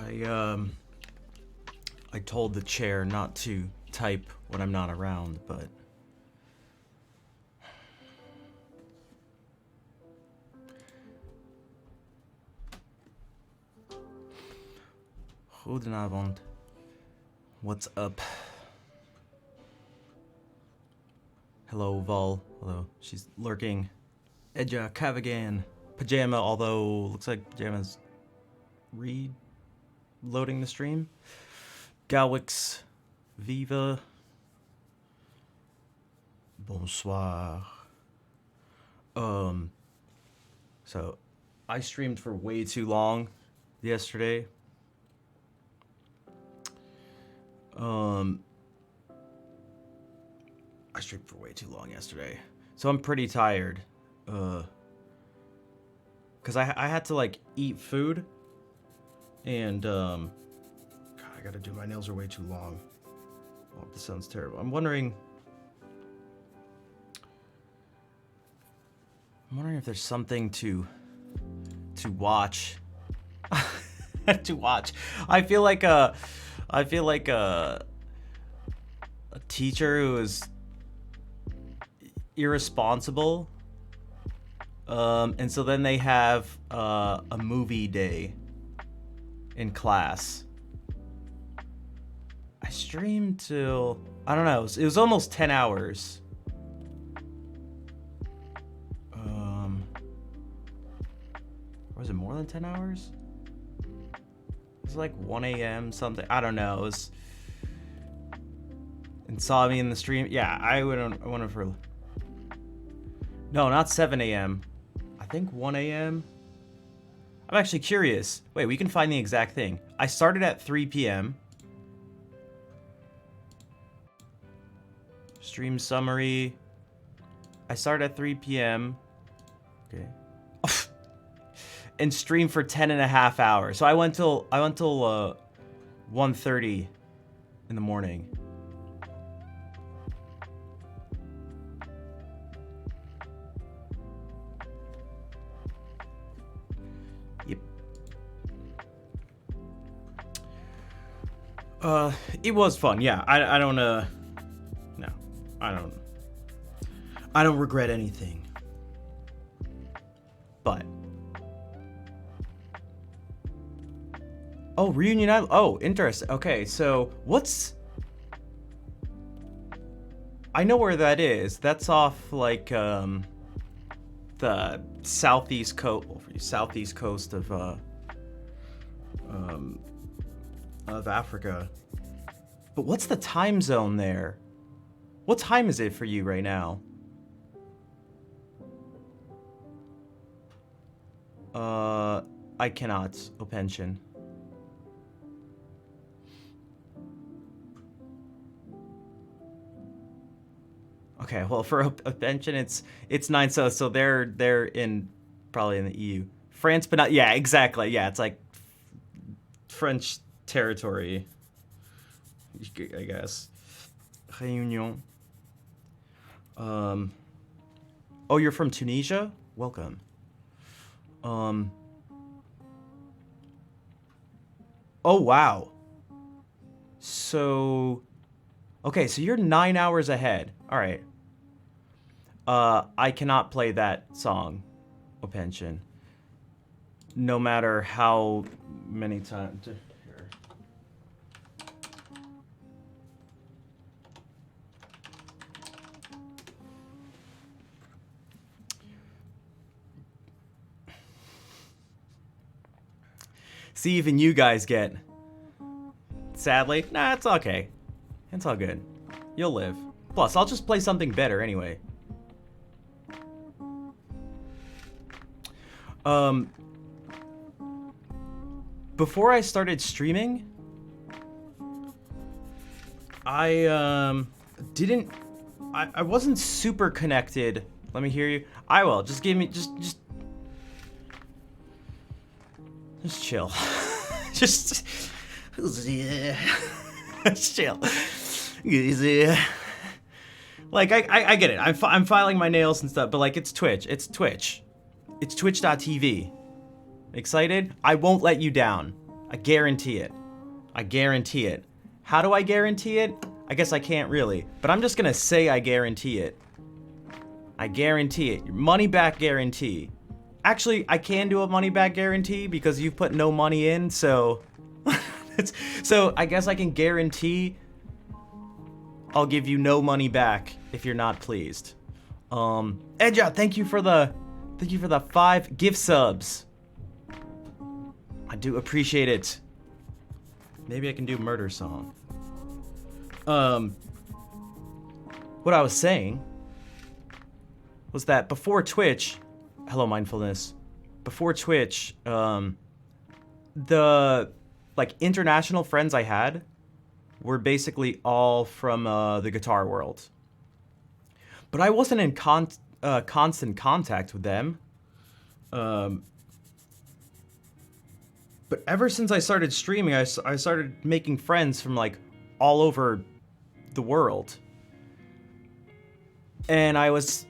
I told the chair not to type when I'm not around, but Goedenavond. What's up? Hello, Vol. Hello. She's lurking. Edja Cavagan. Pajama, although looks like Pajama's reloading the stream. Galwix. Viva. Bonsoir. So I streamed for way too long yesterday. I streamed for way too long yesterday. So I'm pretty tired. Cause I had to like eat food and God, I gotta do, my nails are way too long. Oh, this sounds terrible. I'm wondering if there's something to watch. To watch. I feel like a teacher who is irresponsible. And so then they have a movie day in class. I streamed till, I don't know, it was almost 10 hours. Or was it more than 10 hours? It was like 1 a.m. something. I don't know. It was, and saw me in the stream. Yeah, I went for. No, not 7 a.m. I think 1 a.m. I'm actually curious. Wait, we can find the exact thing. I started at 3 p.m. Stream summary. I started at 3 p.m. Okay. And streamed for 10 and a half hours. So I went till 1:30 in the morning. Yep. It was fun. Yeah, I don't no. I don't regret anything. But oh, Reunion Island. Oh, interesting. Okay, so what's... I know where that is. That's off like the southeast coast of Africa. But what's the time zone there? What time is it for you right now? I cannot. Opension. Okay, well, for Opension, it's 9, so they're in probably in the EU, France, but not. Yeah, exactly. Yeah, it's like French territory, I guess. Réunion. Oh, you're from Tunisia? Welcome. Oh wow. So, okay, so you're 9 hours ahead. All right. I cannot play that song, Opension. No matter how many times. Here. See, even you guys get. Sadly, nah, it's okay. It's all good. You'll live. Plus, I'll just play something better anyway. Before I started streaming, I wasn't super connected. Let me hear you. I will. Just give me just chill. just chill. Like I get it. I'm filing my nails and stuff, but like it's Twitch. It's Twitch. It's twitch.tv. Excited? I won't let you down. I guarantee it. I guarantee it. How do I guarantee it? I guess I can't really, but I'm just gonna say I guarantee it. I guarantee it. Your money back guarantee. Actually, I can do a money back guarantee because you've put no money in, so so I guess I can guarantee I'll give you no money back if you're not pleased. Edja, thank you for the 5 gift subs. I do appreciate it. Maybe I can do murder song. What I was saying was that before Twitch, hello mindfulness, before Twitch, the like international friends I had were basically all from the guitar world. But I wasn't in constant contact with them. But ever since I started streaming, I started making friends from like all over the world. And I was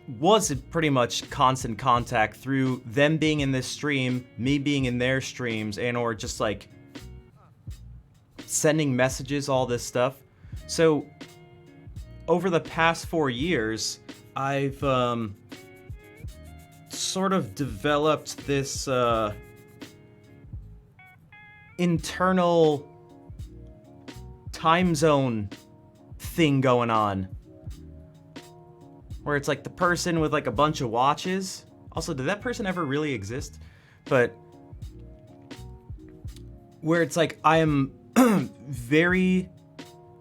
in pretty much constant contact through them being in this stream, me being in their streams, and or just like sending messages, all this stuff. So over the past 4 years, I've sort of developed this internal time zone thing going on, where it's like the person with like a bunch of watches. Also, did that person ever really exist? But where it's like I am very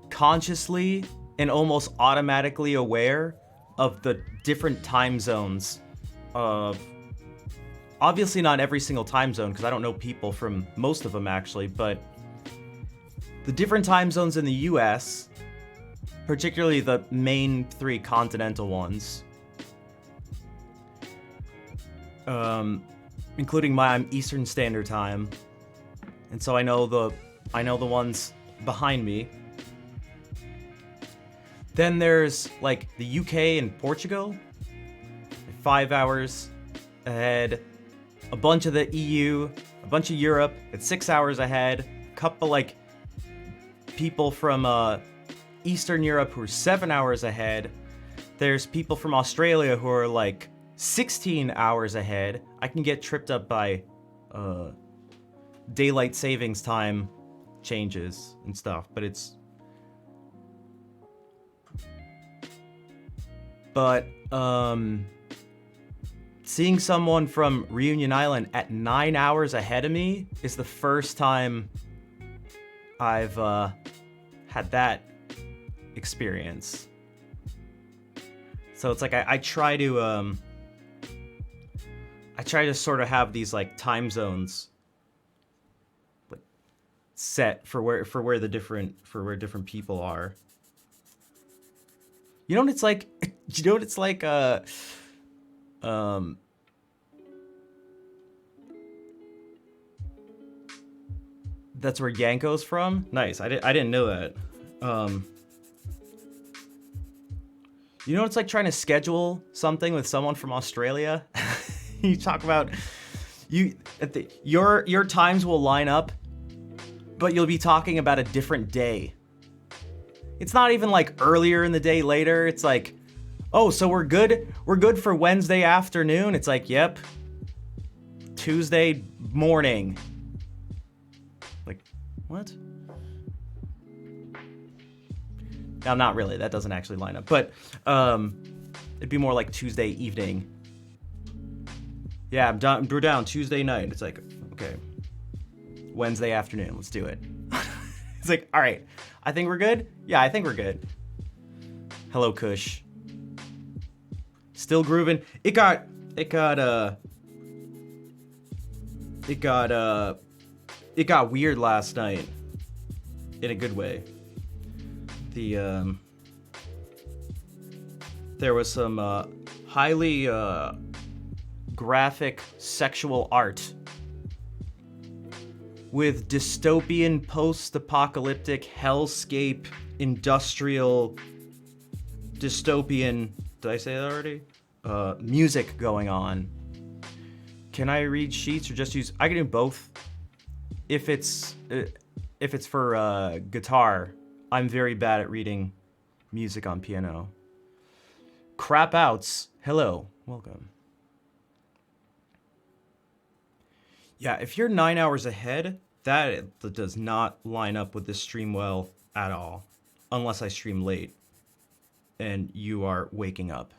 consciously and almost automatically aware of the different time zones of, obviously not every single time zone because I don't know people from most of them actually, but the different time zones in the US, particularly the main 3 continental ones, including I'm Eastern Standard Time, and so I know the ones behind me. Then there's like the UK and Portugal, 5 hours ahead. A bunch of the EU, a bunch of Europe at 6 hours ahead. A couple like people from Eastern Europe who are 7 hours ahead. There's people from Australia who are like 16 hours ahead. I can get tripped up by daylight savings time changes and stuff, but seeing someone from Reunion Island at 9 hours ahead of me is the first time I've had that experience. So it's like I try to sort of have these like time zones like set for where different people are. You know what it's like? You know what it's like? That's where Yanko's from? Nice. I didn't know that. You know what it's like trying to schedule something with someone from Australia? You talk about your times will line up, but you'll be talking about a different day. It's not even like earlier in the day later. It's like, oh, so we're good for Wednesday afternoon. It's like, yep. Tuesday morning. Like, what? Now, not really. That doesn't actually line up. But it'd be more like Tuesday evening. Yeah, we're down Tuesday night. It's like, okay. Wednesday afternoon. Let's do it. It's like, all right. I think we're good? Yeah, I think we're good. Hello, Kush. Still grooving. It got weird last night. In a good way. There was some highly graphic sexual art with dystopian, post-apocalyptic, hellscape, industrial, dystopian, did I say that already? Music going on. Can I read sheets or just use, I can do both. if it's for guitar, I'm very bad at reading music on piano. Crap outs. Hello, welcome. Yeah, if you're 9 hours ahead, that does not line up with this stream well at all, unless I stream late and you are waking up.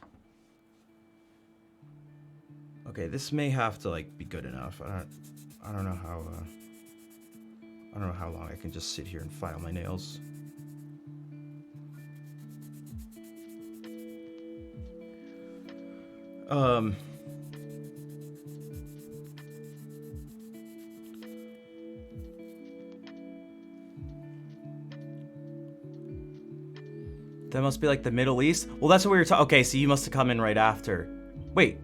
Okay, this may have to like be good enough. I don't know how. I don't know how long I can just sit here and file my nails. That must be like the Middle East. Well, that's what we were talking. Okay, so you must have come in right after. Wait,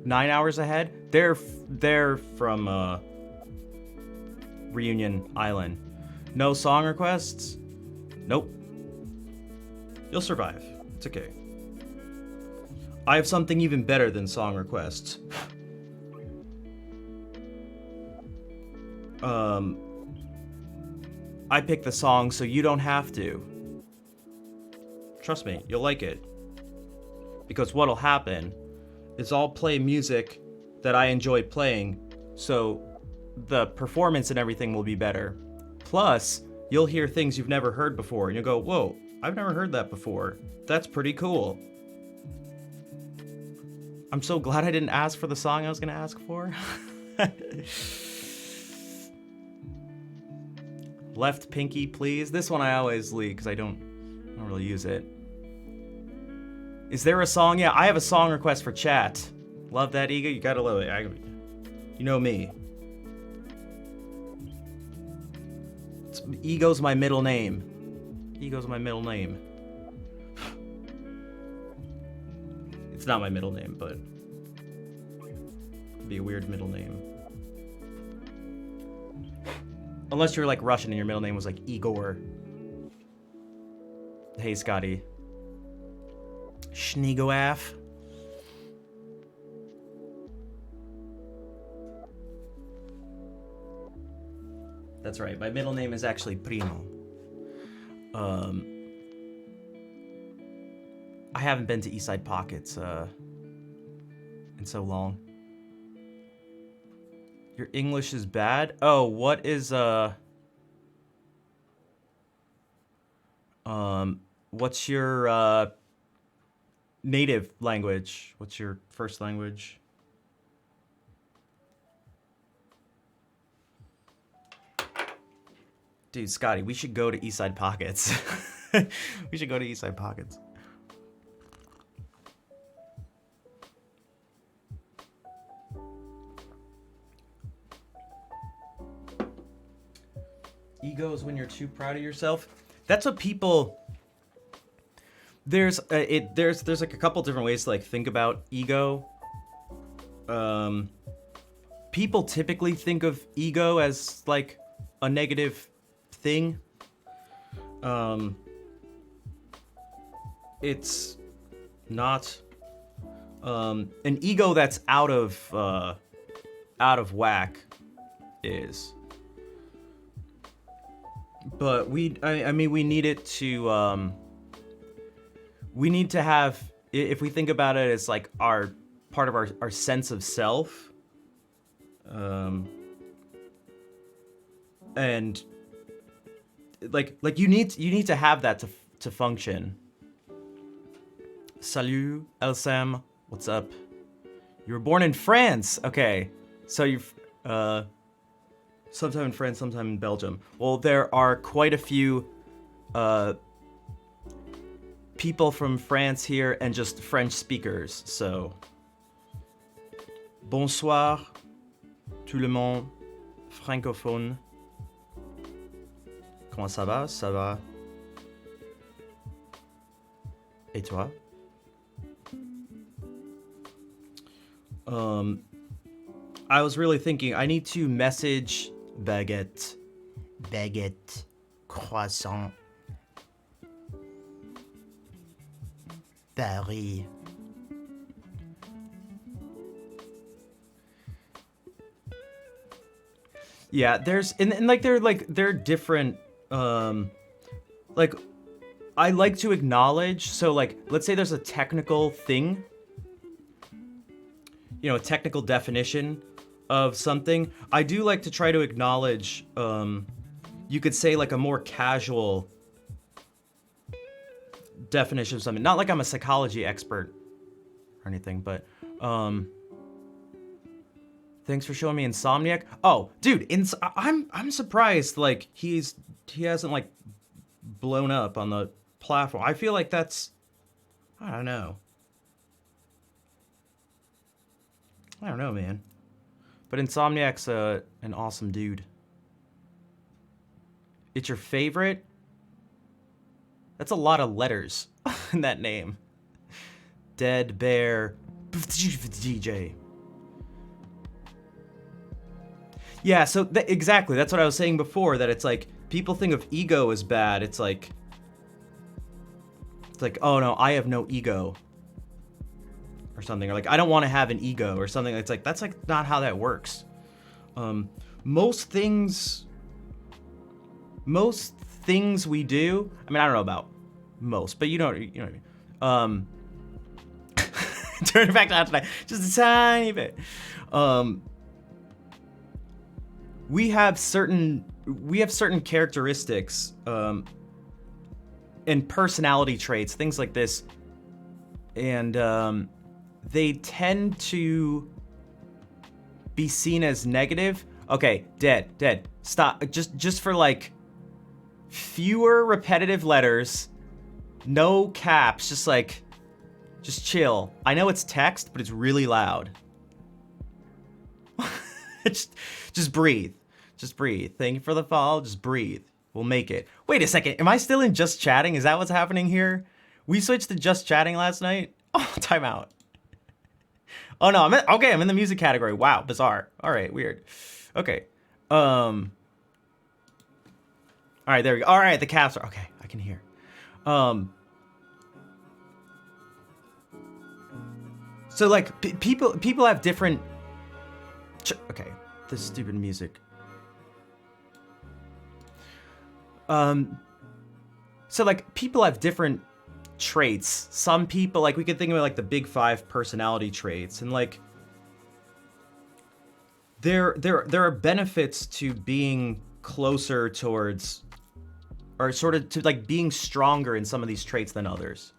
9 hours ahead? They're from Reunion Island. No song requests? Nope. You'll survive. It's okay. I have something even better than song requests. I pick the song so you don't have to. Trust me, you'll like it. Because what'll happen is I'll play music that I enjoy playing, so the performance and everything will be better. Plus, you'll hear things you've never heard before, and you'll go, whoa, I've never heard that before. That's pretty cool. I'm so glad I didn't ask for the song I was gonna ask for. Left pinky, please. This one I always leave because I don't really use it. Is there a song? Yeah, I have a song request for chat. Love that, Ego. You gotta love it. You know me. Ego's my middle name. Ego's my middle name. It's not my middle name, but it'd be a weird middle name. Unless you're like Russian and your middle name was like Igor. Hey, Scotty. Schneegoaf. That's right. My middle name is actually Primo. I haven't been to Eastside Pockets in so long. Your English is bad? Oh, what is what's your native language? What's your first language? Dude, Scotty, we should go to Eastside Pockets. We should go to Eastside Pockets. Ego is when you're too proud of yourself. That's what people. There's like a couple different ways to like think about ego. People typically think of ego as like a negative thing. It's not. An ego that's out of whack is. But I mean, we need it to. We need to have, if we think about it as like our part of our sense of self, and like you need to have that to function. Salut, Elsem, what's up? You were born in France, okay? So you've sometime in France, sometime in Belgium. Well, there are quite a few people from France here and just French speakers, so bonsoir tout le monde francophone. Comment ça va? Ça va? Et toi? I was really thinking I need to message baguette, croissant, Paris. Yeah, there's and like they're different. Like I like to acknowledge. So like, let's say there's a technical thing, a technical definition of something. I do like to try to acknowledge. You could say like a more casual definition of something. Not like I'm a psychology expert or anything, but thanks for showing me Insomniac. Oh, dude, I'm surprised like he hasn't like blown up on the platform. I feel like that's I don't know. I don't know, man. But Insomniac's an awesome dude. It's your favorite? That's a lot of letters in that name. Dead Bear DJ. Yeah, so exactly. That's what I was saying before, that it's like people think of ego as bad. It's like, oh no, I have no ego. Or something. Or like, I don't want to have an ego or something. It's like, that's like not how that works. Most things we do, I mean, I don't know about most, but you know what I mean. Turn it back down tonight, just a tiny bit. We have certain characteristics and personality traits, things like this, and they tend to be seen as negative. Okay, dead. Stop. Just for like fewer repetitive letters, no caps, just chill. I know it's text, but it's really loud. just breathe. Just breathe. Thank you for the follow. Just breathe. We'll make it. Wait a second. Am I still in just chatting? Is that what's happening here? We switched to just chatting last night? Oh, timeout. Oh no, I'm in the music category. Wow, bizarre. All right, weird. Okay. All right, there we go. All right, the caps are okay. I can hear. So like people have different. Okay, this stupid music. So like people have different traits. Some people, like, we could think about like the big 5 personality traits, and like there are benefits to being closer towards, or sort of to like being stronger in some of these traits than others.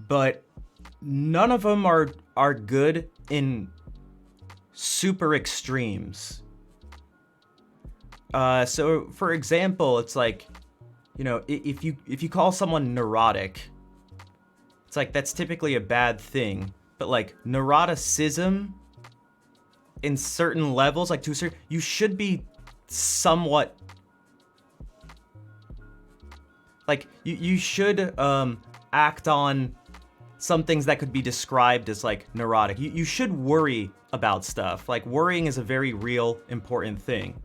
But none of them are good in super extremes. So for example, it's like, if you call someone neurotic, it's like that's typically a bad thing. But like neuroticism in certain levels, like you should be somewhat like you should act on some things that could be described as like neurotic. You should worry about stuff. Like worrying is a very real, important thing.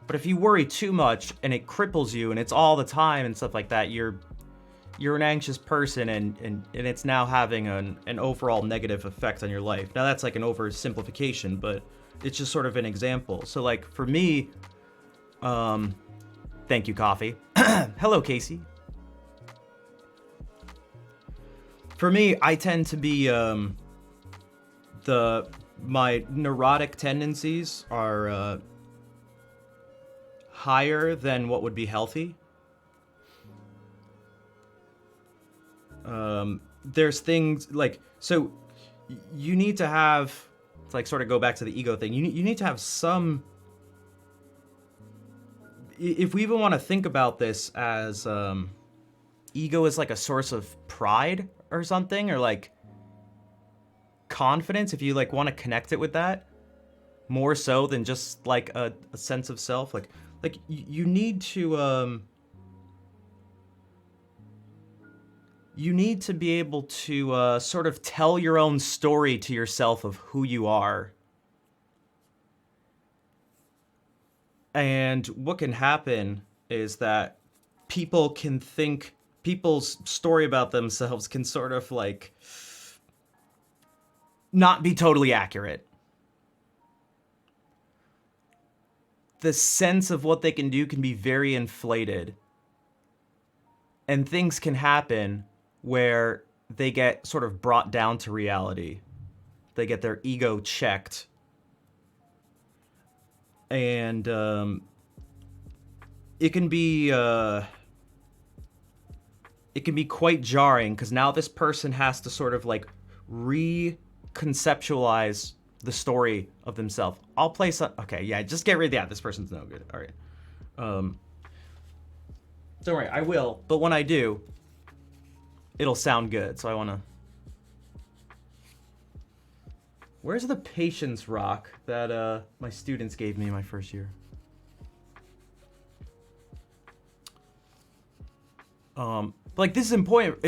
But if you worry too much and it cripples you and it's all the time and stuff like that, you're an anxious person, and it's now having an overall negative effect on your life. Now that's like an oversimplification, but it's just sort of an example. So like for me, thank you, coffee. Hello, Casey. For me, I tend to be my neurotic tendencies are higher than what would be healthy. There's things like, so you need to have, to like sort of go back to the ego thing, you need to have some, if we even want to think about this as ego is like a source of pride or something, or like confidence, if you like want to connect it with that more so than just like a sense of self, like you need to be able to sort of tell your own story to yourself of who you are. And what can happen is that people's story about themselves can sort of like not be totally accurate. the sense of what they can do can be very inflated. And things can happen where they get sort of brought down to reality. They get their ego checked. And it can be quite jarring, because now this person has to sort of like reconceptualize the story of themselves. I'll play some. Okay, yeah, just get rid of that. This person's no good. All right. Don't worry, I will. But when I do, it'll sound good. So I want to. Where's the patience rock that my students gave me my first year? Like, this is important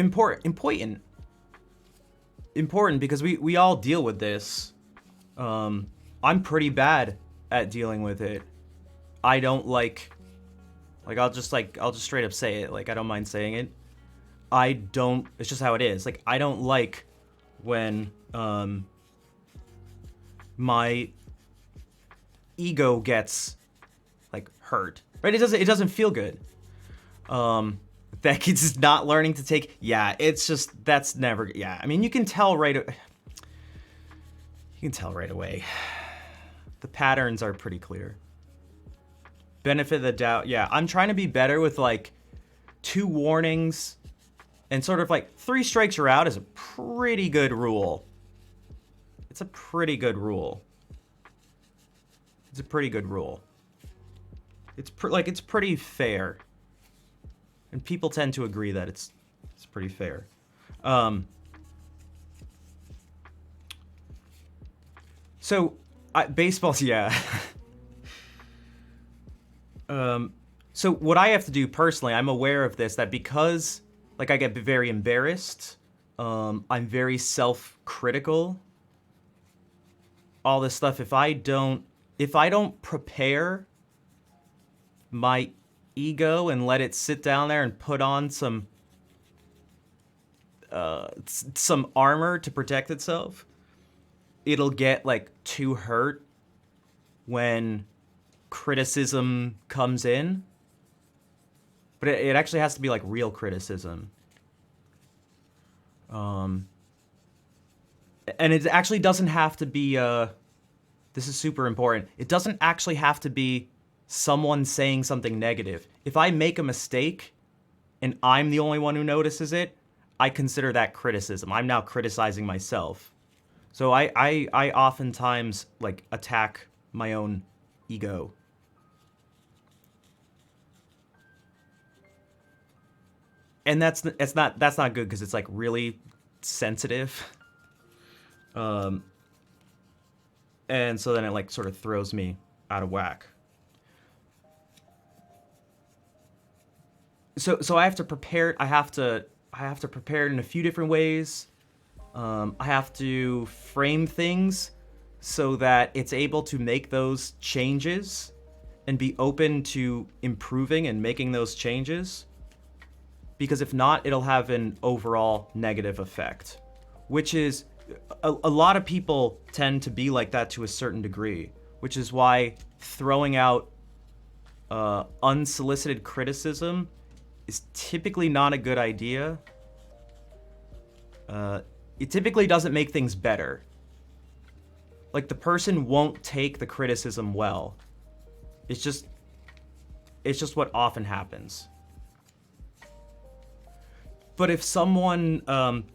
because we all deal with this. I'm pretty bad at dealing with it. I don't like I'll just straight up say it. Like, I don't mind saying it. It's just how it is. Like, I don't like when my ego gets like hurt. Right? It doesn't feel good. That kid's just not learning to take. Yeah, it's just, that's never. Yeah, I mean, you can tell right away. The patterns are pretty clear. Benefit of the doubt. Yeah, I'm trying to be better with like 2 warnings, and sort of like 3 strikes you're out is a pretty good rule. It's a pretty good rule. It's pretty fair. And people tend to agree that it's pretty fair. So baseball's, yeah. So what I have to do personally, I'm aware of this, that because like I get very embarrassed, I'm very self-critical. All this stuff. If I don't prepare my ego and let it sit down there and put on some armor to protect itself, it'll get like too hurt when criticism comes in. But it actually has to be like real criticism. And it actually doesn't have to be this is super important. It doesn't actually have to be someone saying something negative. If I make a mistake and I'm the only one who notices it, I consider that criticism. I'm now criticizing myself. So I oftentimes like attack my own ego. And that's not good, because it's like really sensitive. And so then it like sort of throws me out of whack. So I have to prepare. I have to prepare it in a few different ways. I have to frame things so that it's able to make those changes and be open to improving and making those changes. Because if not, it'll have an overall negative effect, which is a lot of people tend to be like that to a certain degree, which is why throwing out unsolicited criticism is typically not a good idea. It typically doesn't make things better. Like, the person won't take the criticism well. It's just what often happens. But if someone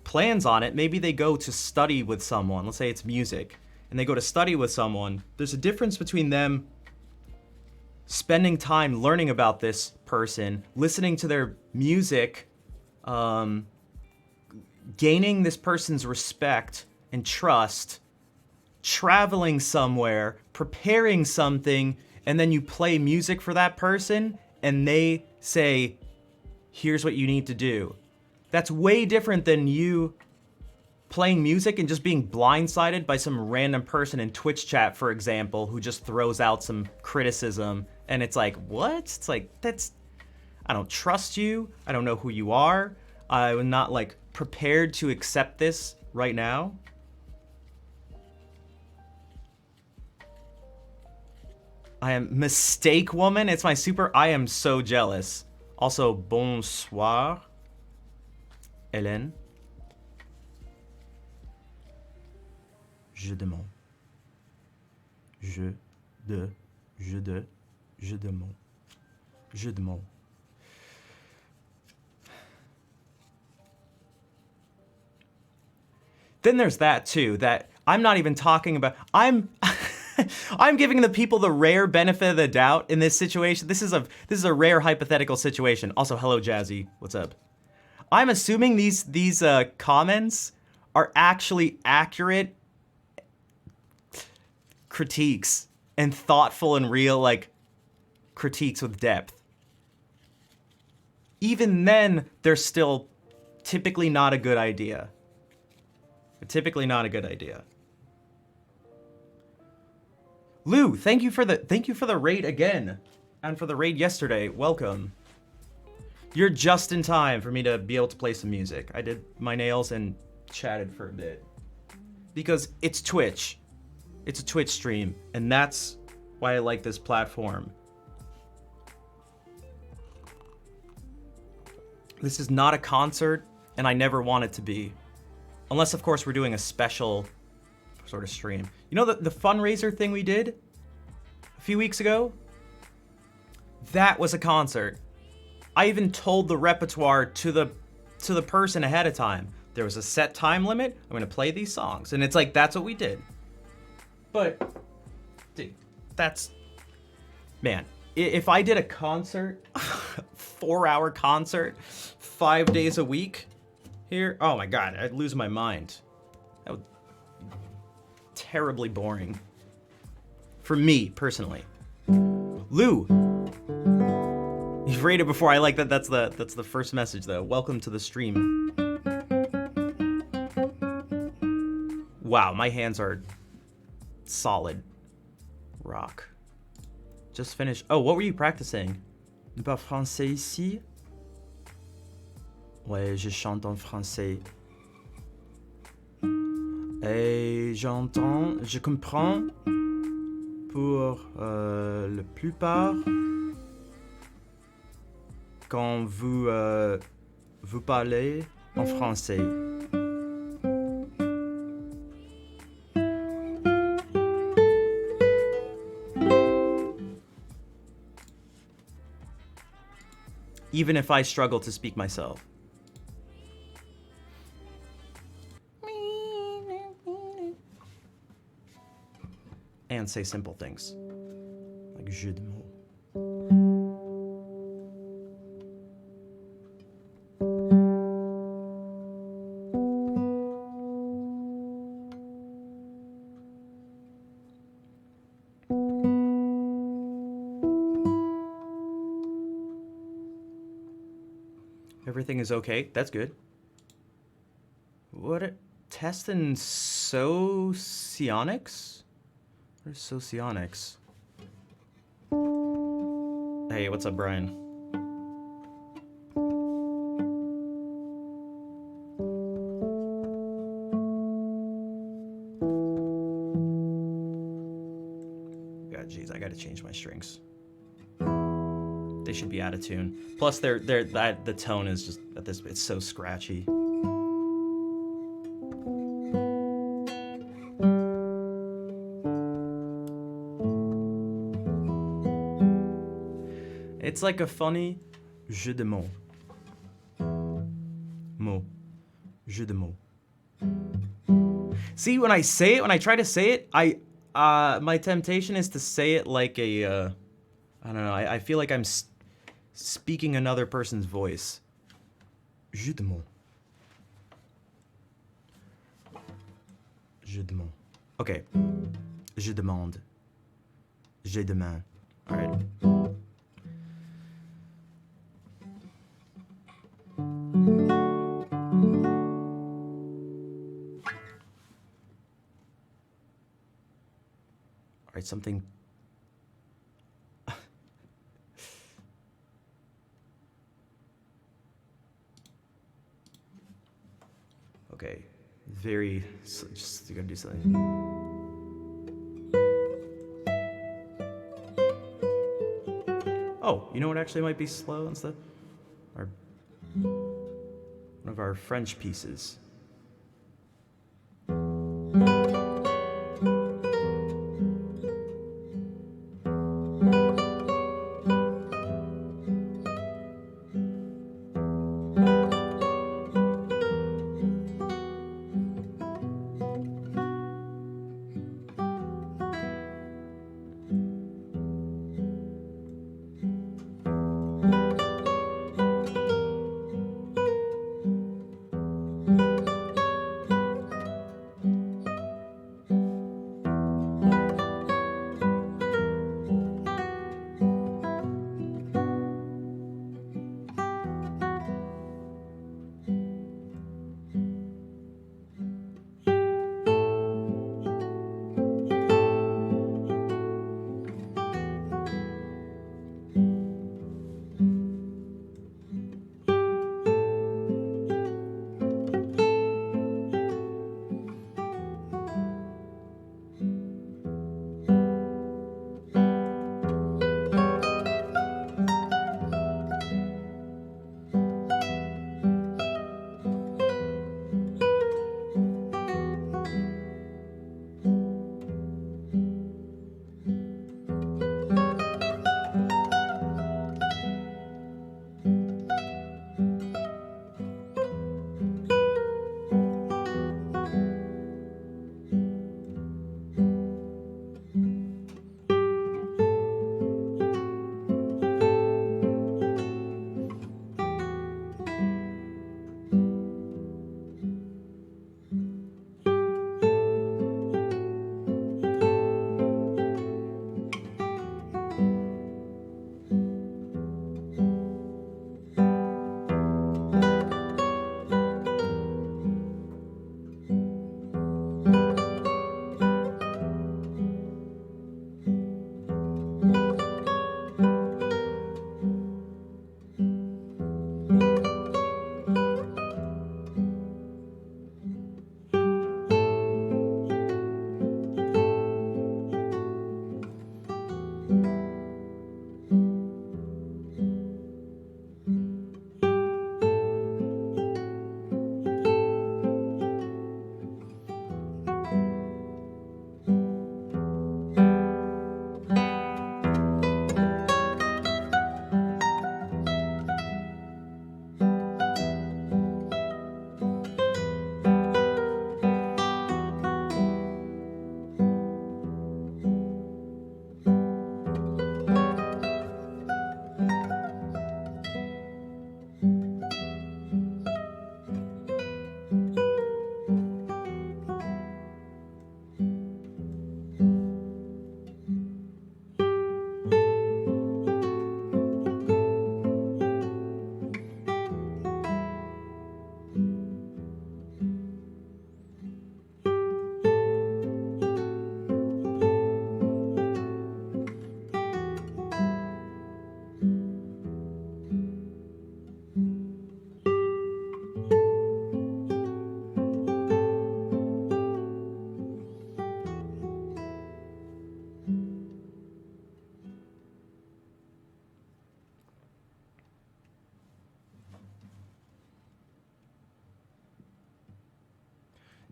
plans on it, maybe they go to study with someone. Let's say it's music, and they go to study with someone. There's a difference between them spending time learning about this person, listening to their music, gaining this person's respect and trust, traveling somewhere, preparing something, and then you play music for that person, and they say, here's what you need to do. That's way different than you playing music and just being blindsided by some random person in Twitch chat, for example, who just throws out some criticism, and it's like, what? It's like, I don't trust you. I don't know who you are. I'm not like prepared to accept this right now. I am Mistake Woman. It's my super. I am so jealous. Also, bonsoir, Hélène. Je demande. Je demande. Je demande. Then there's that too, that I'm not even talking about. I'm giving the people the rare benefit of the doubt in this situation. This is a rare hypothetical situation. Also, hello Jazzy, what's up? I'm assuming these comments are actually accurate critiques and thoughtful and real, like, critiques with depth. Even then, they're still typically not a good idea. Typically not a good idea. Lou, thank you for the raid again, and for the raid yesterday. Welcome. You're just in time for me to be able to play some music. I did my nails and chatted for a bit because it's Twitch. It's a Twitch stream, and that's why I like this platform. This is not a concert, and I never want it to be. Unless, of course, we're doing a special sort of stream. You know the fundraiser thing we did a few weeks ago? That was a concert. I even told the repertoire to the person ahead of time. There was a set time limit. I'm gonna play these songs. And it's like, that's what we did. But, dude, that's... Man, if I did a concert, 4-hour concert, 5 days a week... Here, oh my god, I'd lose my mind. That would be terribly boring. For me, personally. Lou! You've rated before, I like that. That's the first message, though. Welcome to the stream. Wow, my hands are solid rock. Just finished. Oh, what were you practicing? Ne pas français ici? Ouais, je chante en français. Et j'entends, je comprends pour la plupart quand vous parlez en français. Even if I struggle to speak myself. And say simple things. Like jeu de mots. Everything is okay. That's good. What? Test in socionics? What is socionics? Hey, what's up, Brian? God, jeez, I gotta change my strings. They should be out of tune. Plus, the tone is just at this. It's so scratchy. It's like a funny jeu de mots. Jeu de mots. See, when I say it, when I try to say it, my temptation is to say it like a, I don't know, I feel like I'm speaking another person's voice. Jeu de mots. Je demande. Okay. Je demande. Je demande. All right. All right, something. Okay, very. Just gotta do something. You know what actually might be slow instead? Our, one of our French pieces.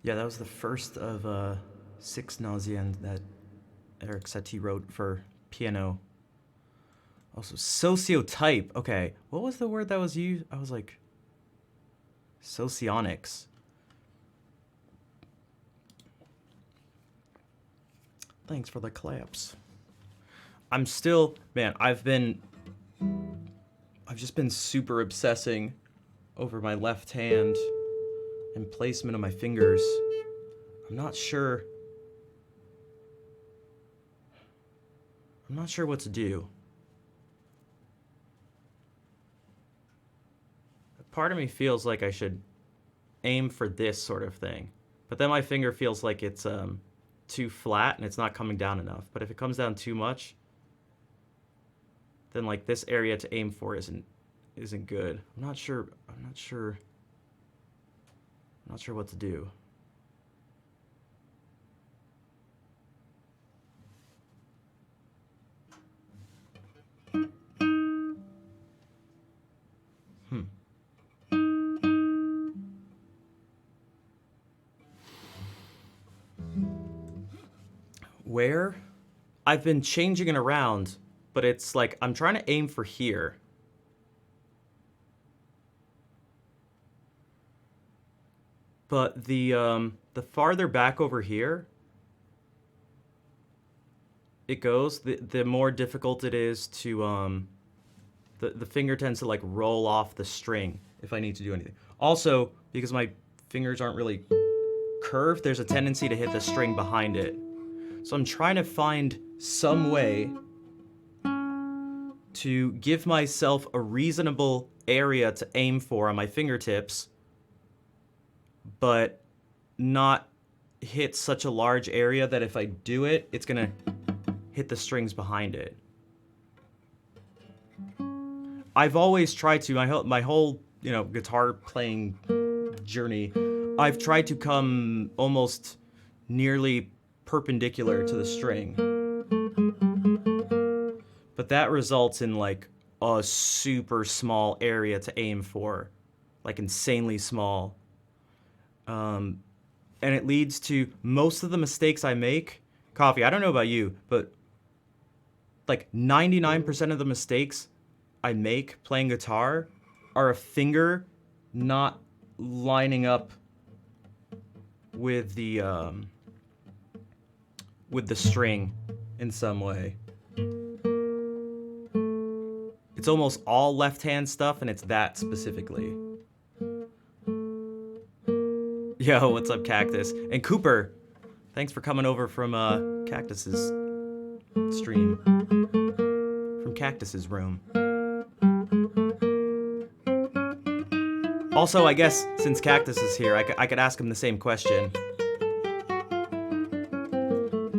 Yeah, that was the first of 6 Nauseend that Eric Satie wrote for piano. Also, sociotype. Okay, what was the word that was used? I was like, socionics. Thanks for the claps. I'm still, man, I've just been super obsessing over my left hand and placement of my fingers. I'm not sure what to do. Part of me feels like I should aim for this sort of thing, but then my finger feels like it's too flat and it's not coming down enough. But if it comes down too much, then like this area to aim for isn't good. I'm not sure what to do. Where? I've been changing it around, but it's like I'm trying to aim for here. But the farther back over here it goes, the more difficult it is to the finger tends to like roll off the string if I need to do anything. Also, because my fingers aren't really curved, there's a tendency to hit the string behind it. So I'm trying to find some way to give myself a reasonable area to aim for on my fingertips, but not hit such a large area that if I do it, it's gonna hit the strings behind it. I've always tried to, my whole, guitar playing journey, I've tried to come almost nearly perpendicular to the string. But that results in like a super small area to aim for, like insanely small. And it leads to most of the mistakes I make. Coffee, I don't know about you, but like 99% of the mistakes I make playing guitar are a finger not lining up with the string in some way. It's almost all left-hand stuff, and it's that specifically. Yo, what's up, Cactus? And Cooper, thanks for coming over from Cactus's stream. From Cactus's room. Also, I guess, since Cactus is here, I could ask him the same question.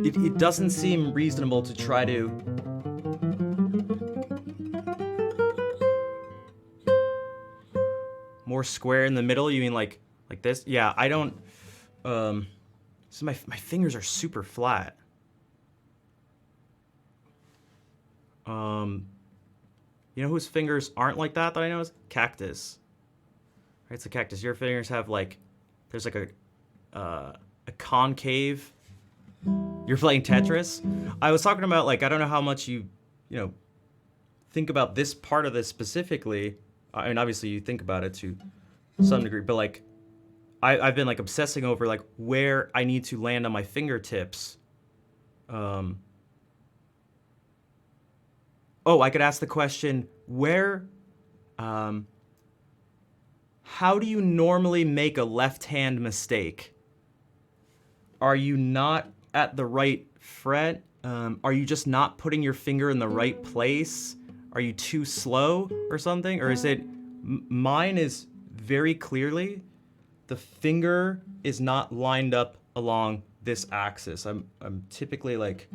It doesn't seem reasonable to try to... More square in the middle? You mean like this? Yeah, I don't... So my fingers are super flat. You know whose fingers aren't like that I know is? Cactus. Right, so Cactus, your fingers have like... There's like a concave... You're playing Tetris? I was talking about, like, I don't know how much you think about this part of this specifically. I mean, obviously you think about it to some degree, but like, I've been like obsessing over like where I need to land on my fingertips. Oh, I could ask the question, how do you normally make a left-hand mistake? Are you not at the right fret? Are you just not putting your finger in the right place? Are you too slow or something? Or is it... Mine is very clearly, the finger is not lined up along this axis. I'm typically like...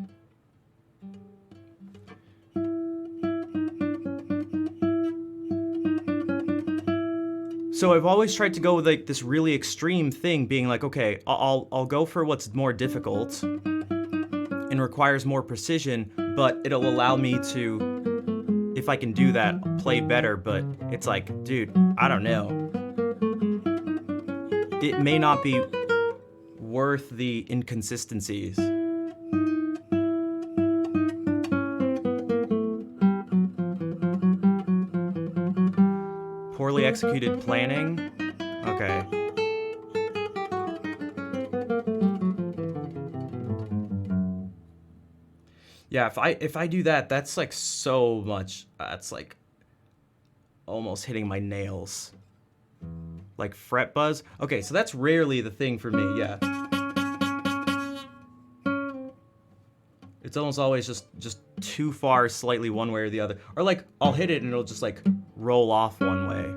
So I've always tried to go with like this really extreme thing, being like, okay, I'll go for what's more difficult and requires more precision, but it'll allow me to, if I can do that, play better. But it's like, dude, I don't know. It may not be worth the inconsistencies. Poorly executed planning? Okay. Yeah, if I do that, that's like so much. That's like almost hitting my nails. Like fret buzz. Okay, so that's rarely the thing for me, yeah. It's almost always just too far slightly one way or the other. Or like, I'll hit it and it'll just like roll off one way.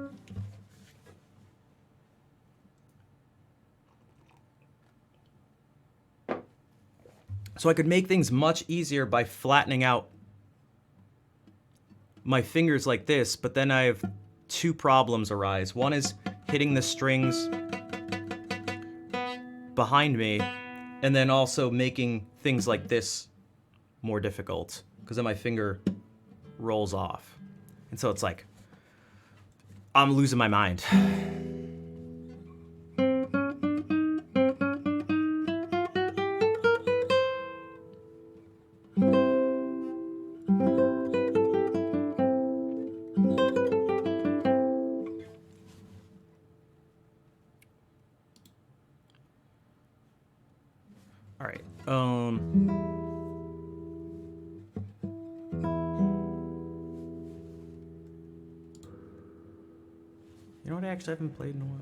So I could make things much easier by flattening out my fingers like this, but then I have two problems arise. One is hitting the strings behind me, and then also making things like this more difficult, because then my finger rolls off. And so it's like, I'm losing my mind. All right. You know what? I actually haven't played in a while.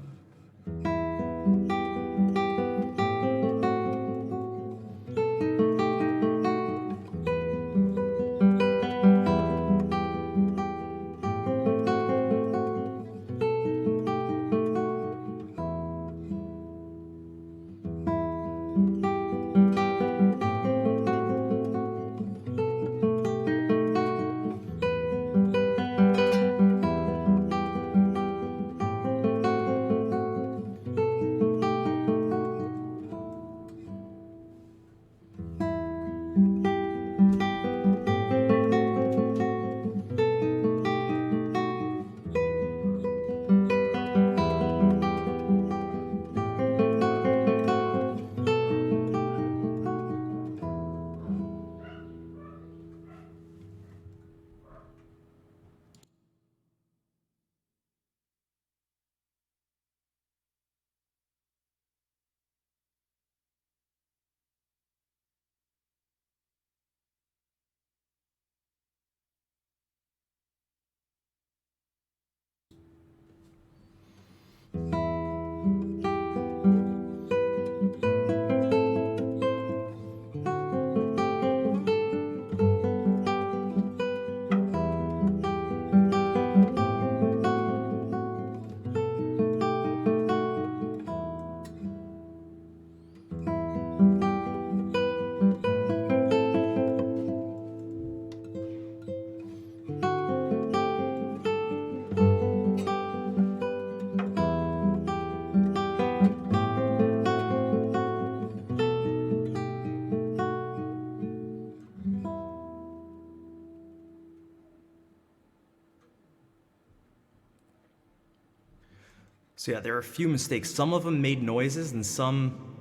So yeah, there are a few mistakes. Some of them made noises, and some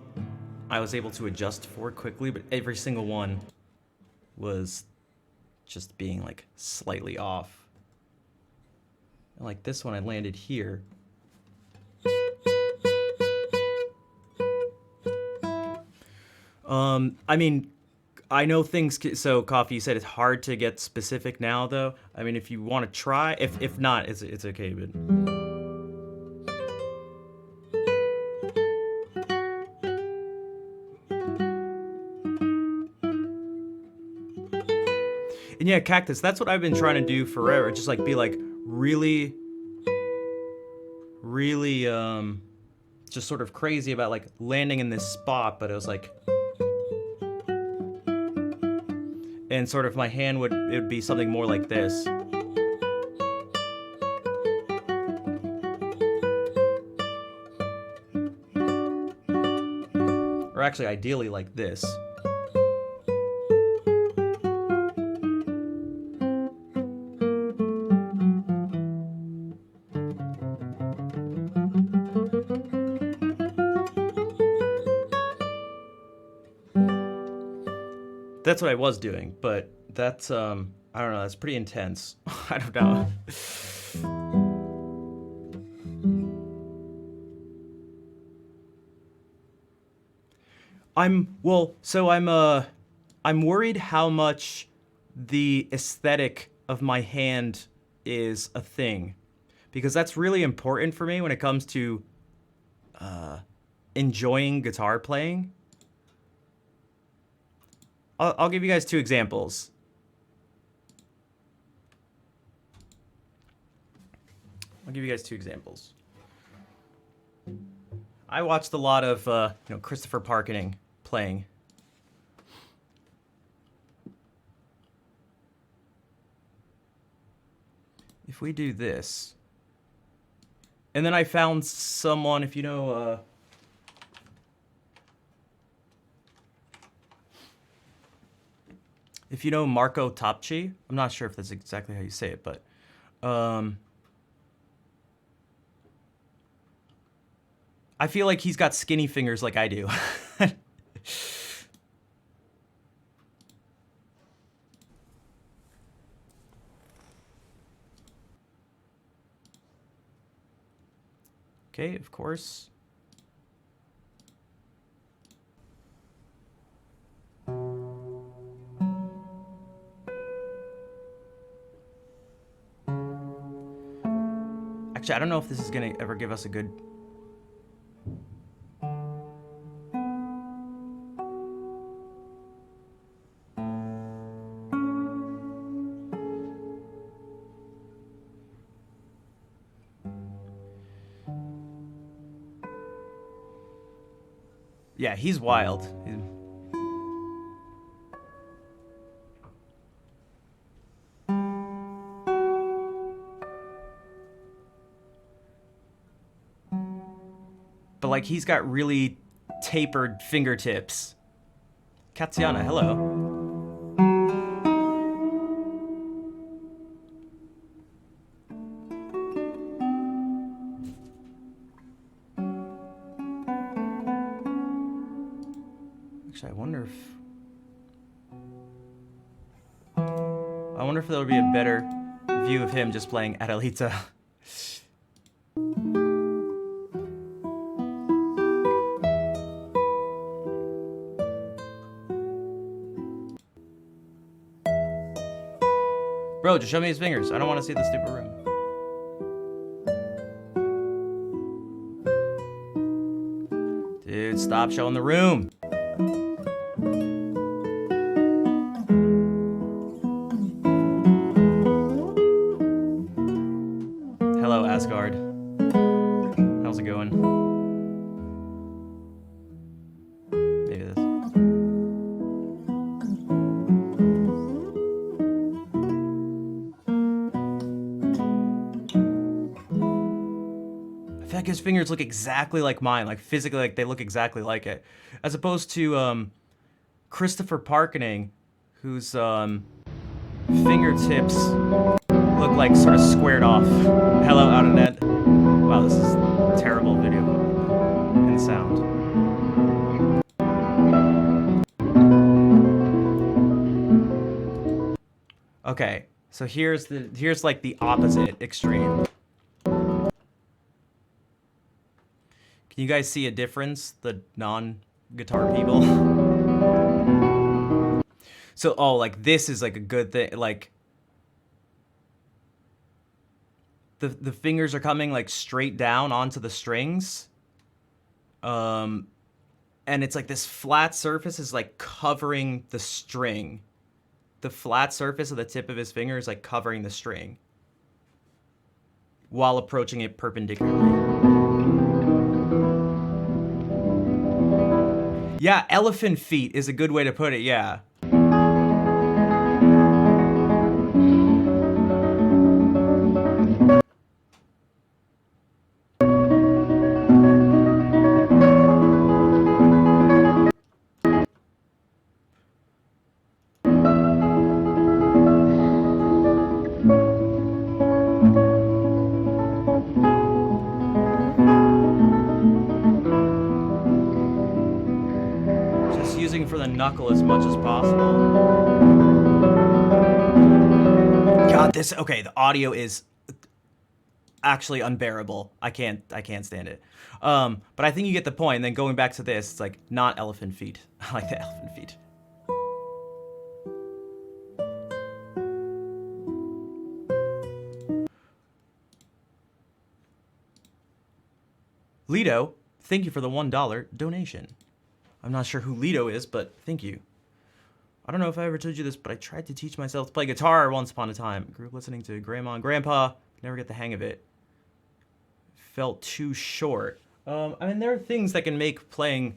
I was able to adjust for quickly, but every single one was just being like slightly off. And like this one, I landed here. I mean, I know things. So, Coffee, you said it's hard to get specific now, though. I mean, if you want to try, if not, it's okay. But and yeah, Cactus. That's what I've been trying to do forever. Just like be like really, really, just sort of crazy about like landing in this spot. But it was like, and sort of my hand would be something more like this. Or actually, ideally like this. That's what I was doing, but that's I don't know, that's pretty intense. I don't know. I'm worried how much the aesthetic of my hand is a thing, because that's really important for me when it comes to enjoying guitar playing. I'll give you guys two examples. I'll give you guys two examples. I watched a lot of Christopher Parkening playing. If we do this, and then I found someone, if you know, Marco Topci, I'm not sure if that's exactly how you say it, but I feel like he's got skinny fingers like I do. Okay, of course. Actually, I don't know if this is gonna ever give us a good... Yeah, he's wild. But like, he's got really tapered fingertips. Katsiana, hello. Actually, I wonder if there would be a better view of him just playing Adelita. Bro, just show me his fingers. I don't want to see the stupid room. Dude, stop showing the room. Hello, Asgard. How's it going? Maybe this. I feel like his fingers look exactly like mine, like physically, like they look exactly like it. As opposed to Christopher Parkening, whose fingertips look like sort of squared off. Hello, out of net. Wow, this is terrible video and sound. Okay, so here's like the opposite extreme. Can you guys see a difference? The non-guitar people. So, oh, like this is like a good thing. Like the fingers are coming like straight down onto the strings. And it's like this flat surface is like covering the string. The flat surface of the tip of his finger is like covering the string while approaching it perpendicularly. Yeah, elephant feet is a good way to put it, yeah. For the knuckle as much as possible. God, okay, the audio is actually unbearable. I can't stand it. But I think you get the point. And then going back to this, it's like not elephant feet. I like the elephant feet. Lido, thank you for the $1 donation. I'm not sure who Lido is, but thank you. I don't know if I ever told you this, but I tried to teach myself to play guitar once upon a time. Grew up listening to Grandma and Grandpa. Never get the hang of it. Felt too short. I mean, there are things that can make playing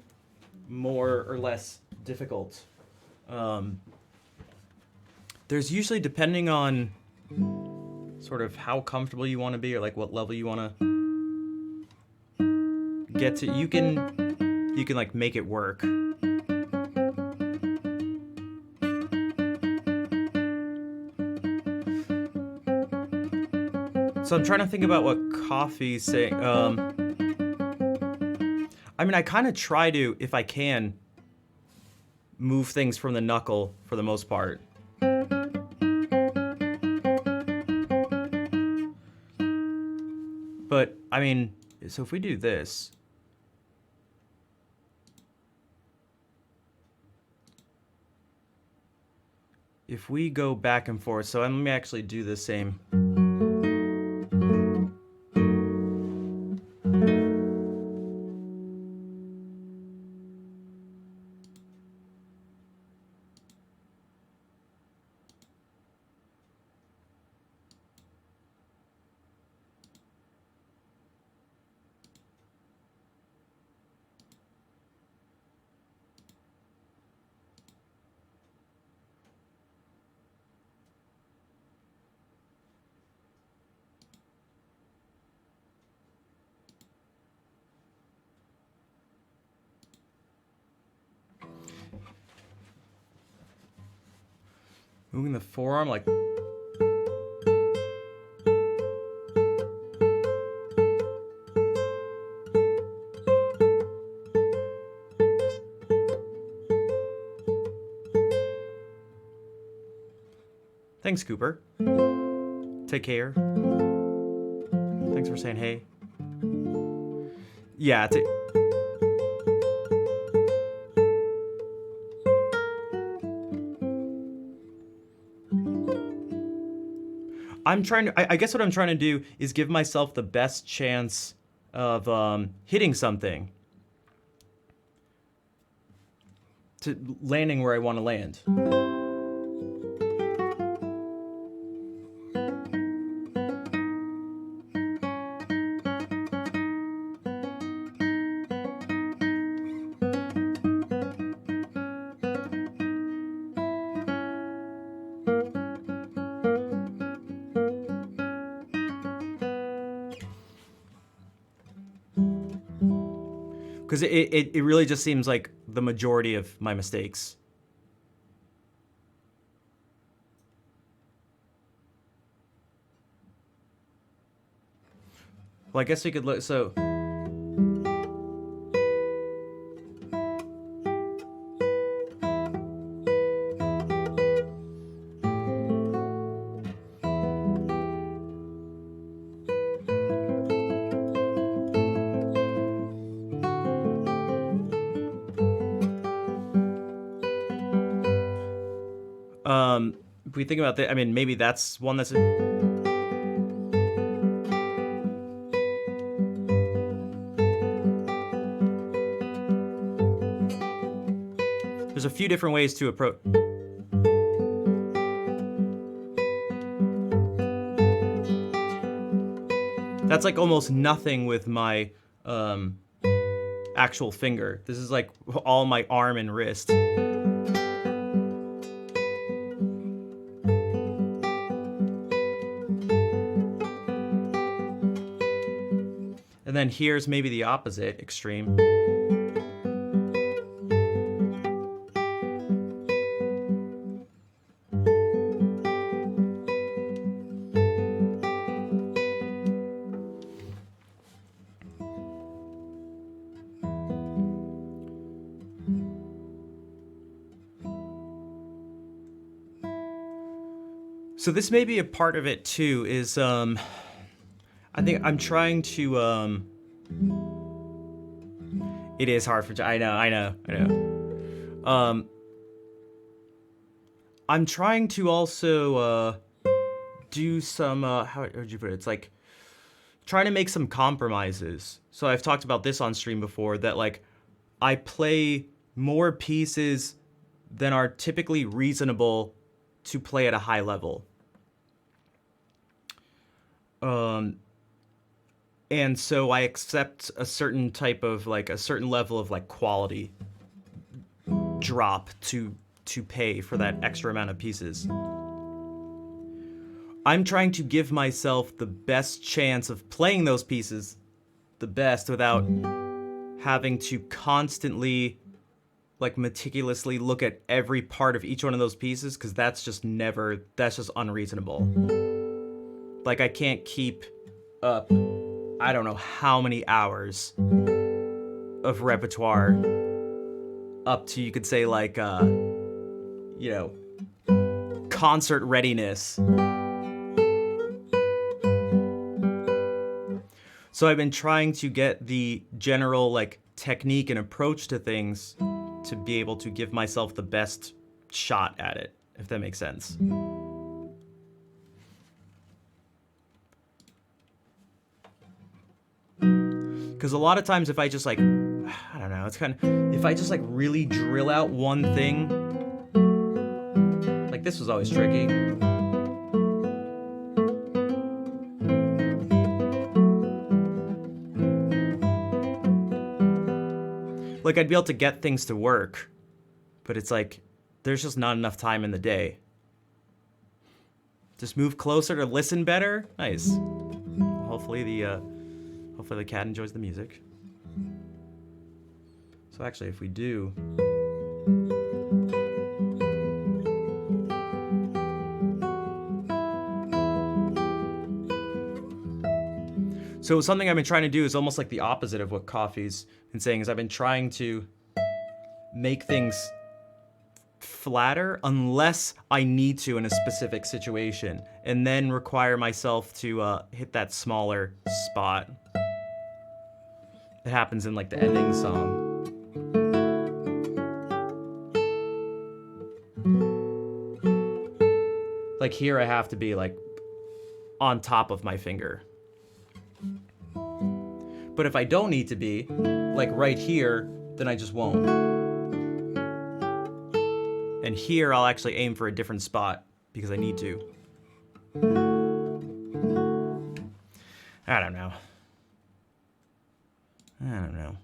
more or less difficult. There's usually, depending on sort of how comfortable you want to be or like what level you want to get to, you can like make it work. So I'm trying to think about what Coffee's saying. I mean, I kind of try to, if I can, move things from the knuckle for the most part. But, I mean, so if we do this... If we go back and forth, so let me actually do the same. Moving the forearm like... Thanks, Cooper. Take care. Thanks for saying hey. Yeah, I'm trying to, I guess what I'm trying to do is give myself the best chance of hitting something. To landing where I want to land. Because it really just seems like the majority of my mistakes. Well, I guess we could look, so... if we think about that, I mean, maybe that's one that's... There's a few different ways to approach... That's like almost nothing with my actual finger. This is like all my arm and wrist. And then here's maybe the opposite extreme. So this may be a part of it too, is I think I'm trying to it is hard for... I know. I'm trying to also do some how would you put it? It's like trying to make some compromises. So I've talked about this on stream before, that like I play more pieces than are typically reasonable to play at a high level. And so I accept a certain type of, like, a certain level of, like, quality drop to pay for that extra amount of pieces. I'm trying to give myself the best chance of playing those pieces the best without having to constantly, like, meticulously look at every part of each one of those pieces, because that's just unreasonable. Like, I can't keep up I don't know how many hours of repertoire up to, you could say, like, you know, concert readiness. So I've been trying to get the general, like, technique and approach to things to be able to give myself the best shot at it, if that makes sense. Because a lot of times if I just, like, I don't know, it's kind of, if I just, like, really drill out one thing, like, this was always tricky. Like, I'd be able to get things to work, but it's like, there's just not enough time in the day. Just move closer to listen better? Nice. Hopefully the cat enjoys the music. So actually, if we do... So something I've been trying to do is almost like the opposite of what Coffee's been saying, is I've been trying to make things flatter unless I need to in a specific situation, and then require myself to hit that smaller spot. It happens in like the ending song. Like here I have to be like on top of my finger. But if I don't need to be, like right here, then I just won't. And here I'll actually aim for a different spot because I need to. I don't know. I don't know.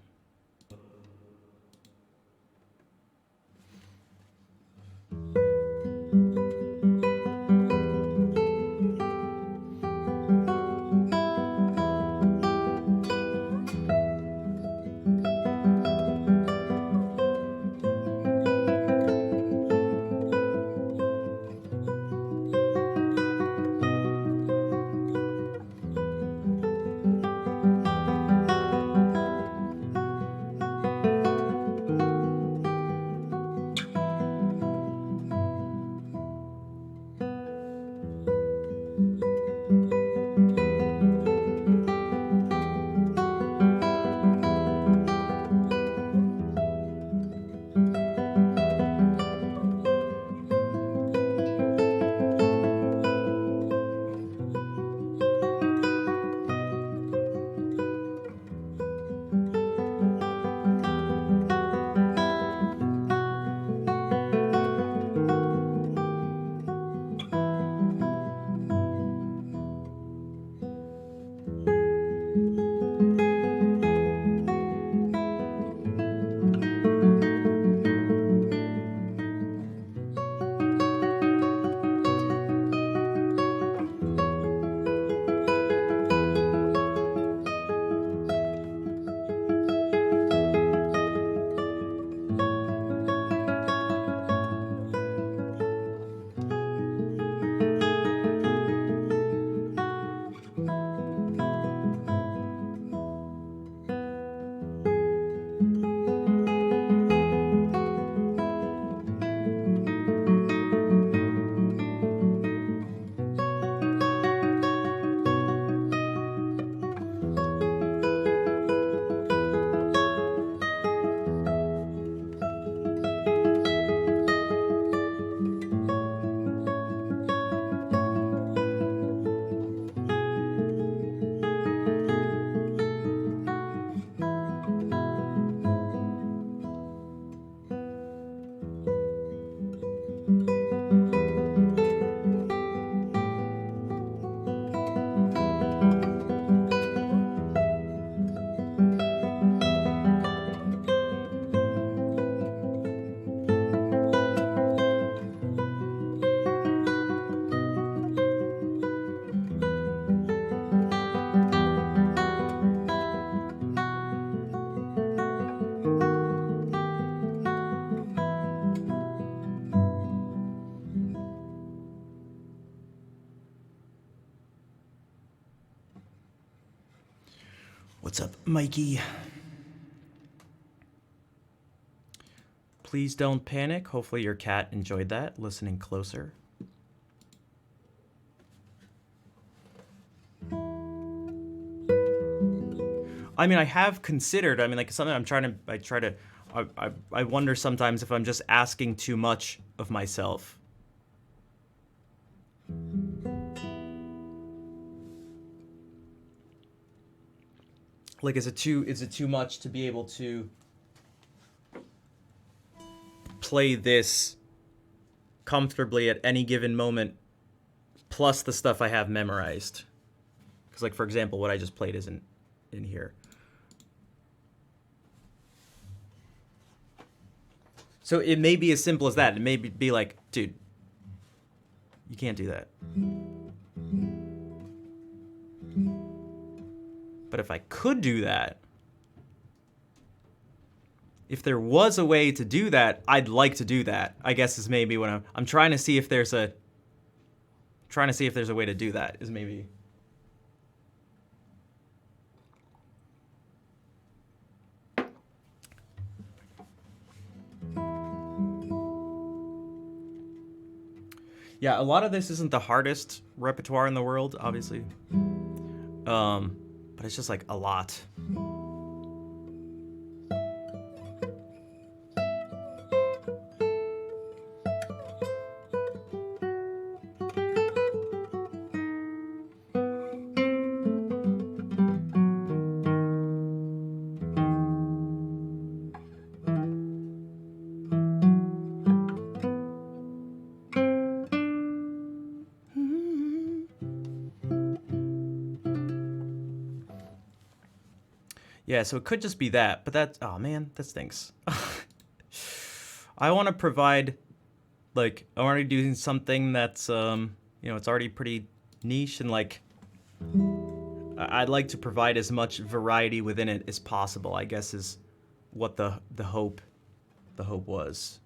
What's up, Mikey? Please don't panic. Hopefully your cat enjoyed that, listening closer. I mean, I have considered, I mean, like something I wonder sometimes if I'm just asking too much of myself. Like, is it too much to be able to play this comfortably at any given moment, plus the stuff I have memorized? Because, like, for example, what I just played isn't in here. So it may be as simple as that. It may be like, dude, you can't do that. But if I could do that, if there was a way to do that, I'd like to do that. I guess is maybe what I'm trying to see if there's a way to do that is maybe. Yeah, a lot of this isn't the hardest repertoire in the world, obviously. But it's just like a lot. Yeah, so it could just be that, but that, oh man, that stinks. I want to provide, like, I want to do something that's, it's already pretty niche, and like, I'd like to provide as much variety within it as possible, I guess is what the hope was.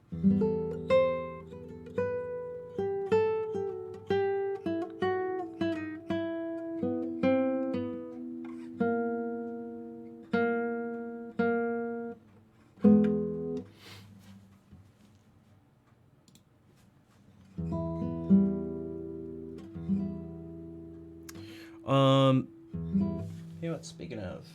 You know what, speaking of,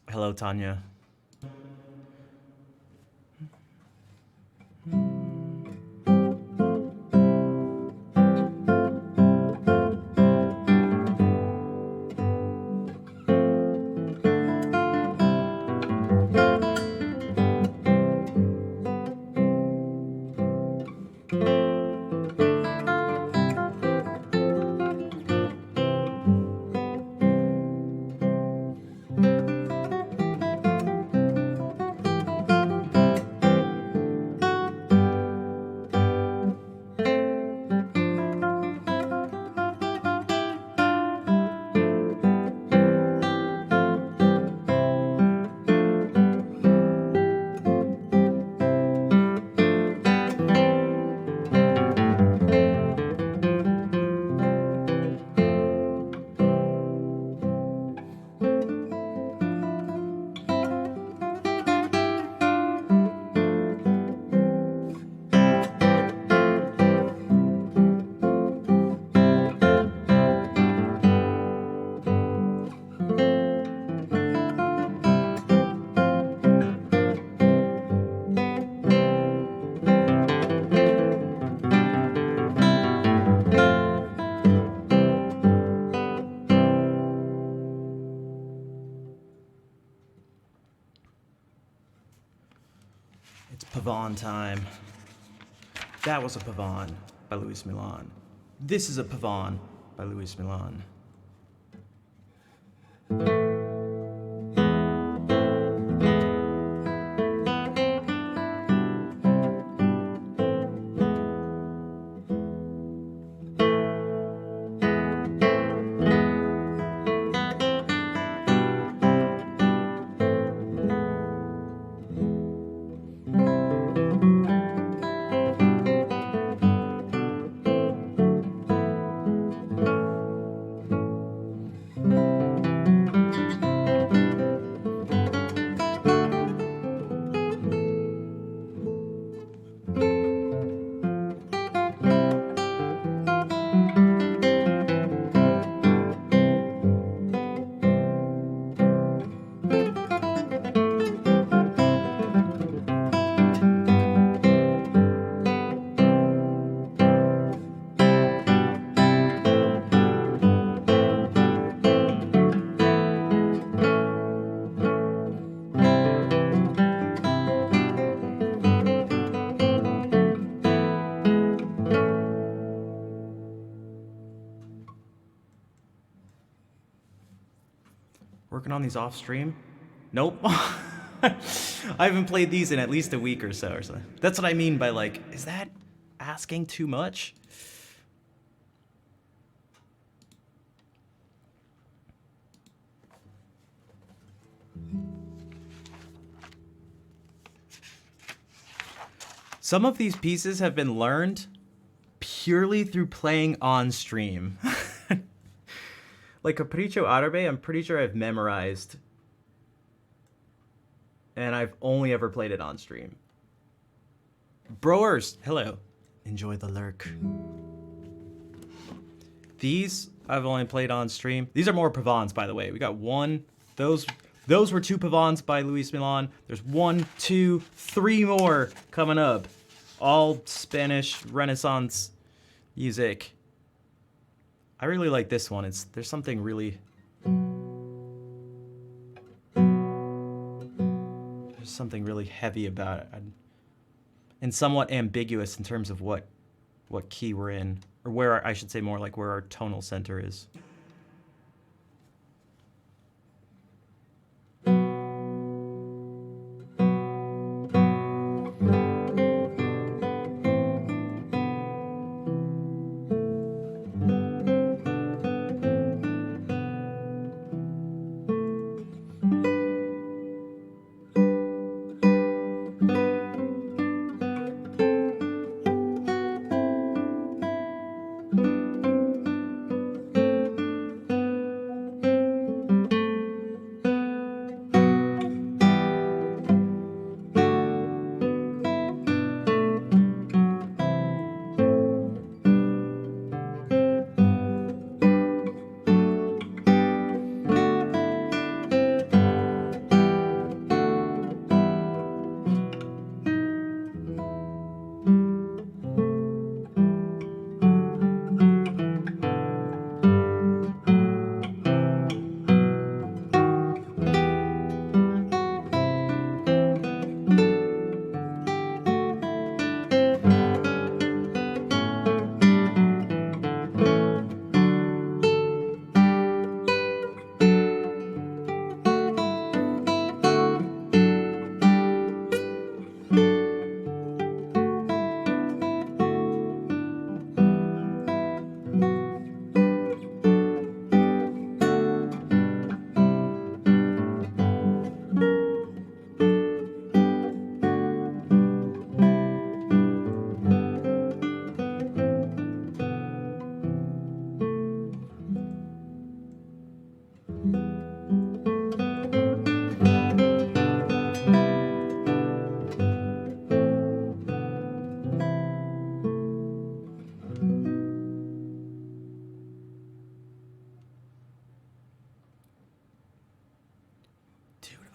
hello, Tanya. It's Pavane time. That was a Pavane by Luis Milan. This is a Pavane by Luis Milan. Working on these off stream? Nope. I haven't played these in at least a week or so or something. That's what I mean by like, is that asking too much? Some of these pieces have been learned purely through playing on stream. Like Capriccio Arabe, I'm pretty sure I've memorized, and I've only ever played it on stream. Broers, hello. Enjoy the lurk. These I've only played on stream. These are more Pavons, by the way. We got one. Those were two Pavons by Luis Milan. There's 1, 2, 3 more coming up. All Spanish Renaissance music. I really like this one. There's something really heavy about it, and somewhat ambiguous in terms of what key we're in, or where I should say more like where our tonal center is.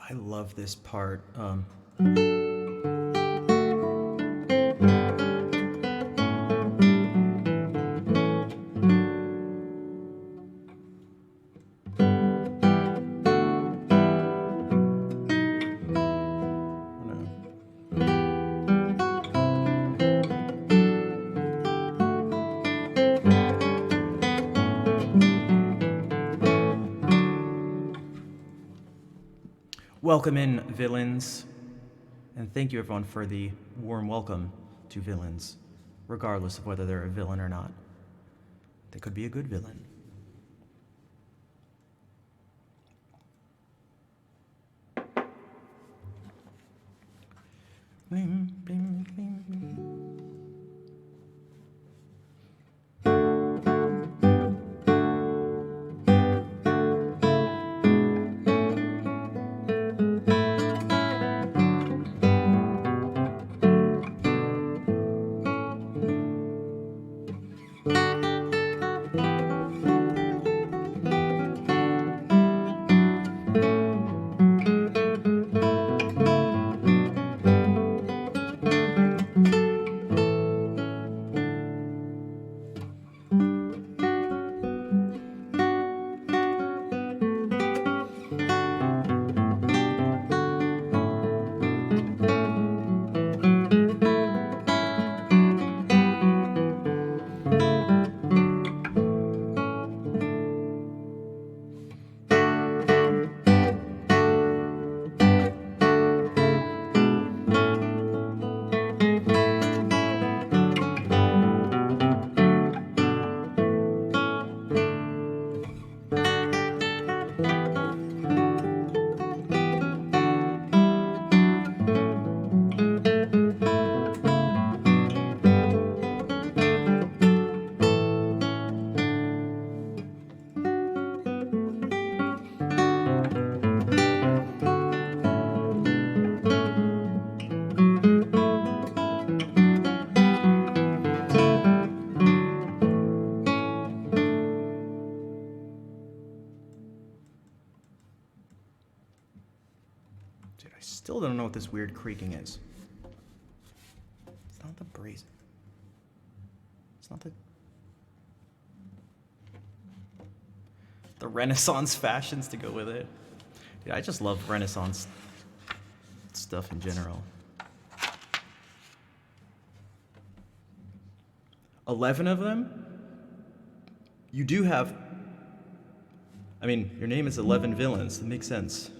I love this part. Welcome in, villains, and thank you everyone for the warm welcome to villains, regardless of whether they're a villain or not. They could be a good villain. Still don't know what this weird creaking is. It's not the brazen. It's not the Renaissance fashions to go with it. Dude, I just love Renaissance stuff in general. 11 of them? You do have... I mean, your name is 11 Villains. That makes sense.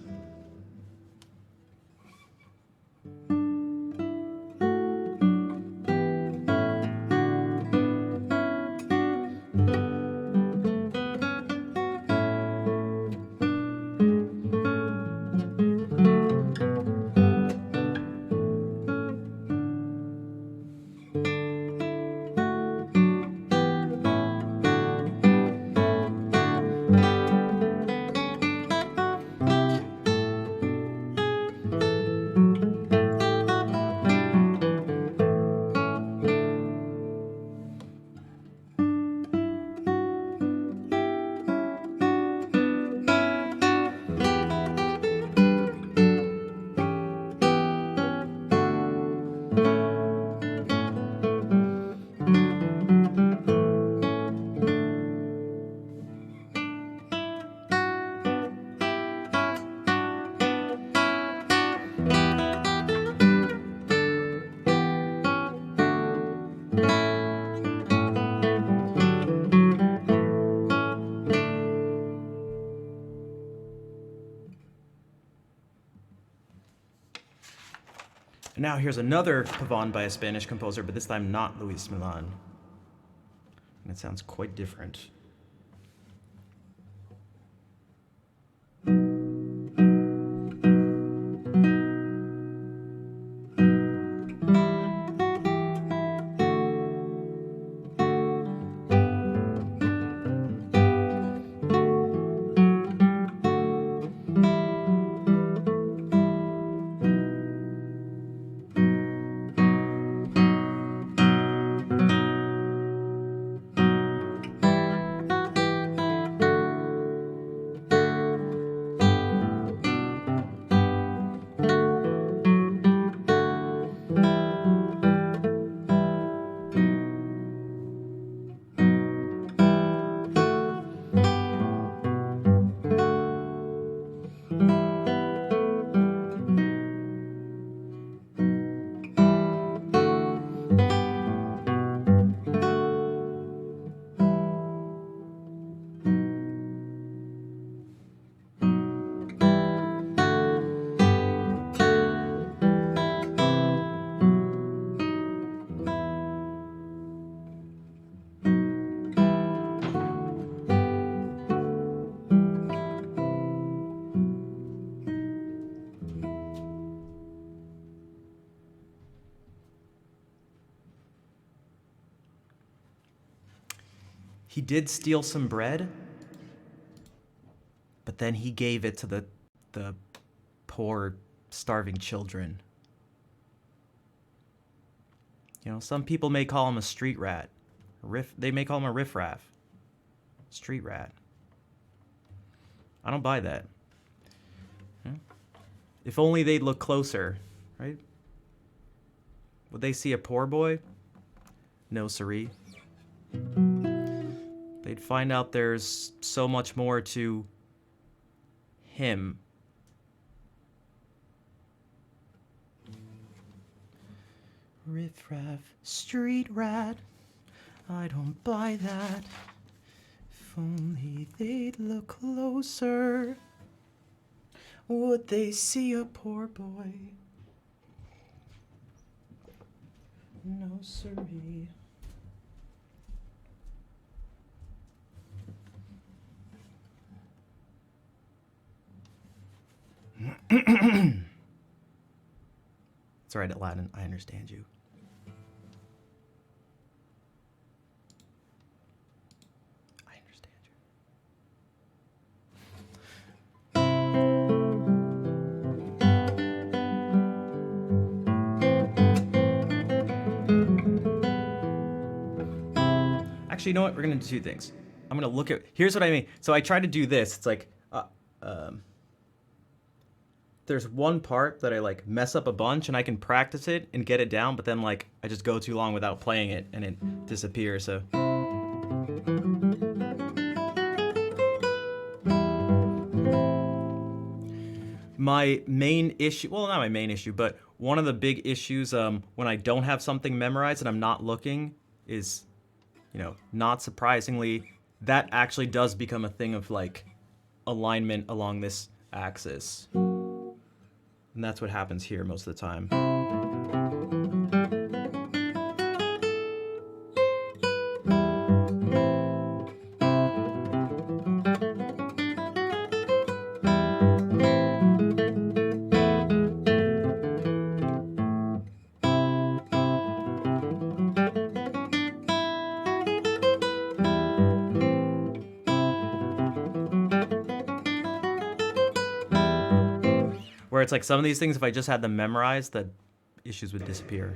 And now here's another pavane by a Spanish composer, but this time not Luis Milan. And it sounds quite different. He did steal some bread, but then he gave it to the poor, starving children. You know, some people may call him a street rat. They may call him a riffraff. Street rat. I don't buy that. If only they'd look closer, right? Would they see a poor boy? No, siree. They'd find out there's so much more to him. Riff-raff, street rat, I don't buy that. If only they'd look closer, would they see a poor boy? No, siree. It's alright, Aladdin. I understand you. I understand you. Actually, you know what? We're gonna do two things. I'm gonna look at. Here's what I mean. So I try to do this. It's like, there's one part that I like mess up a bunch and I can practice it and get it down, but then like I just go too long without playing it and it disappears. So my main issue, well, not my main issue, but one of the big issues when I don't have something memorized and I'm not looking is, not surprisingly, that actually does become a thing of like alignment along this axis. And that's what happens here most of the time. Where it's like some of these things, if I just had them memorized, the issues would disappear.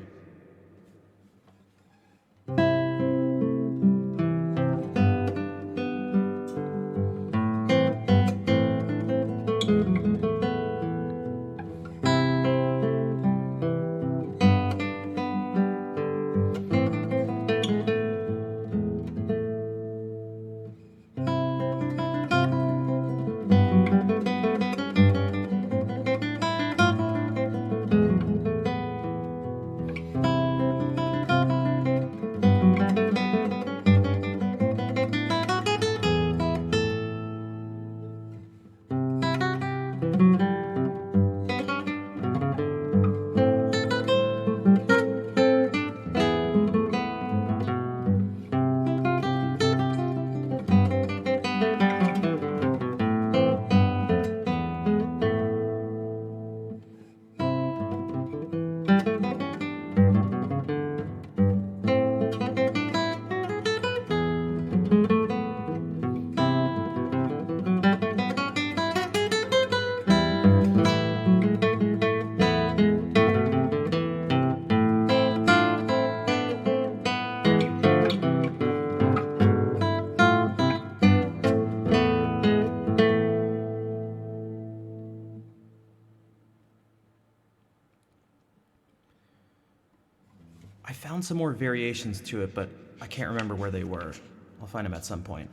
I found some more variations to it, but I can't remember where they were. I'll find them at some point.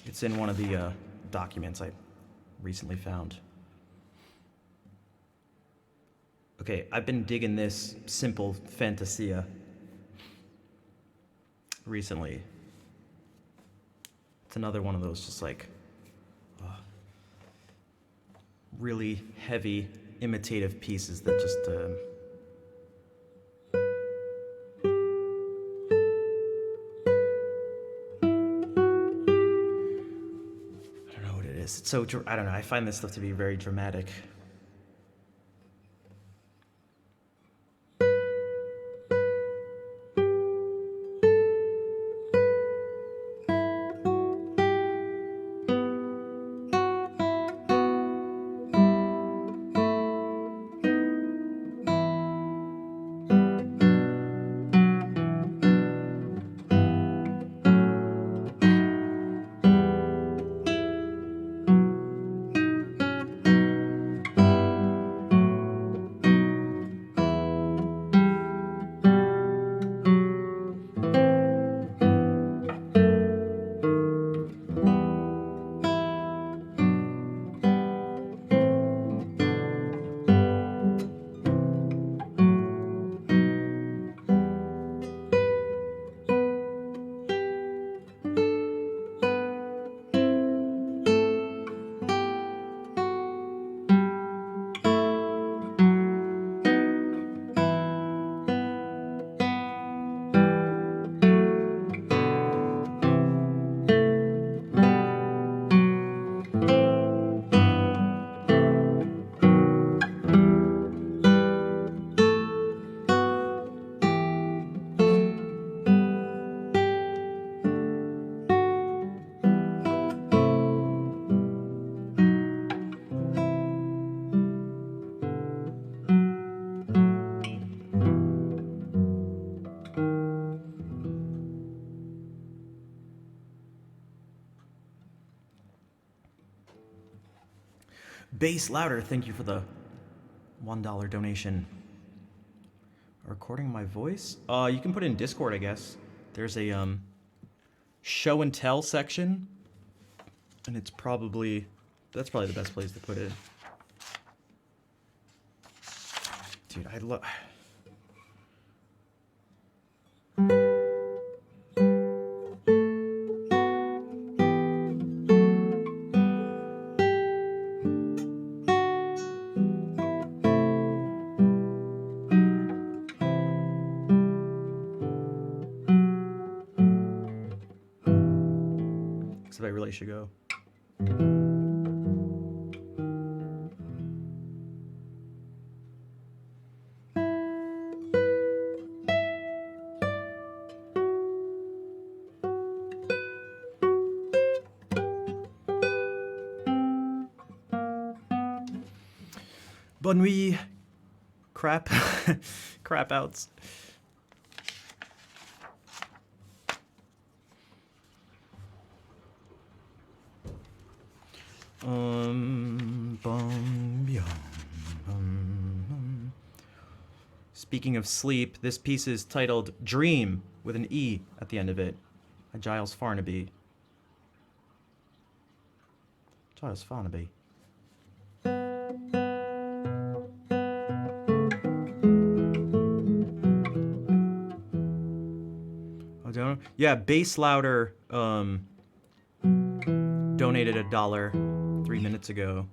It's in one of the documents I recently found. Okay, I've been digging this simple Fantasia recently. It's another one of those just like really heavy imitative pieces that just I don't know what it is. It's so I don't know. I find this stuff to be very dramatic. Bass louder. Thank you for the $1 donation. Recording my voice? You can put it in Discord, I guess. There's a show and tell section, and that's probably the best place to put it. Dude, I love. I really should go. Bonne nuit. Crap. Crap outs. Speaking of sleep, this piece is titled Dream with an E at the end of it by Giles Farnaby. Giles Farnaby. Oh, don't. Yeah, Bass Louder donated $1 3 minutes ago.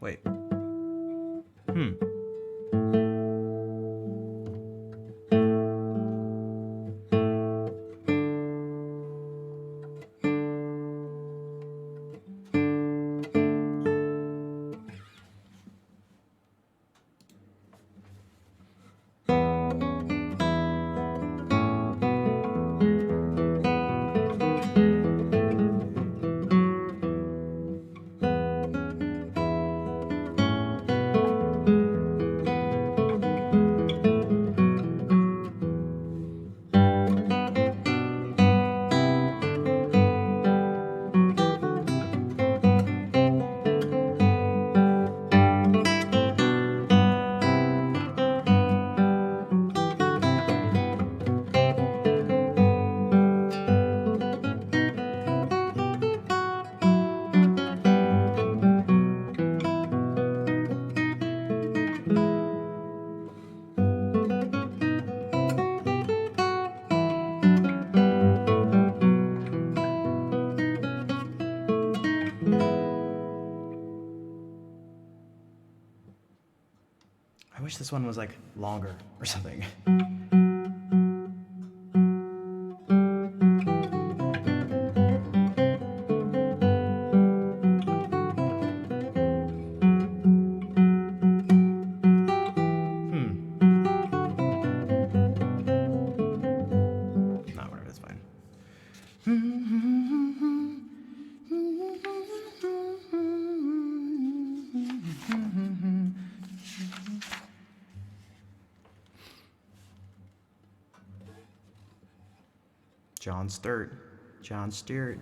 Wait. I wish this one was like longer or something. John Sturt. John Stewart.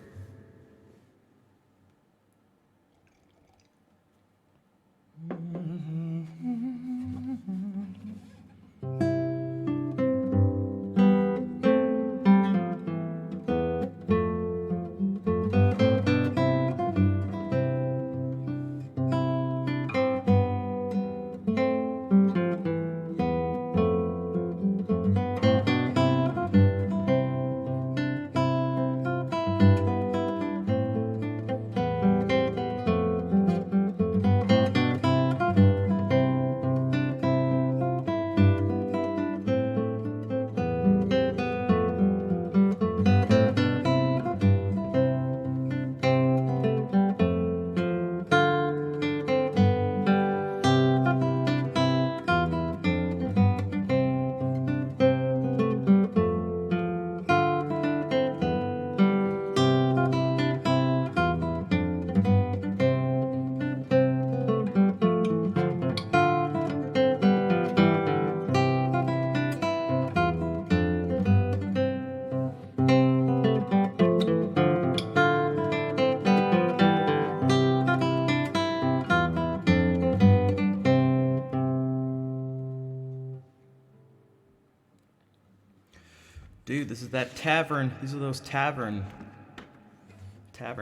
Dude, this is that tavern. These are those tavern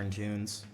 tunes.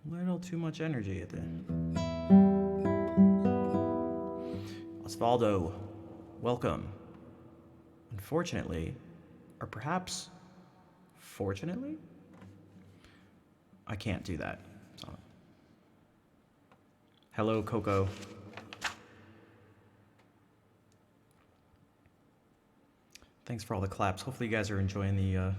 Little too much energy at the end. Osvaldo, welcome. Unfortunately, or perhaps fortunately, I can't do that. So. Hello, Coco. Thanks for all the claps. Hopefully you guys are enjoying the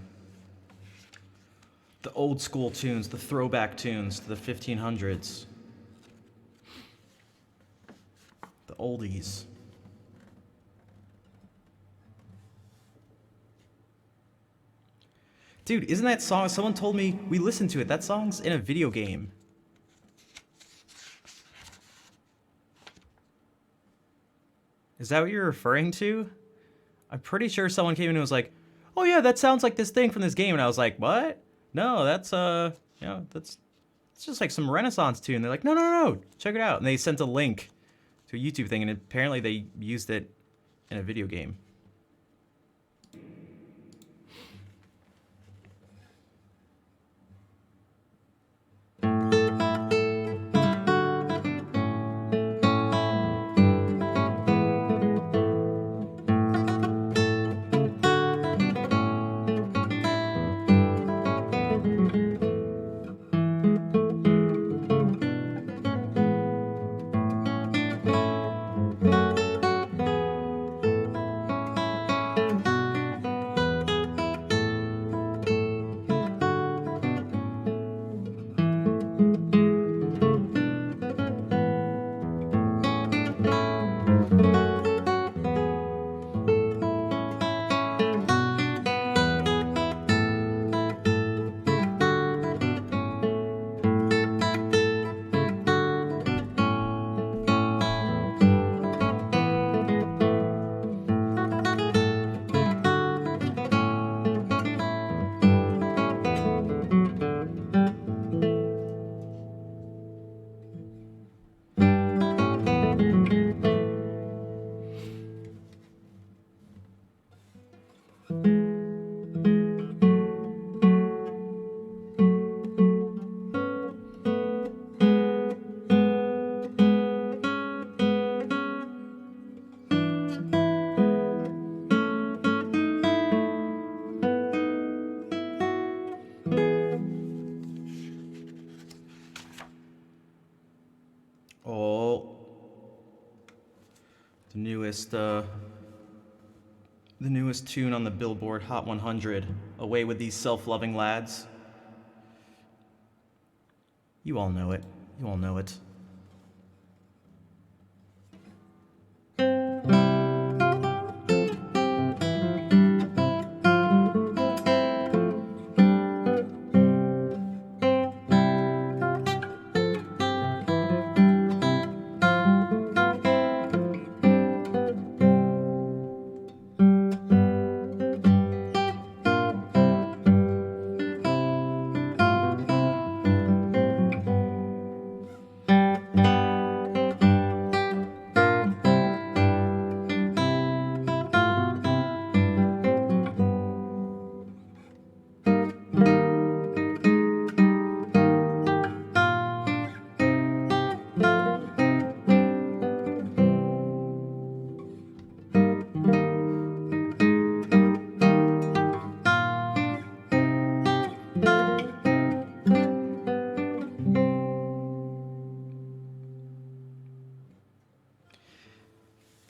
old school tunes, the throwback tunes to the 1500s. The oldies. Dude, isn't that song, someone told me, we listened to it, that song's in a video game. Is that what you're referring to? I'm pretty sure someone came in and was like, oh yeah, that sounds like this thing from this game, and I was like, what? No, that's it's just like some Renaissance tune. They're like, no, check it out. And they sent a link to a YouTube thing, and apparently they used it in a video game. The newest tune on the Billboard Hot 100, Away with These Self-Loving Lads. You all know it. You all know it.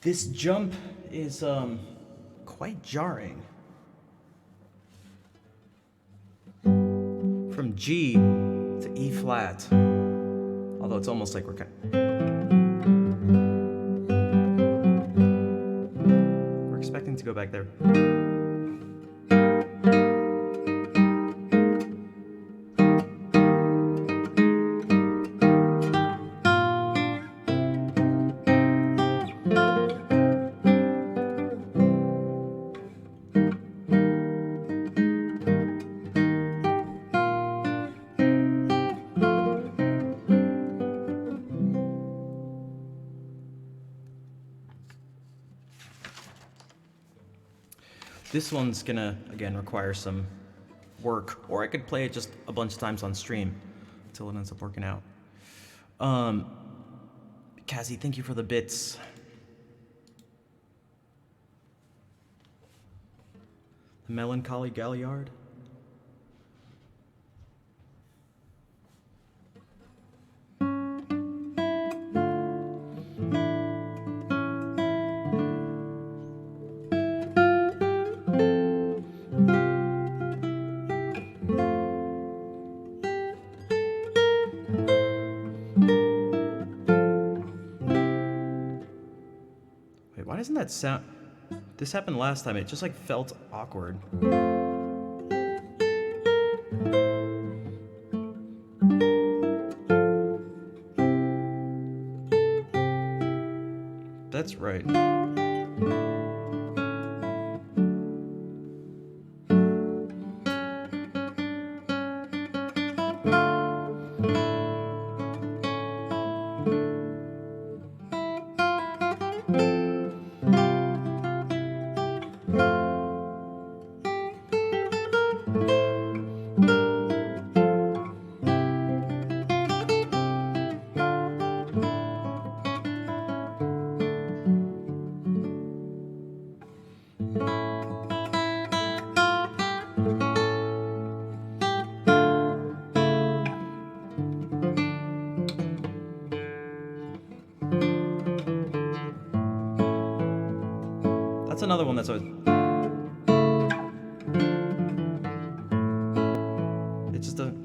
This jump is quite jarring. From G to E flat. Although it's almost like we're expecting to go back there. This one's gonna, again, require some work, or I could play it just a bunch of times on stream until it ends up working out. Cassie, thank you for the bits. The Melancholy Galliard. Why doesn't that sound... This happened last time, it just like felt awkward. That's right. That's another one that's always... It just doesn't...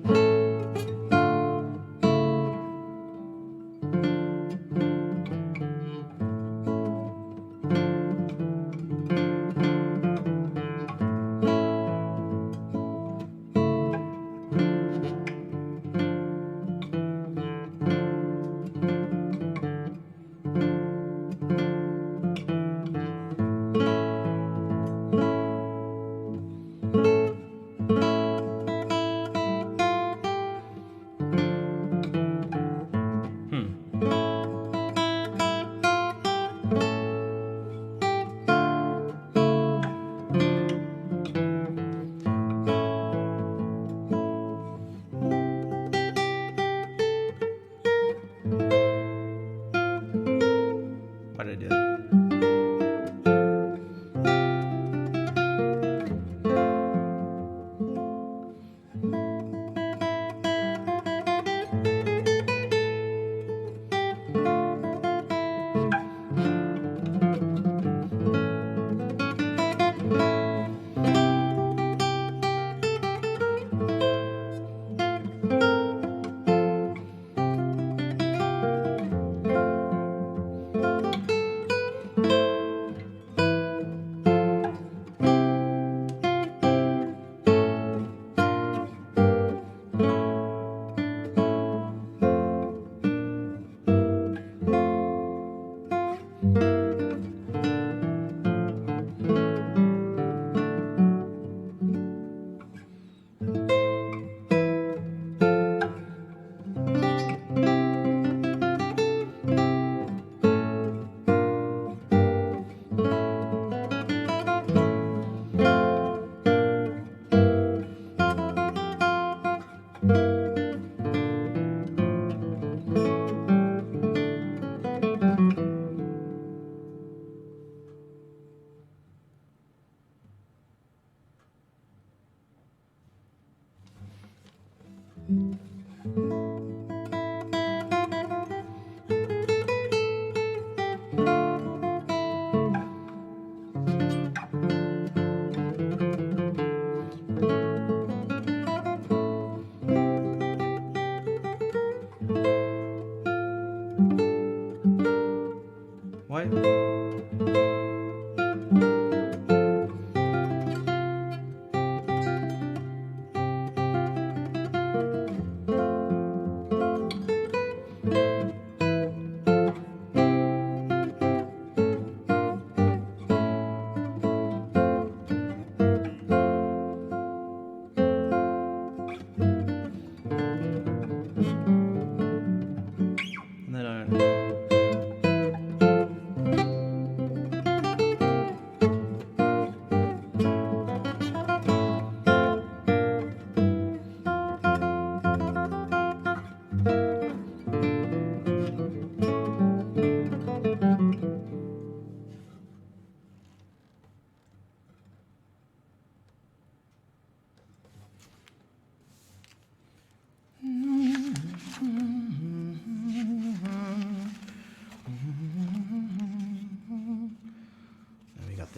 Why did I do that?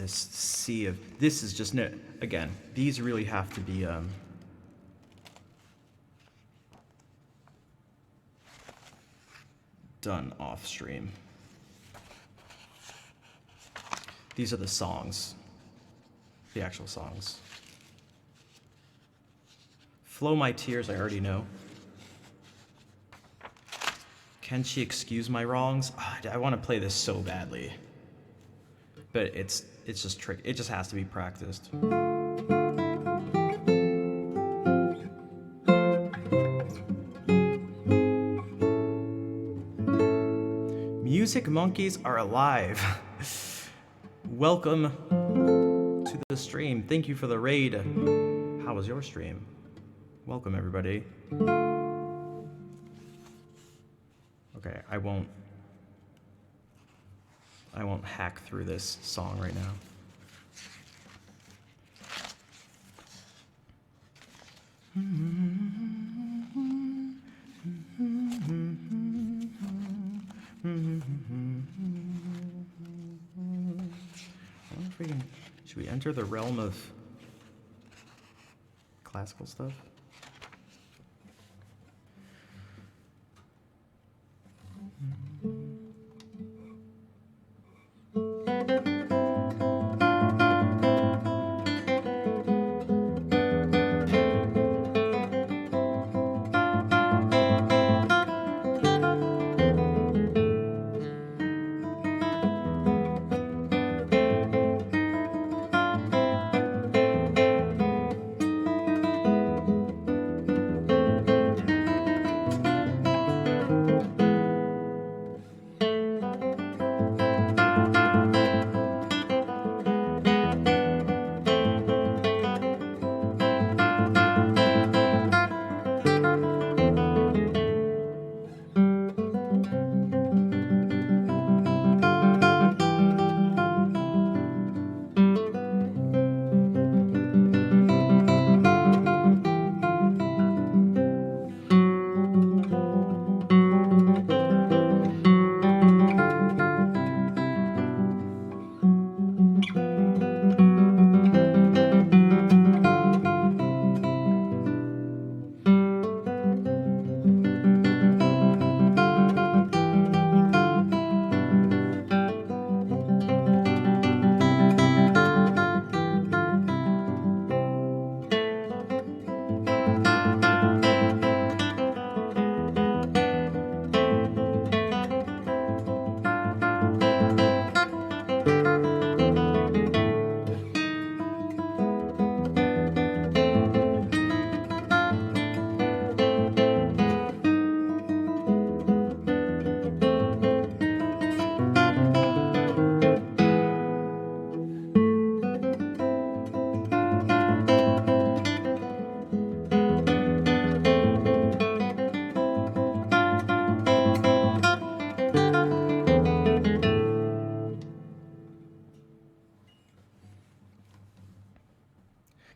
this sea of... This is just... No, again, these really have to be... done off stream. These are the songs. The actual songs. Flow My Tears, I already know. Can She Excuse My Wrongs? Oh, I want to play this so badly. But it's just tricky. It just has to be practiced. Music Monkeys are alive. Welcome to the stream. Thank you for the raid. How was your stream? Welcome, everybody. Okay, I won't hack through this song right now. I wonder if we can, should we enter the realm of classical stuff?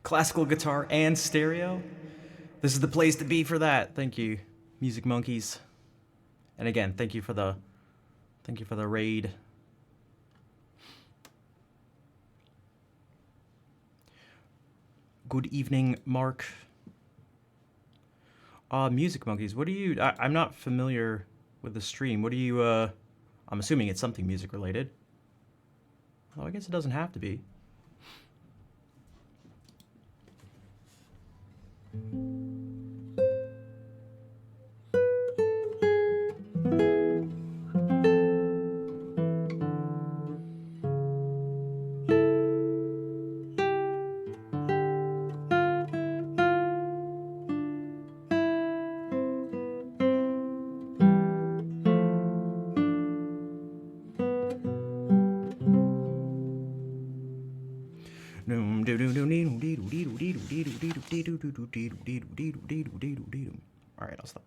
Classical guitar and stereo. This is the place to be for that. Thank you, Music Monkeys. And again, thank you for the raid. Good evening, Mark. Music Monkeys, what do you... I'm not familiar with the stream. What do you... I'm assuming it's something music related. Oh, I guess it doesn't have to be. All right, I'll stop.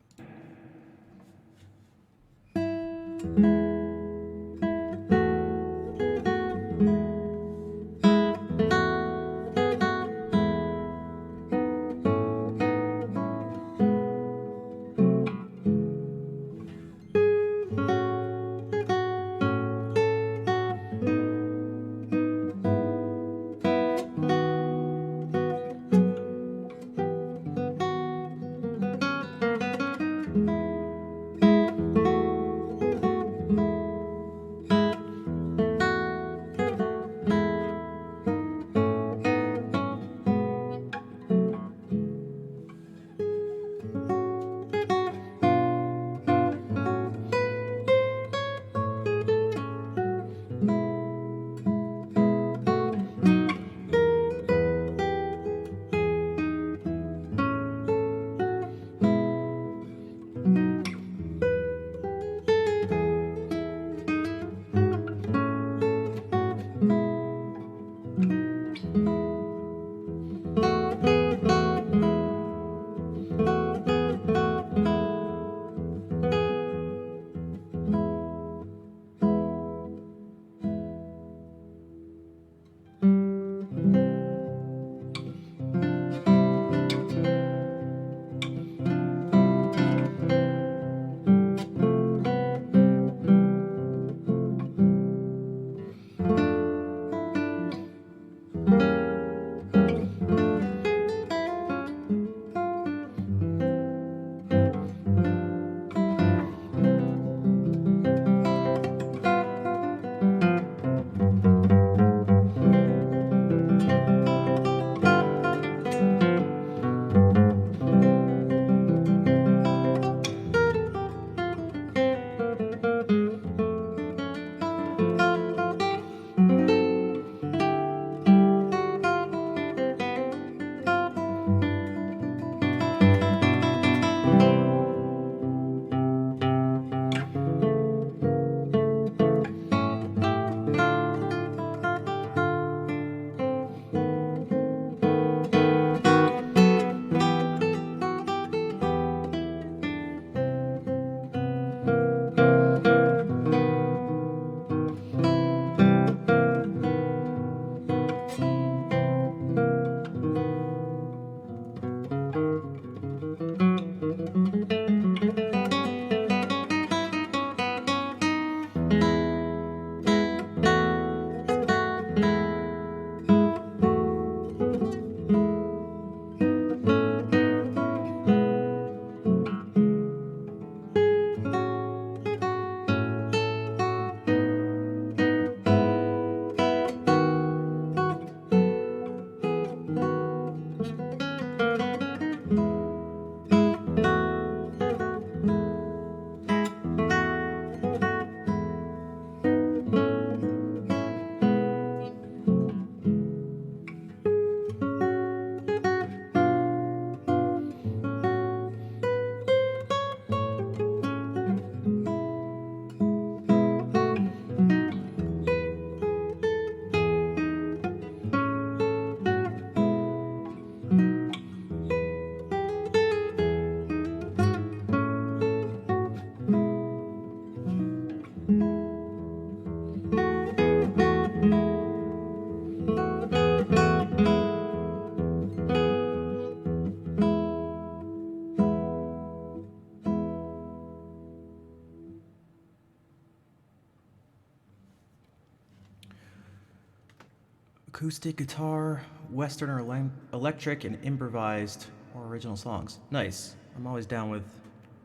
Acoustic guitar, Western or electric, and improvised or original songs. Nice. I'm always down with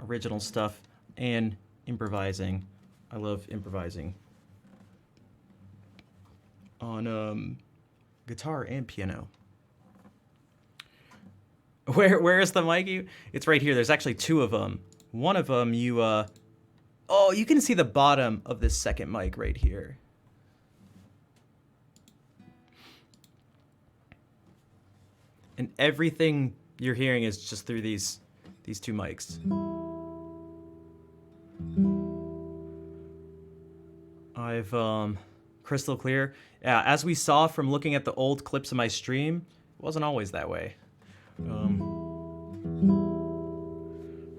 original stuff and improvising. I love improvising on guitar and piano. Where's the mic? It's right here. There's actually two of them. One of them oh, you can see the bottom of this second mic right here. And everything you're hearing is just through these two mics. I've crystal clear. Yeah, as we saw from looking at the old clips of my stream, it wasn't always that way.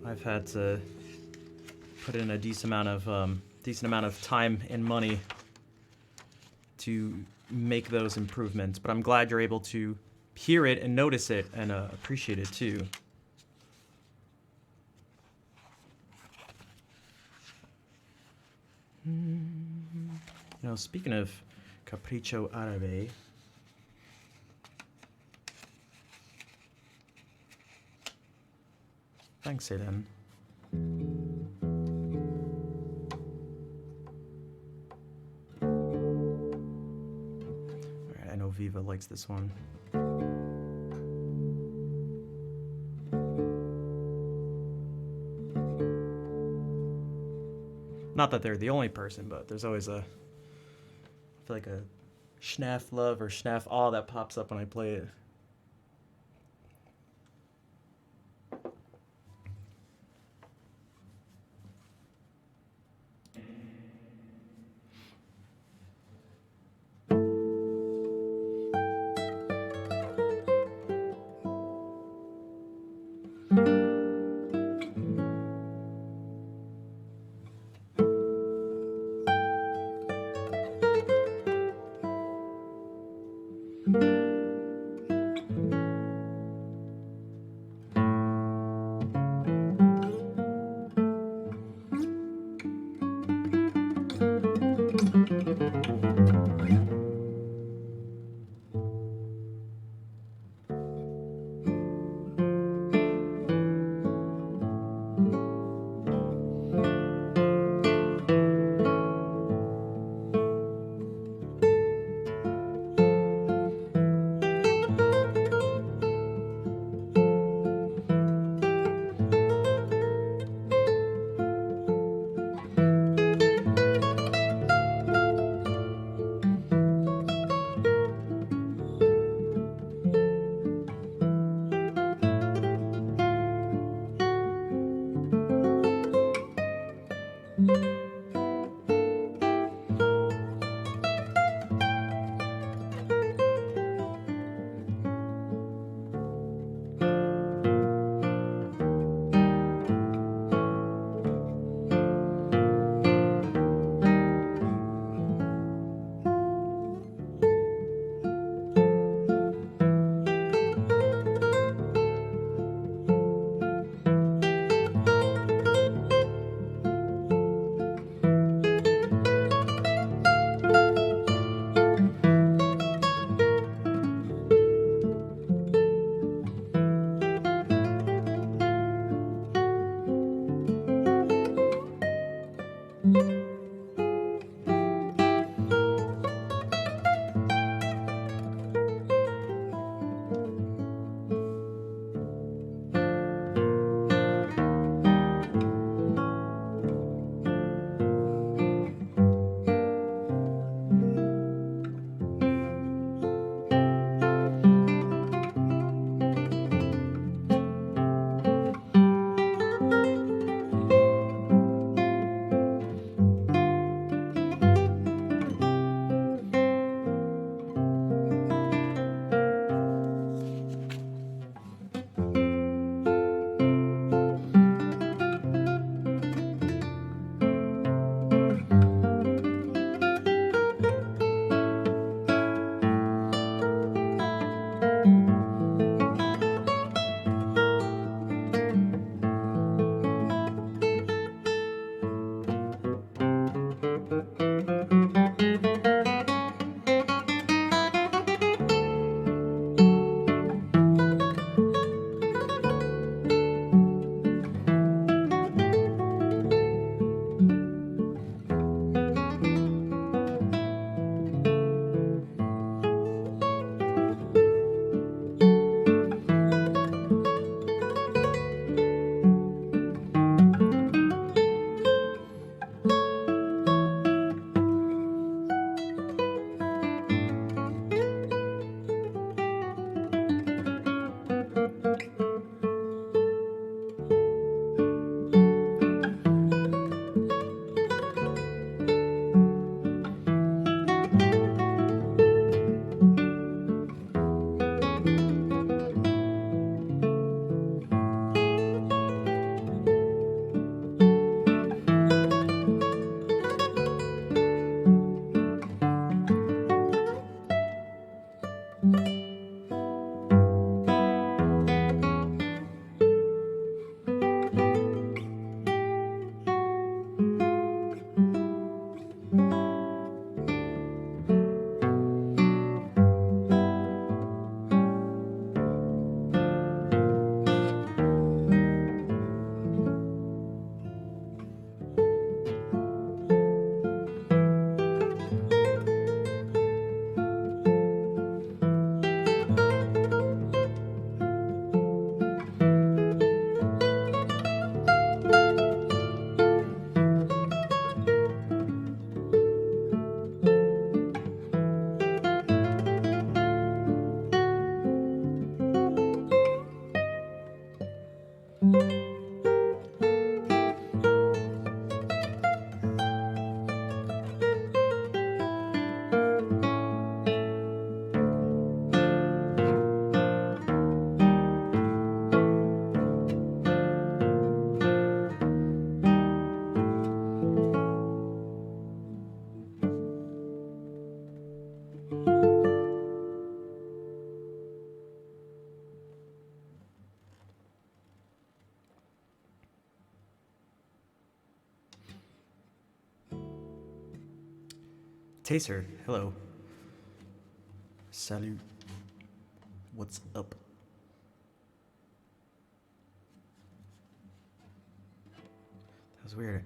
I've had to put in a decent amount of time and money to make those improvements, but I'm glad you're able to hear it and notice it and appreciate it too. You know, speaking of Capriccio Arabe, thanks, Aiden. Alright, I know Viva likes this one. Not that they're the only person, but there's always I feel like a Schnaf love or Schnaf awe that pops up when I play it. Taser, hello. Salut. What's up? That was weird.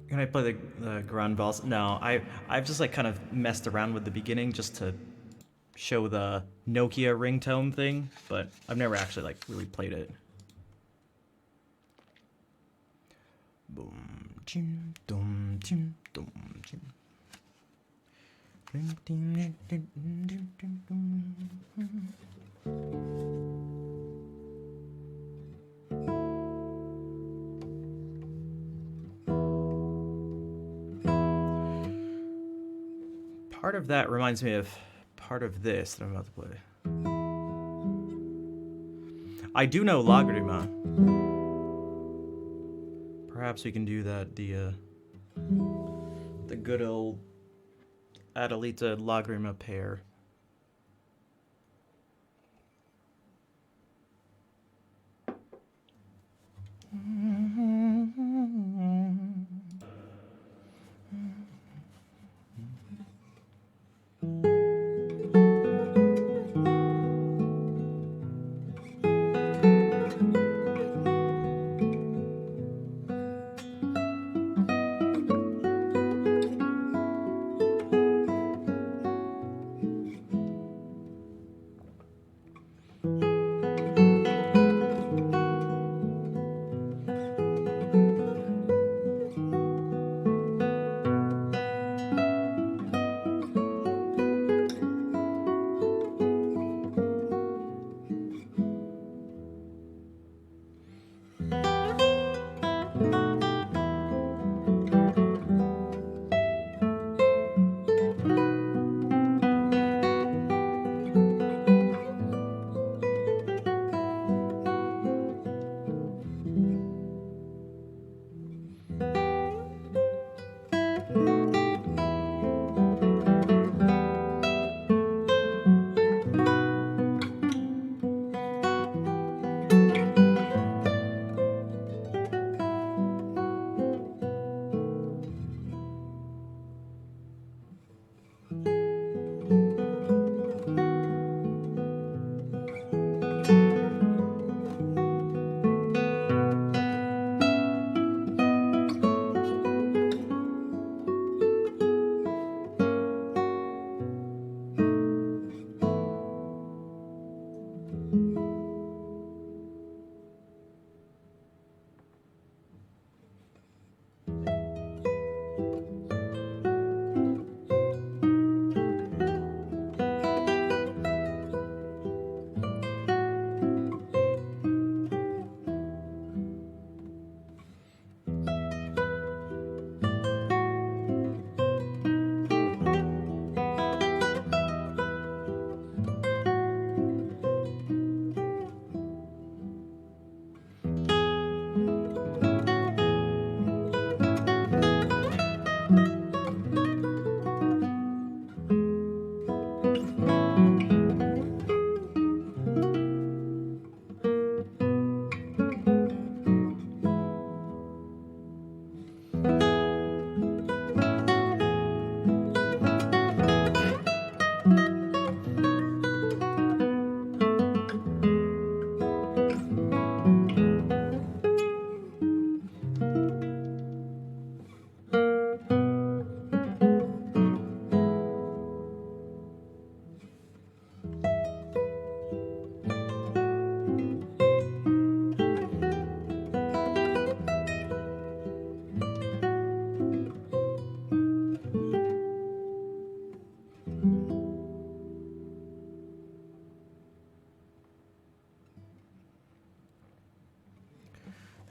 Can I play the Grand Balls? No, I've just like kind of messed around with the beginning just to show the Nokia ringtone thing, but I've never actually like really played it. Boom, chim, dum, chim, dum, chim. Part of that reminds me of part of this that I'm about to play. I do know Lagrima. Perhaps we can do that, the good old Adelita Lagrima pair.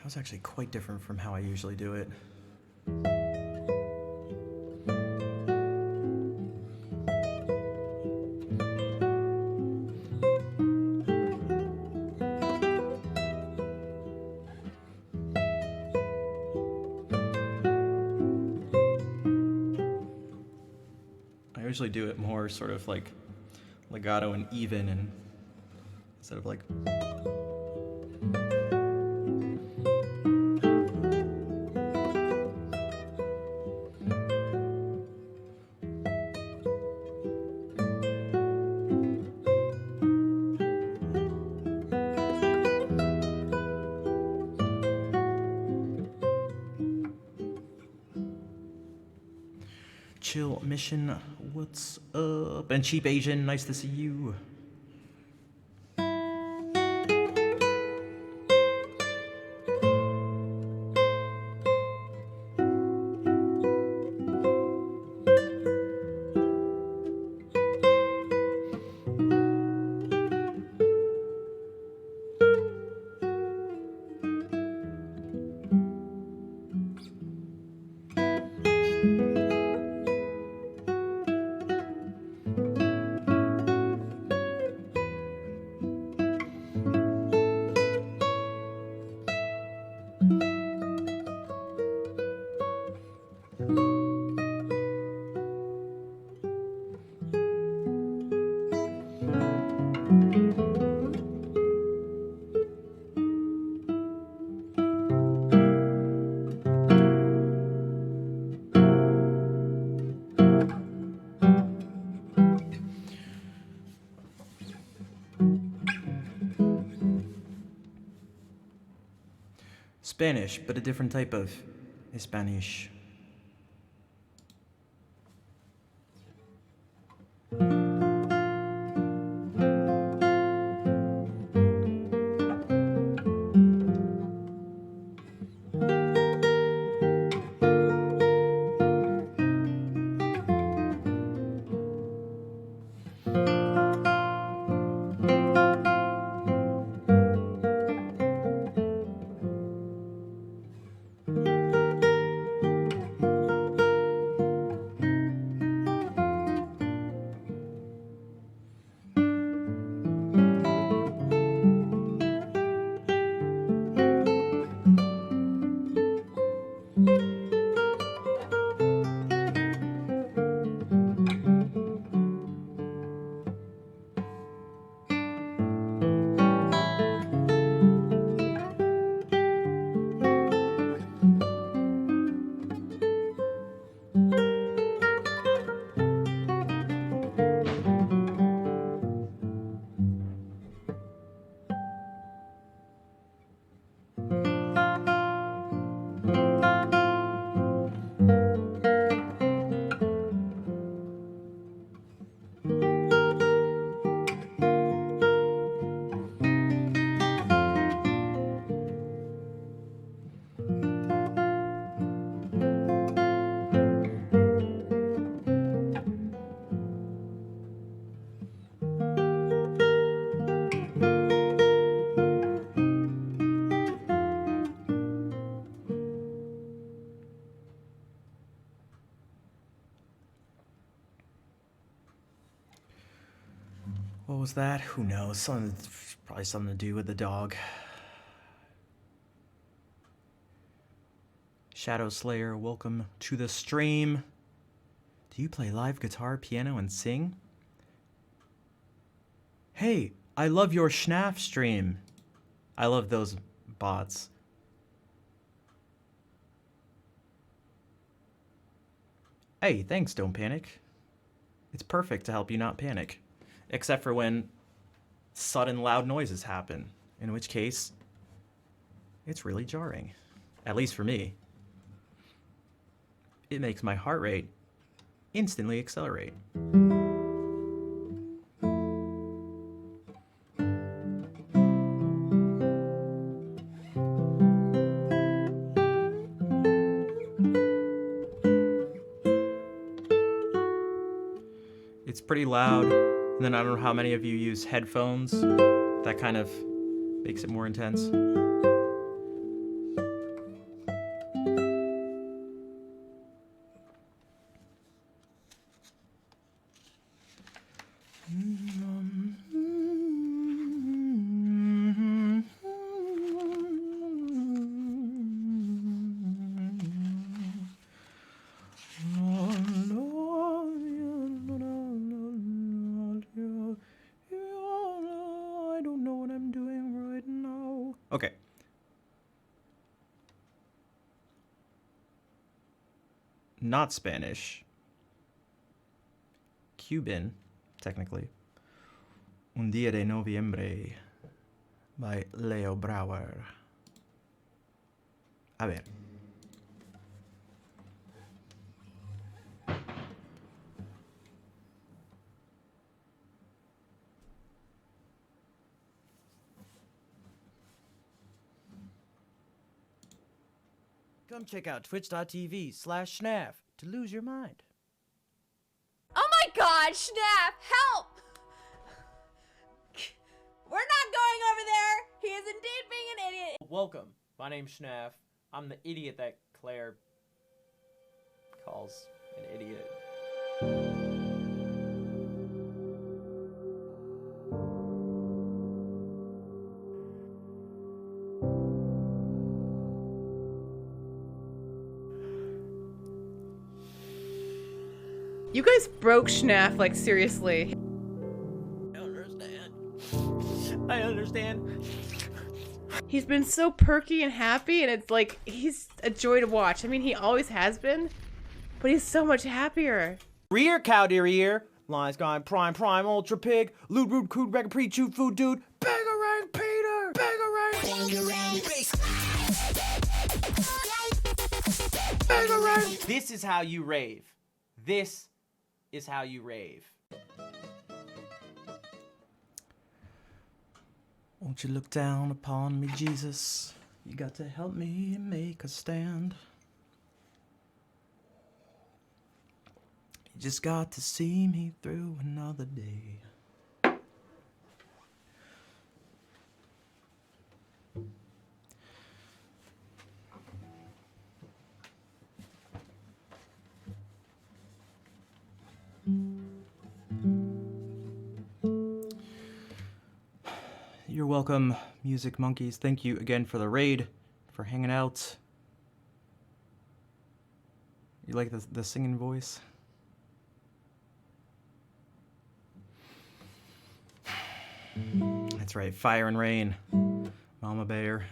was actually quite different from how I usually do it. I usually do it more sort of like legato and even, and instead of like. Chill Mission, what's up? And Cheap Asian, nice to see you. Spanish, but a different type of Spanish. What was that? Who knows? Probably something to do with the dog. Shadow Slayer, welcome to the stream. Do you play live guitar, piano, and sing? Hey, I love your Schnaf stream. I love those bots. Hey, thanks, don't panic. It's perfect to help you not panic. Except for when sudden loud noises happen, in which case, it's really jarring. At least for me. It makes my heart rate instantly accelerate. It's pretty loud. And then I don't know how many of you use headphones. That kind of makes it more intense. Okay. Not Spanish. Cuban, technically. Un día de noviembre by Leo Brouwer. A ver. Come check out twitch.tv/Schnaf to lose your mind. Oh my god, Schnaf, help! We're not going over there! He is indeed being an idiot! Welcome, my name's Schnaf. I'm the idiot that Claire calls an idiot. You guys broke Schnaf, like, seriously. I understand. He's been so perky and happy, and it's like, he's a joy to watch. I mean, he always has been, but he's so much happier. Rear cow deer ear. Lines gone prime ultra pig. Lewd rude cood rag pre chew food dude. Bangarang Peter. Bangarang. Bangarang. This is how you rave. This is how you rave. Won't you look down upon me, Jesus? You got to help me make a stand. You just got to see me through another day. You're welcome, Music Monkeys. Thank you again for the raid, for hanging out. You like the singing voice? That's right, Fire and Rain, Mama Bear.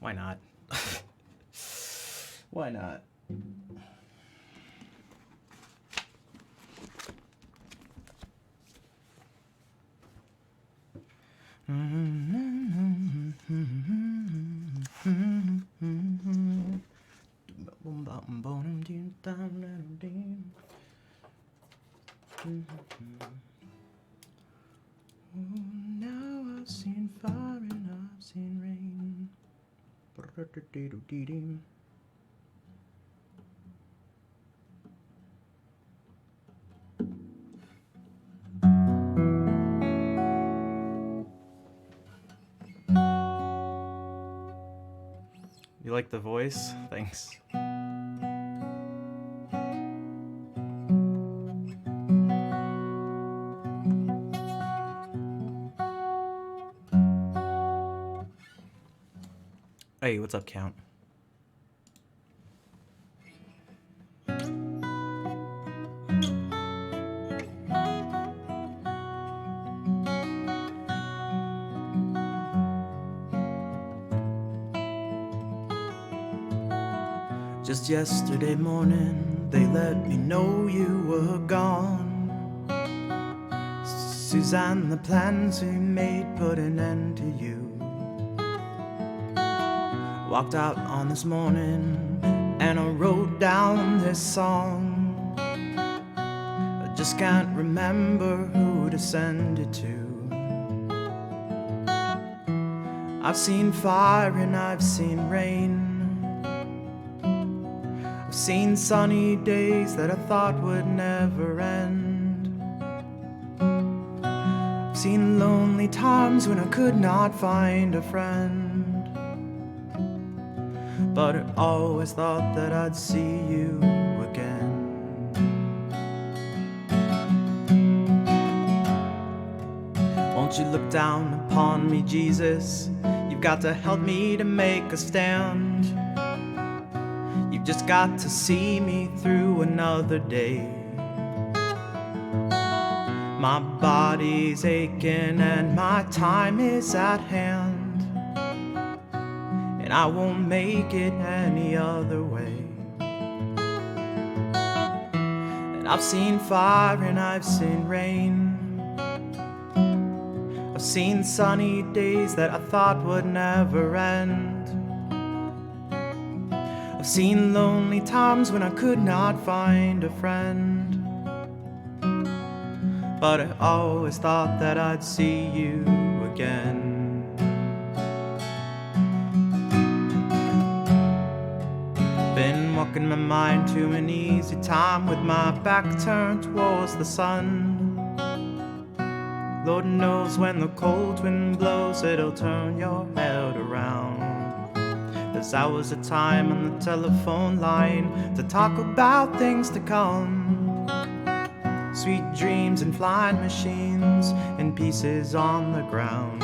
Why not? Why not? Now I've seen fire and I've seen rain. You like the voice? Thanks. Hey, what's up, Count? Just yesterday morning, they let me know you were gone. Suzanne, the plans we made put an end to you. Walked out on this morning and I wrote down this song. I just can't remember who to send it to. I've seen fire and I've seen rain. I've seen sunny days that I thought would never end. I've seen lonely times when I could not find a friend. But I always thought that I'd see you again. Won't you look down upon me, Jesus? You've got to help me to make a stand. You've just got to see me through another day. My body's aching and my time is at hand, and I won't make it any other way. And I've seen fire and I've seen rain. I've seen sunny days that I thought would never end. I've seen lonely times when I could not find a friend. But I always thought that I'd see you again. Been walking my mind to an easy time with my back turned towards the sun. Lord knows when the cold wind blows, it'll turn your head around. There's hours of time on the telephone line to talk about things to come. Sweet dreams and flying machines and pieces on the ground.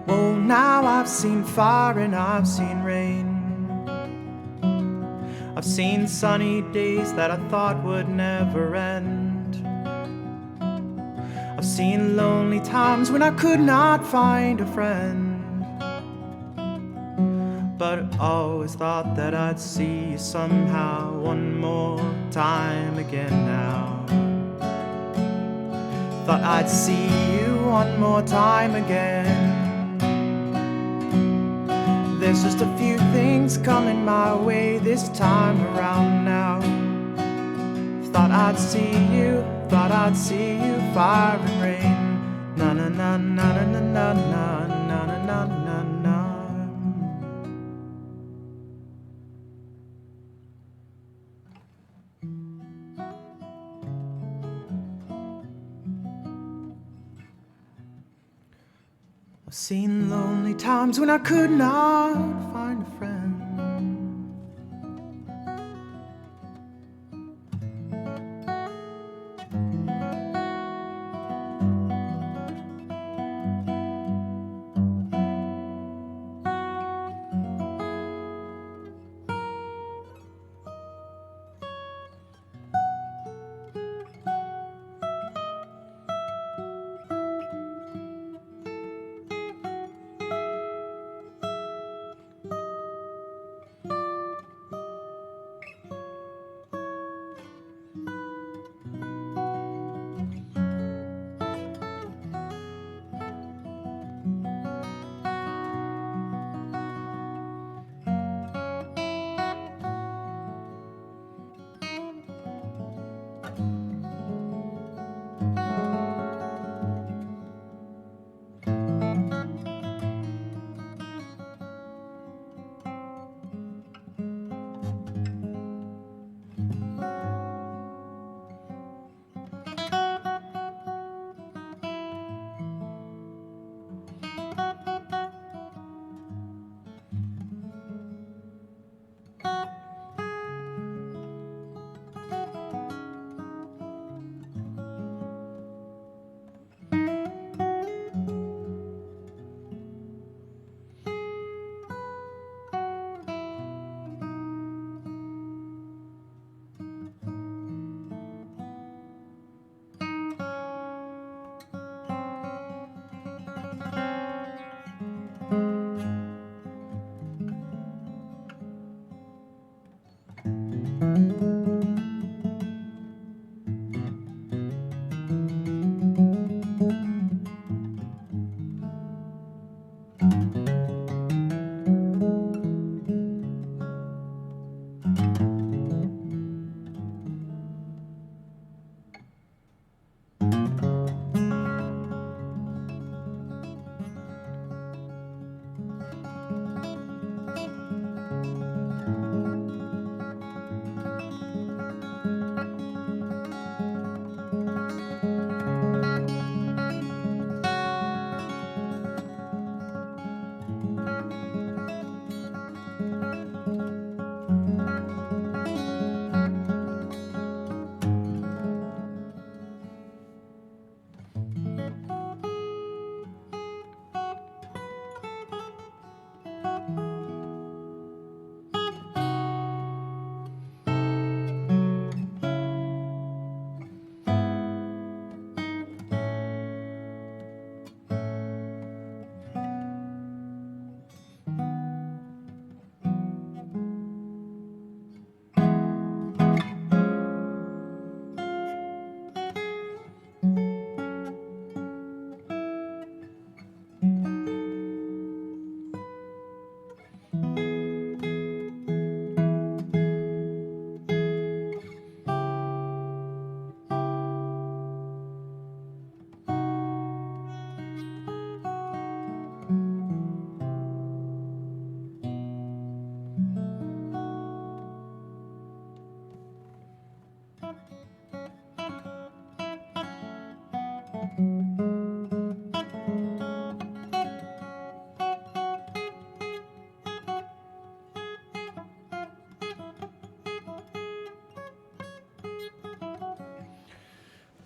Oh, now I've seen fire and I've seen rain. I've seen sunny days that I thought would never end. I've seen lonely times when I could not find a friend. But I always thought that I'd see you somehow one more time again now. Thought I'd see you one more time again. There's just a few things coming my way this time around now. Thought I'd see you, fire and rain. Na na na na na na na na na na na na. I've seen lonely times when I could not find a friend.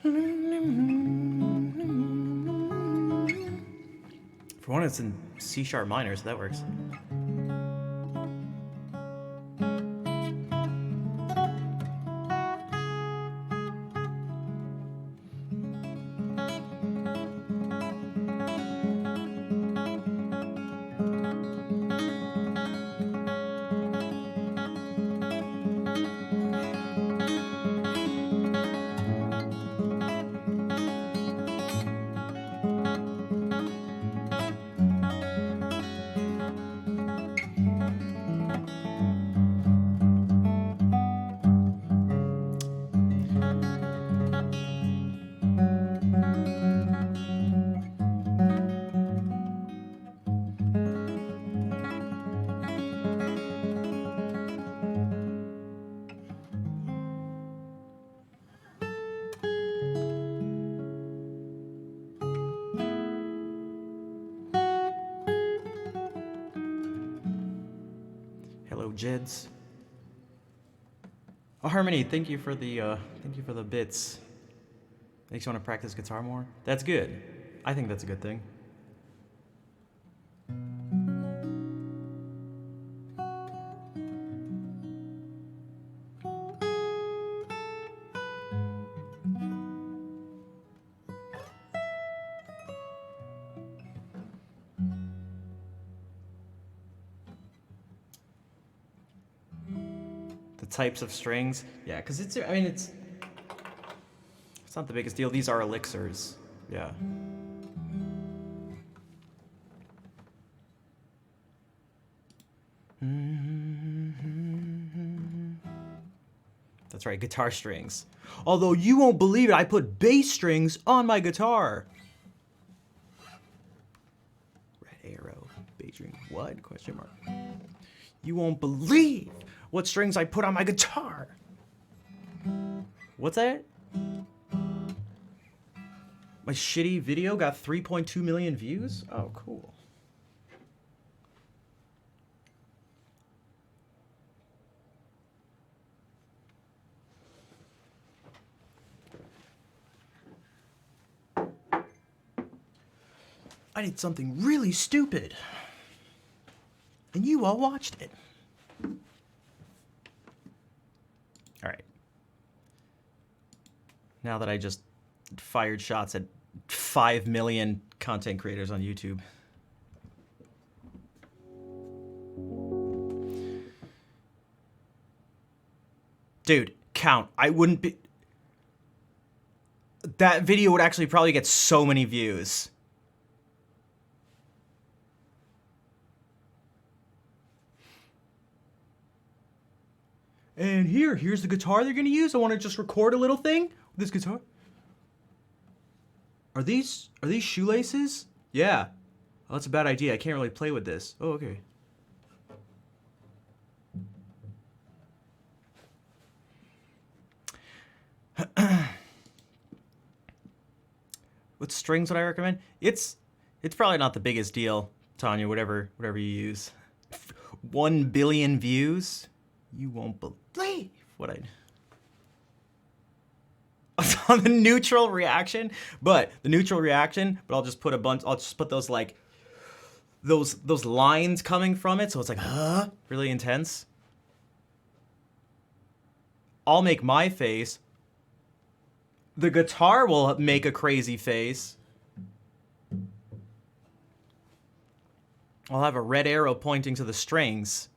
For one, it's in C sharp minor, so that works. Hello, Jeds. Oh, Harmony, thank you for the bits. Makes you want to practice guitar more. That's good. I think that's a good thing. The types of strings, yeah, because it's not the biggest deal. These are elixirs, yeah. That's right, guitar strings. Although you won't believe it, I put bass strings on my guitar. Red arrow, bass string, what? Question mark. You won't believe what strings I put on my guitar. What's that? My shitty video got 3.2 million views? Oh, cool. I did something really stupid. And you all watched it. All right. Now that I just fired shots at 5 million content creators on YouTube. Dude, count. I wouldn't be... That video would actually probably get so many views. And here's the guitar they're gonna use. I want to just record a little thing with this guitar. Are these shoelaces? Yeah. Oh, that's a bad idea. I can't really play with this. Oh, okay. What strings would I recommend? It's probably not the biggest deal, Tanya. Whatever you use. 1 billion views. You won't believe what I... on the neutral reaction, but I'll just put I'll just put those like those lines coming from it, so it's like really intense. I'll make my face. The guitar will make a crazy face. I'll have a red arrow pointing to the strings.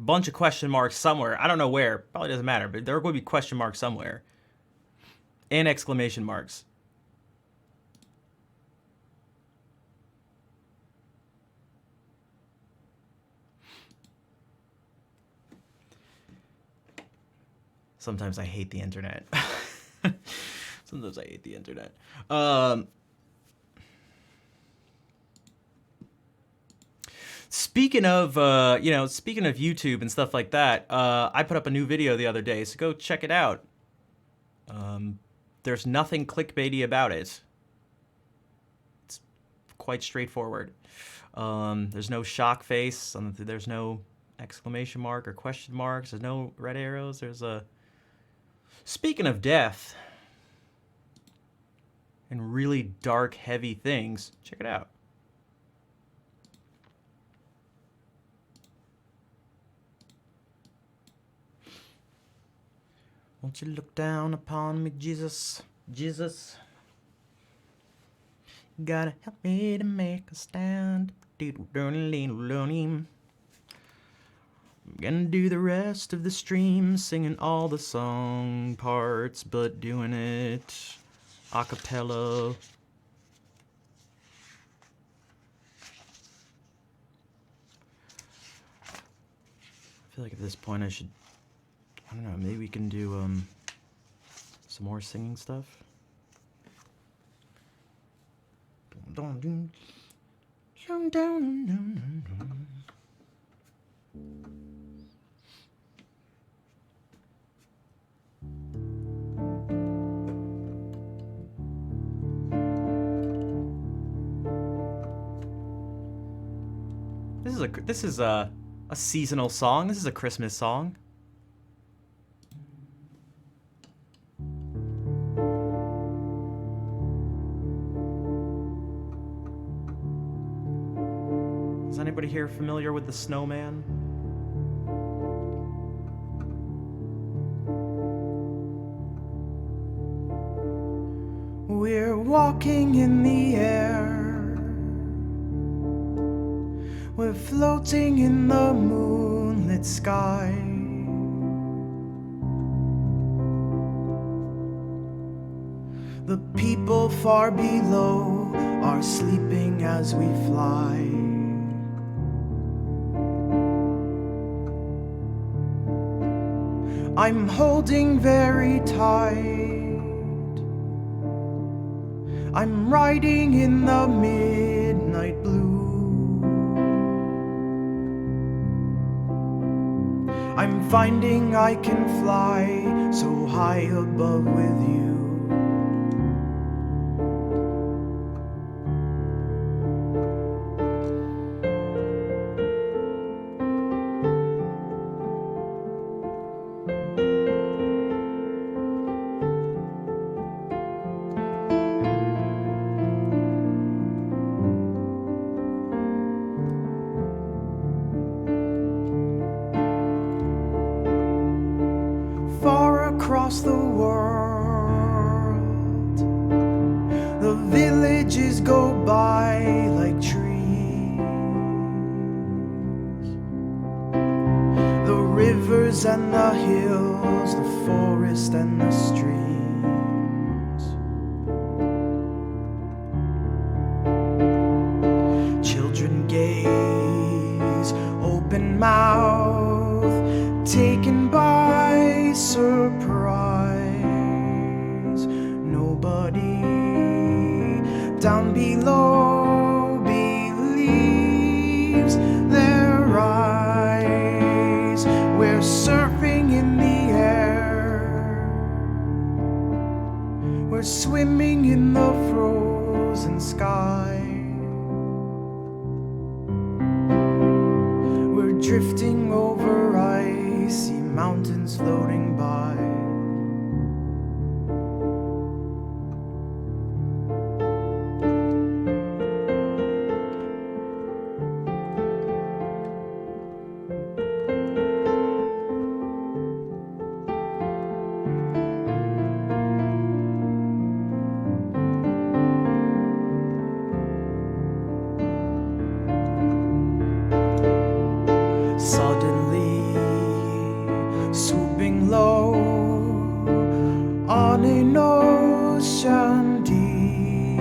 Bunch of question marks somewhere. I don't know where. Probably doesn't matter, but there will be question marks somewhere. And exclamation marks. Sometimes I hate the internet. Sometimes I hate the internet. Speaking of YouTube and stuff like that, I put up a new video the other day, so go check it out. There's nothing clickbaity about it. It's quite straightforward. There's no shock face. There's no exclamation mark or question marks. There's no red arrows. There's a Speaking of death and really dark, heavy things, check it out. Won't you look down upon me, Jesus? Jesus. You gotta help me to make a stand. I'm gonna do the rest of the stream, singing all the song parts, but doing it a cappella. I feel like at this point I should, I don't know, maybe we can do some more singing stuff. This is a seasonal song. This is a Christmas song. Is anybody here familiar with the snowman? We're walking in the air. We're floating in the moonlit sky. The people far below are sleeping as we fly. I'm holding very tight. I'm riding in the midnight blue. I'm finding I can fly so high above with you. Across the world, the villages go by like trees. The rivers and the hills, the forest and the streams. Children gaze, open mouth, taken by surprise. Nobody down below believes their eyes. We're surfing in the air. We're swimming in the frozen sky. We're drifting over icy mountains floating by. Swooping low on an ocean deep,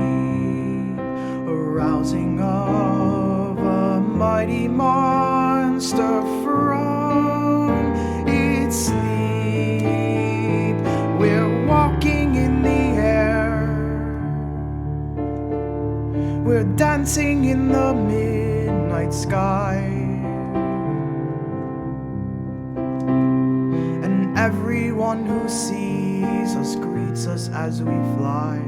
arousing of a mighty monster from its sleep. We're walking in the air. We're dancing in the midnight sky. Everyone who sees us greets us as we fly.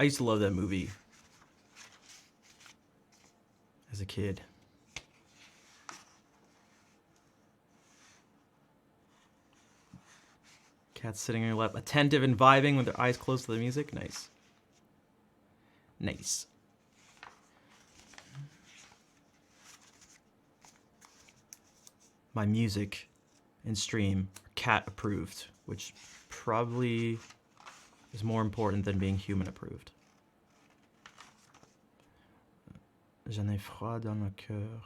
I used to love that movie as a kid. Cats sitting on your lap, attentive and vibing with their eyes close to the music. Nice. Nice. My music and stream are cat approved, which probably is more important than being human approved. J'en ai froid dans le cœur.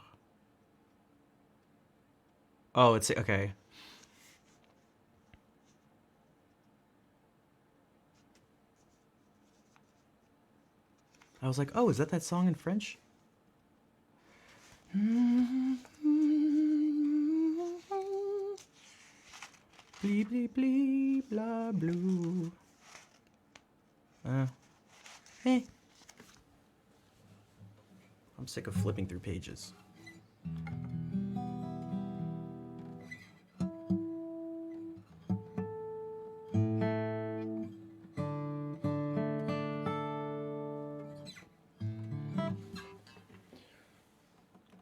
Oh, it's okay. I was like, oh, is that song in French? Blee blee blee blah blue. Hey. I'm sick of flipping through pages.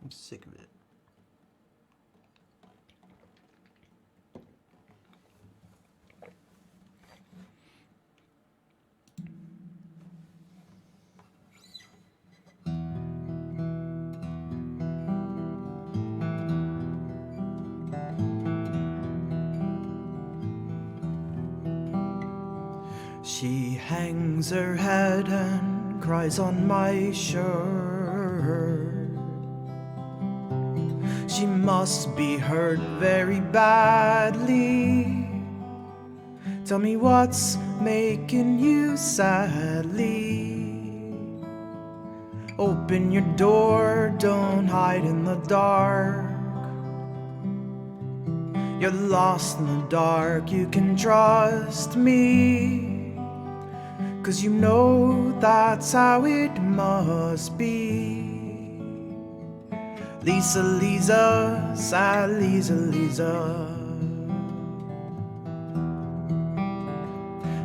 I'm sick of it. She hangs her head and cries on my shirt. She must be hurt very badly. Tell me what's making you sadly. Open your door, don't hide in the dark. You're lost in the dark, you can trust me. 'Cause you know that's how it must be. Lisa, Lisa, sad Lisa, Lisa.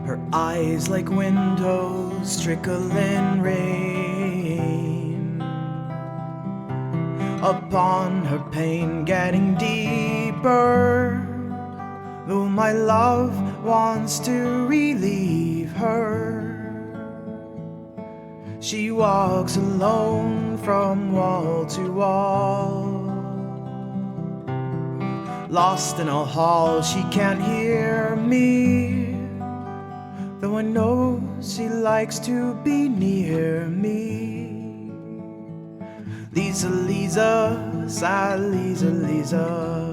Her eyes like windows, trickling rain upon her pain, getting deeper. Though my love wants to relieve her, she walks alone from wall to wall. Lost in a hall, she can't hear me, though I know she likes to be near me. Lisa, Lisa, sad Lisa, Lisa.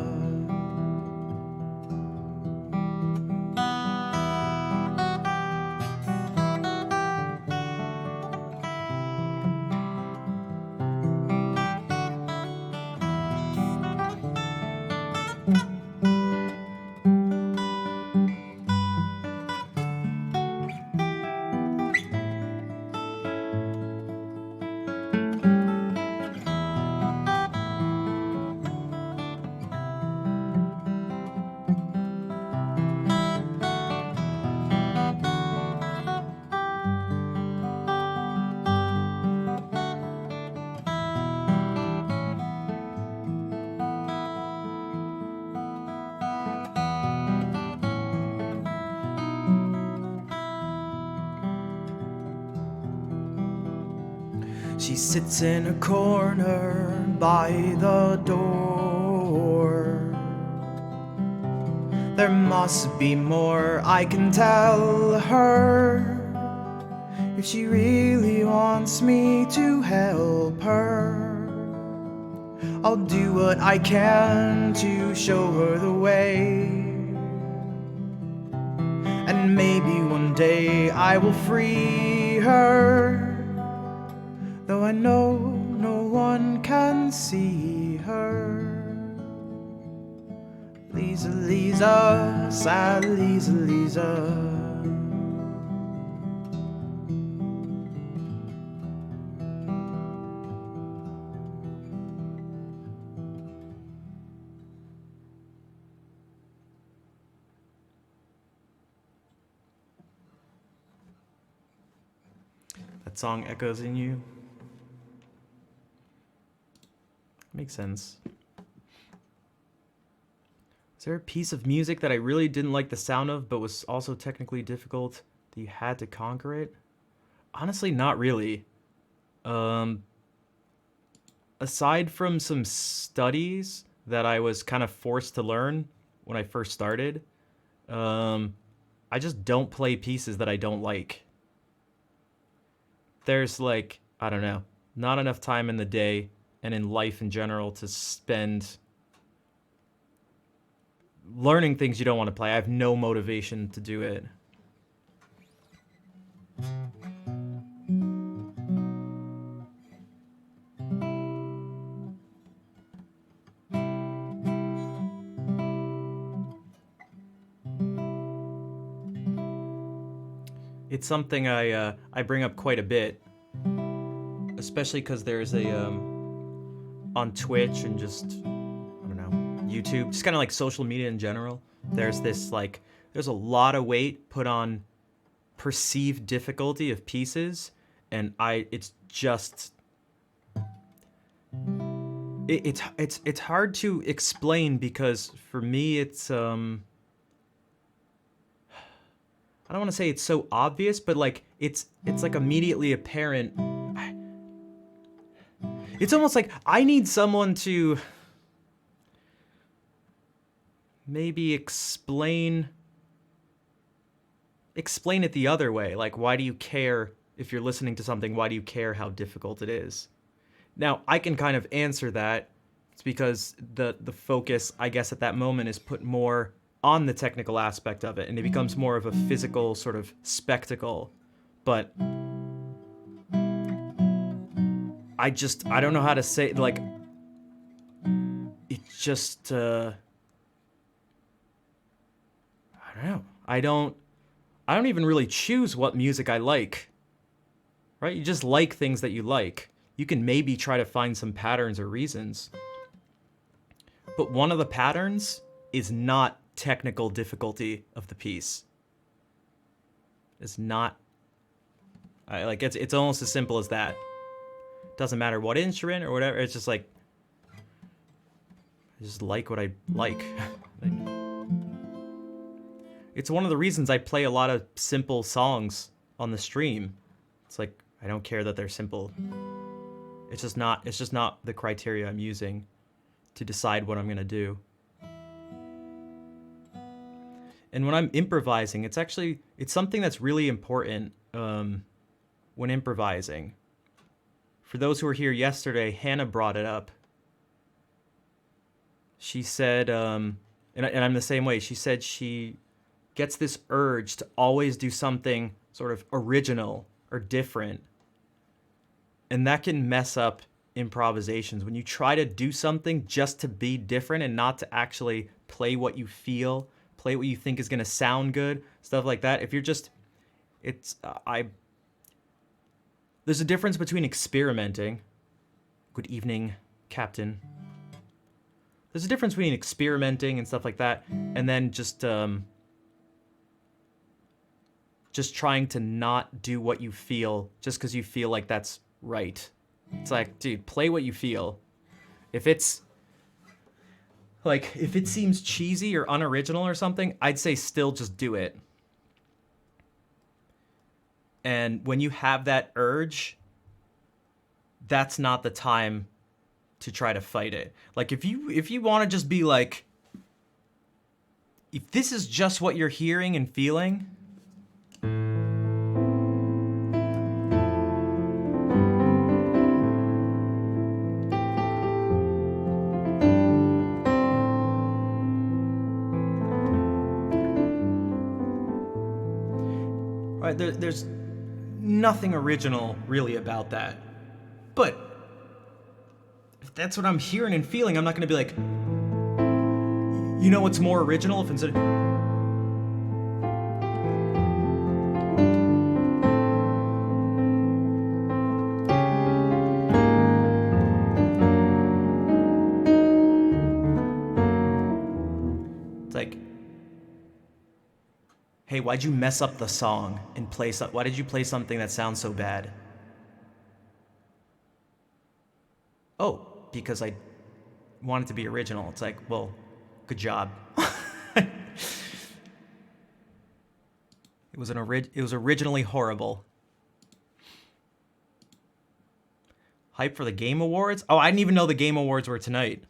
She sits in a corner by the door. There must be more I can tell her if she really wants me to help her. I'll do what I can to show her the way. And maybe one day I will free her, though I know no one can see her. Lisa, Lisa, sad Lisa, Lisa. That song echoes in you. Makes sense. Is there a piece of music that I really didn't like the sound of, but was also technically difficult that you had to conquer it? Honestly, not really. Aside from some studies that I was kind of forced to learn when I first started, I just don't play pieces that I don't like. There's like, I don't know, not enough time in the day and in life in general to spend learning things you don't want to play. I have no motivation to do it. It's something I bring up quite a bit, especially because there's a on Twitch and just I don't know, YouTube, just kind of like social media in general. There's this like there's a lot of weight put on perceived difficulty of pieces, and it's just it's hard to explain because for me it's I don't want to say it's so obvious, but like it's like immediately apparent. It's almost like I need someone to maybe explain it the other way. Like, why do you care if you're listening to something? Why do you care how difficult it is? Now, I can kind of answer that. It's because the focus, I guess, at that moment is put more on the technical aspect of it, and it becomes more of a physical sort of spectacle. But I don't know how to say, like, it just, I don't know. I don't even really choose what music I like, right? You just like things that you like. You can maybe try to find some patterns or reasons. But one of the patterns is not technical difficulty of the piece. It's not, it's almost as simple as that. Doesn't matter what instrument or whatever. It's just like, I just like what I like. It's one of the reasons I play a lot of simple songs on the stream. It's like, I don't care that they're simple. It's just not the criteria I'm using to decide what I'm gonna do. And when I'm improvising, it's something that's really important when improvising. For those who were here yesterday, Hannah brought it up. She said, and I'm the same way, she said she gets this urge to always do something sort of original or different. And that can mess up improvisations. When you try to do something just to be different and not to actually play what you feel, play what you think is going to sound good, stuff like that. If you're just, there's a difference between experimenting. Good evening, Captain. There's a difference between experimenting and stuff like that, and then just trying to not do what you feel just because you feel like that's right. It's like, dude, play what you feel. If it seems cheesy or unoriginal or something, I'd say still just do it. And when you have that urge, that's not the time to try to fight it. Like if you want to just be like, if this is just what you're hearing and feeling, right, there's nothing original really about that. But if that's what I'm hearing and feeling, I'm not going to be like, you know what's more original if instead of... It's like, hey, why'd you mess up the song and why did you play something that sounds so bad? Oh, because I want it to be original. It's like, well, good job. It was originally horrible. Hype for the Game Awards? Oh, I didn't even know the Game Awards were tonight.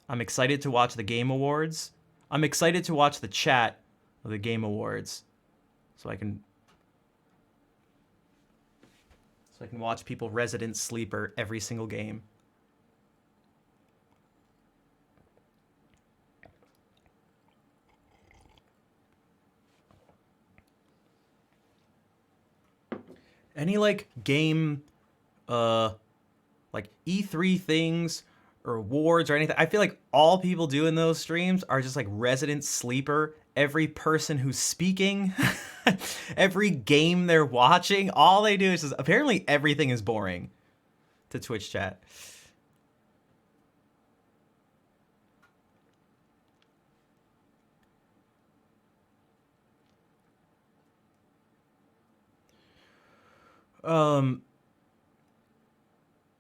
I'm excited to watch the Game Awards. I'm excited to watch the chat of the Game Awards so I can watch people Resident Sleeper every single game. Any like game like E3 things or awards or anything, I feel like all people do in those streams are just like Resident Sleeper. Every person who's speaking, every game they're watching, all they do is just, apparently everything is boring to Twitch chat.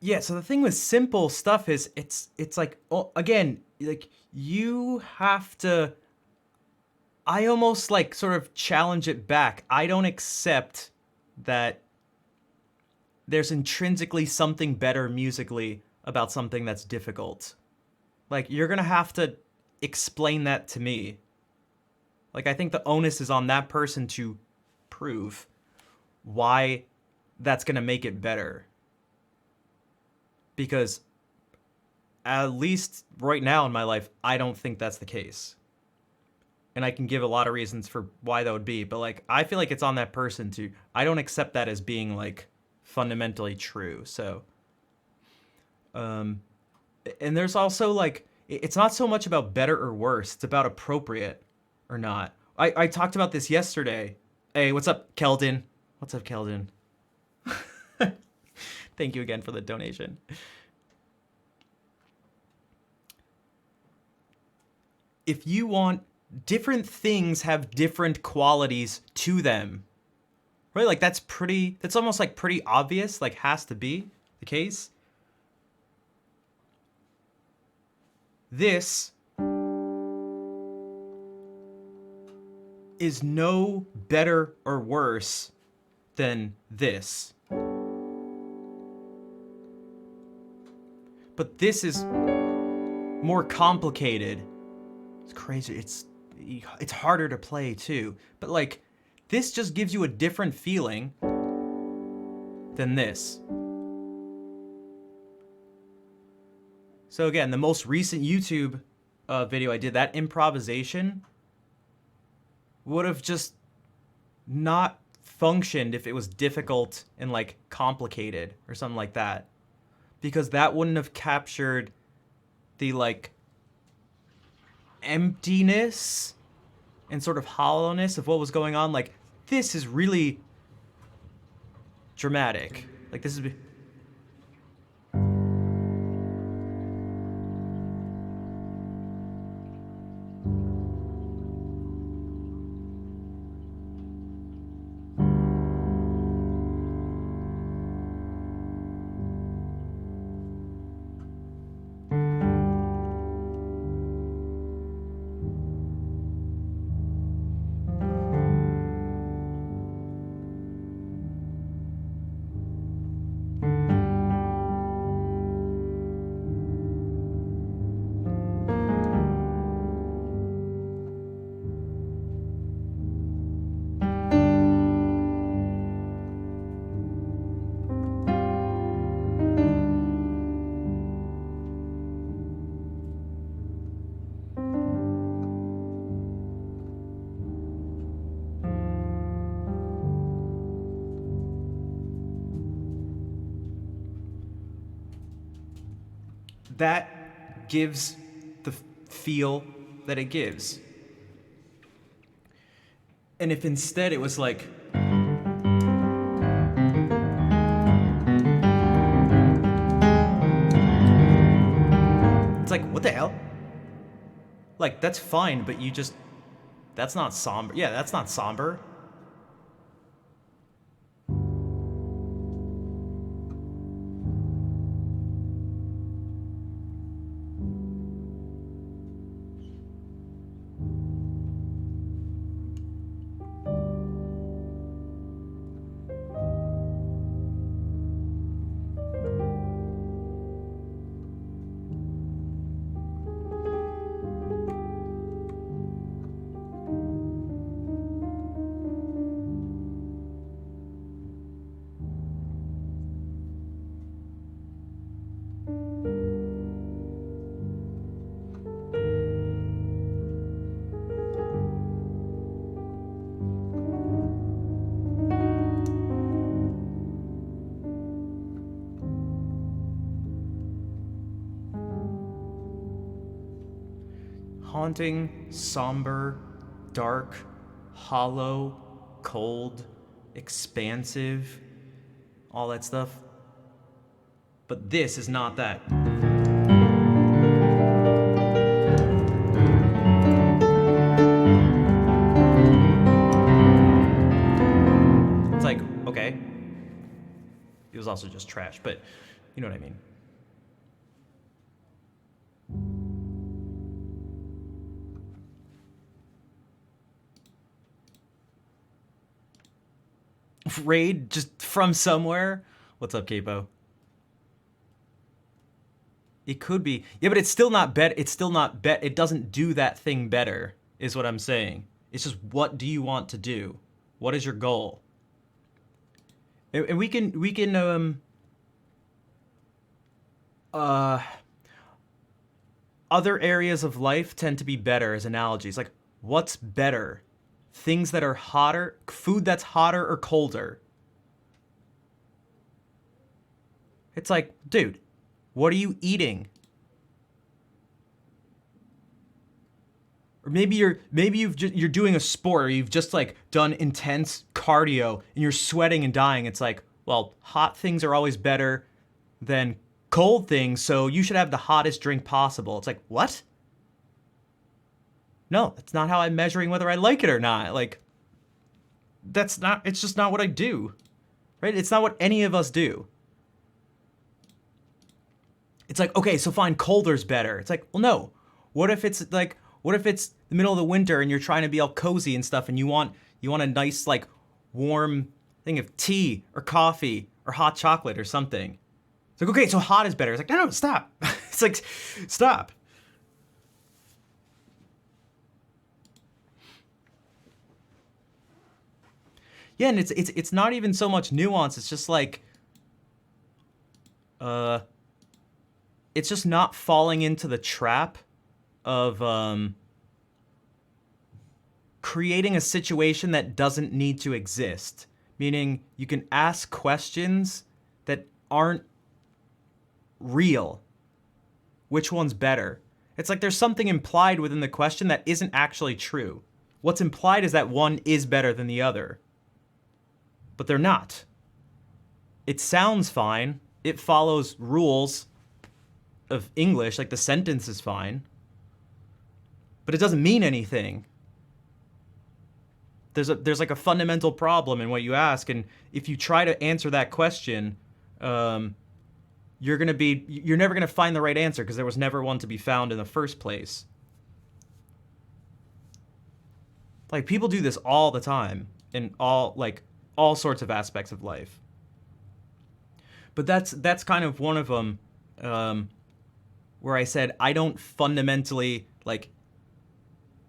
Yeah, so the thing with simple stuff is it's like, oh, again, like you have to, I almost like sort of challenge it back. I don't accept that there's intrinsically something better musically about something that's difficult. Like you're going to have to explain that to me. Like I think the onus is on that person to prove why that's going to make it better. Because at least right now in my life, I don't think that's the case. And I can give a lot of reasons for why that would be, but like I feel like it's on that person to, I don't accept that as being like fundamentally true. So and there's also like, it's not so much about better or worse, it's about appropriate or not. I talked about this yesterday. Hey, what's up, Keldon? What's up, Keldon? Thank you again for the donation. If you want, different things have different qualities to them. Right? Like that's almost like pretty obvious, like has to be the case. This is no better or worse than this. But this is more complicated. It's crazy. It's harder to play too. But like, this just gives you a different feeling than this. So again, the most recent YouTube video I did, that improvisation would have just not functioned if it was difficult and like complicated or something like that. Because that wouldn't have captured the like emptiness and sort of hollowness of what was going on. Like this is really dramatic. Like this is that gives the feel that it gives. And if instead it was like, it's like, what the hell? Like, that's fine, but that's not somber. Yeah, that's not somber. Haunting, somber, dark, hollow, cold, expansive, all that stuff. But this is not that. It's like, okay. It was also just trash, but you know what I mean. Raid just from somewhere. What's up, Capo? It could be. Yeah, but it's still not bet. It's still not bet. It doesn't do that thing better, is what I'm saying. It's just, what do you want to do? What is your goal? And we can other areas of life tend to be better as analogies. Like, what's better? Things that are hotter, food that's hotter or colder. It's like, dude, what are you eating? Or maybe you're doing a sport, or you've just like done intense cardio and you're sweating and dying. It's like, well, hot things are always better than cold things, so you should have the hottest drink possible. It's like, what? No, that's not how I'm measuring whether I like it or not. Like, it's just not what I do, right? It's not what any of us do. It's like, okay, so fine, colder's better. It's like, well, no. What if it's the middle of the winter and you're trying to be all cozy and stuff, and you want a nice, like, warm thing of tea or coffee or hot chocolate or something. It's like, okay, so hot is better. It's like, no, stop. It's like, stop. Yeah, and it's not even so much nuance. It's just like, it's just not falling into the trap of creating a situation that doesn't need to exist. Meaning, you can ask questions that aren't real. Which one's better? It's like there's something implied within the question that isn't actually true. What's implied is that one is better than the other. But they're not. It sounds fine. It follows rules of English, like the sentence is fine. But it doesn't mean anything. There's like a fundamental problem in what you ask, and if you try to answer that question, you're never gonna find the right answer, because there was never one to be found in the first place. Like, people do this all the time in all sorts of aspects of life. But that's kind of one of them, where I said I don't fundamentally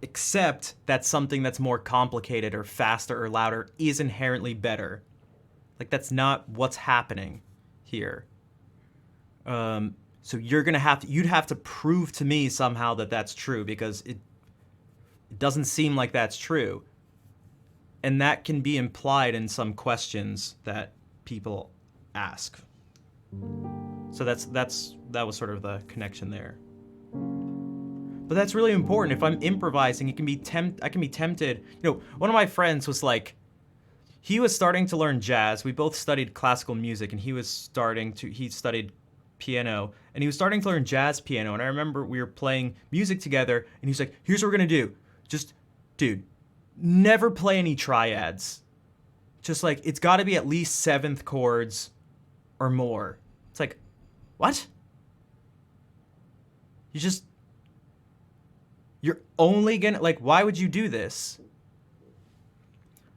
accept that something that's more complicated or faster or louder is inherently better. Like, that's not what's happening here. So you'd have to prove to me somehow that that's true, because it doesn't seem like that's true. And that can be implied in some questions that people ask. So that was sort of the connection there. But that's really important. If I'm improvising, I can be tempted. You know, one of my friends was like, he was starting to learn jazz. We both studied classical music, and he studied piano, and he was starting to learn jazz piano. And I remember we were playing music together, and he's like, here's what we're gonna do. Just, dude, never play any triads. Just like, it's gotta be at least seventh chords or more. It's like, what? You're only gonna, like, why would you do this?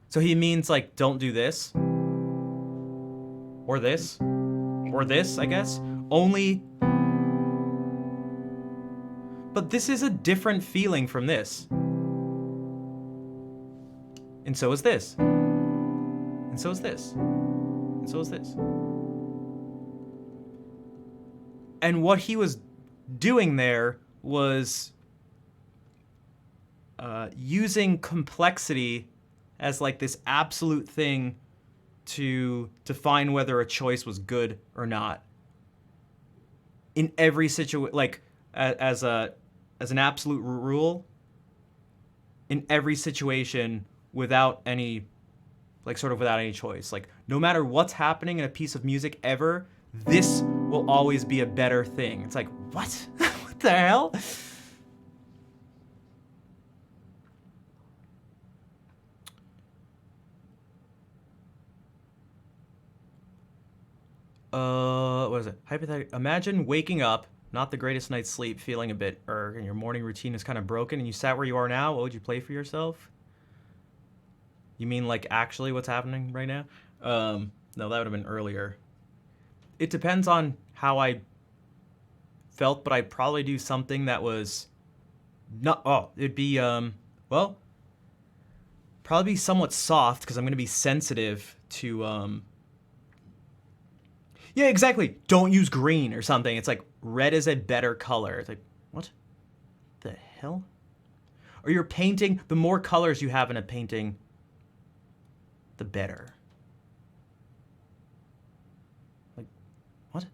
So he means, like, don't do this. Or this. Or this, I guess. Only. But this is a different feeling from this. And so is this. And so is this. And so is this. And what he was doing there was using complexity as like this absolute thing to define whether a choice was good or not. In every situation, like as an absolute rule, in every situation without any, like sort of without any choice. Like no matter what's happening in a piece of music ever, this will always be a better thing. It's like, what? What the hell? What is it? Hypothetical. Imagine waking up, not the greatest night's sleep, feeling a bit, and your morning routine is kind of broken, and you sat where you are now. What would you play for yourself? You mean like actually what's happening right now? No, that would have been earlier. It depends on how I felt, but I'd probably do something that was not. Oh, it'd be well, probably be somewhat soft because I'm gonna be sensitive to Yeah, exactly. Don't use green or something. It's like red is a better color. It's like, what the hell? Or you're painting, the more colors you have in a painting, the better. Like, what?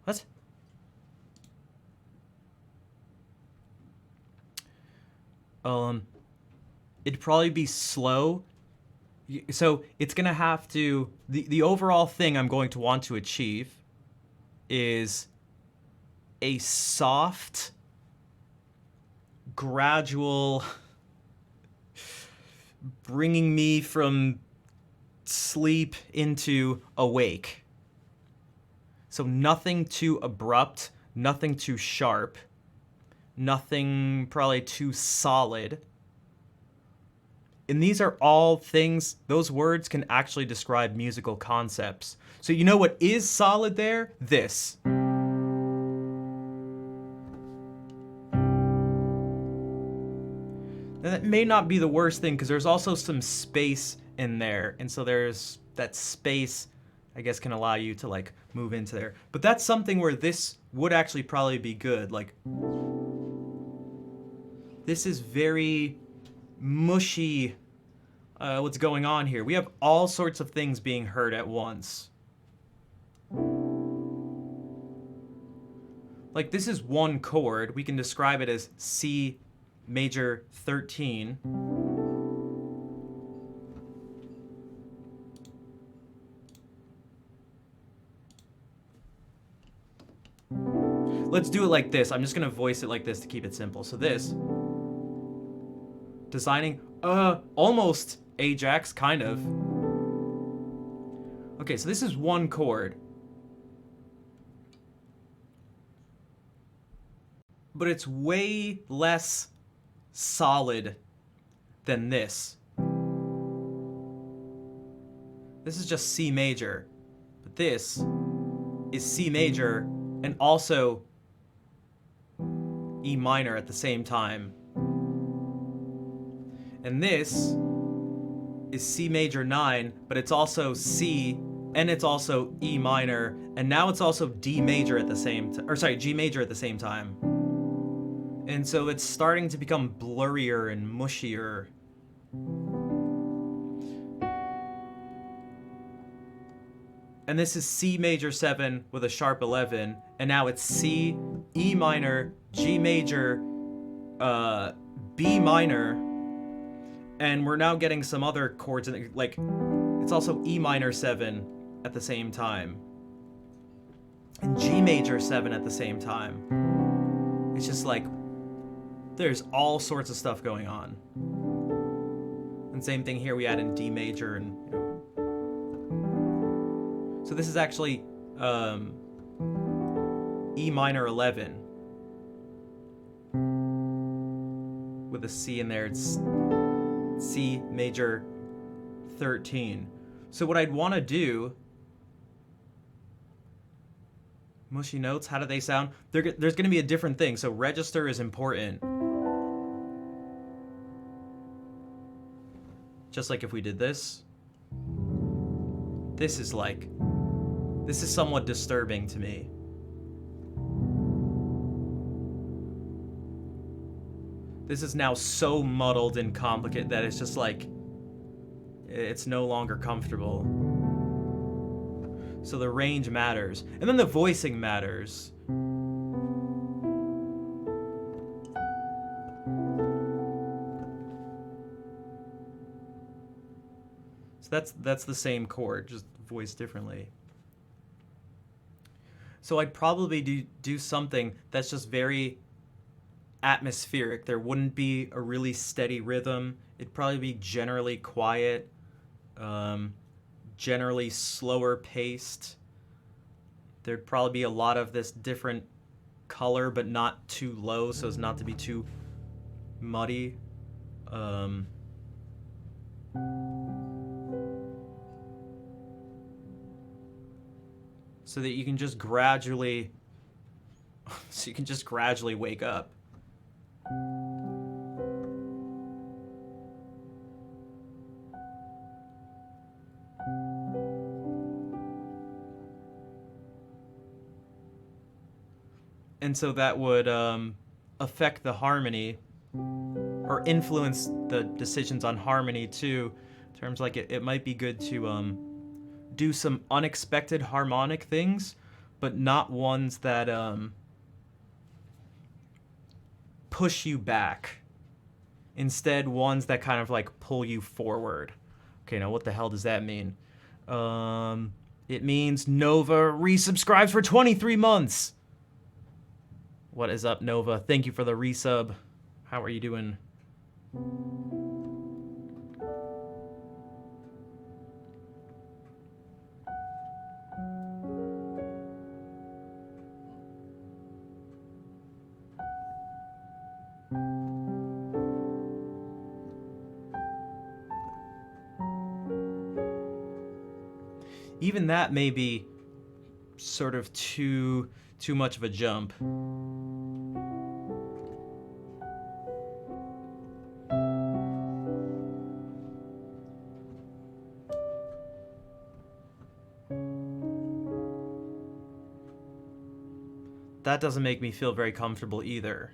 What? It'd probably be slow. So it's gonna have to, the overall thing I'm going to want to achieve is a soft, gradual, bringing me from sleep into awake. So nothing too abrupt, nothing too sharp, nothing probably too solid. And these are all things, those words can actually describe musical concepts. So you know what is solid there? This. Now that may not be the worst thing because there's also some space in there. And so there's that space, I guess, can allow you to like move into there. But that's something where this would actually probably be good. Like, this is very mushy. What's going on here? We have all sorts of things being heard at once. Like, this is one chord. We can describe it as C major 13. Let's do it like this. I'm just gonna voice it like this to keep it simple. So this, designing, almost Ajax, kind of. Okay, so this is one chord. But it's way less solid than this. This is just C major. But this is C major and also E minor at the same time. And this is C major 9, but it's also C, and it's also E minor, and now it's also D major at the same time, or sorry, G major at the same time. And so it's starting to become blurrier and mushier. and this is C major 7 with a sharp 11, and now it's C, E minor, G major, B minor, and we're now getting some other chords in, like, it's also E minor 7 at the same time, and G major 7 at the same time. It's just like, there's all sorts of stuff going on. And same thing here, we add in D major, and you know. So this is actually E minor 11 with a C in there. It's C major 13. So what I'd want to do, mushy notes, how do they sound? There's going to be a different thing. So register is important. Just like if we did this. This is somewhat disturbing to me. This is now so muddled and complicated that it's just like, it's no longer comfortable. So the range matters. And then the voicing matters. So that's the same chord, just voiced differently. So I'd probably do something that's just very atmospheric. There wouldn't be a really steady rhythm. It'd probably be generally quiet, generally slower paced. There'd probably be a lot of this different color, but not too low so as not to be too muddy. So that you can just gradually wake up. And so that would affect the harmony, or influence the decisions on harmony too. In terms like it might be good to do some unexpected harmonic things, but not ones that push you back. Instead, ones that kind of like pull you forward. Okay, now what the hell does that mean? It means Nova resubscribes for 23 months. What is up, Nova? Thank you for the resub. How are you doing? Even that may be sort of too much of a jump. That doesn't make me feel very comfortable either.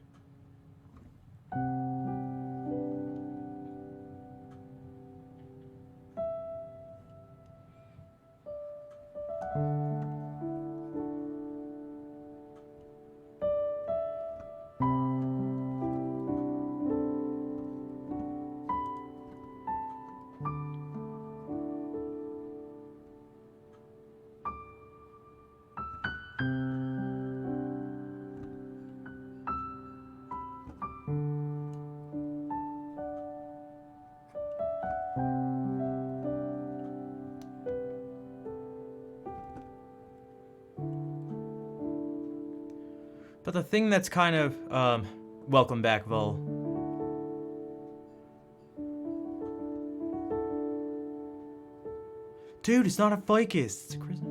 But the thing that's kind of, welcome back, Vol. Dude, it's not a ficus. It's a Christmas.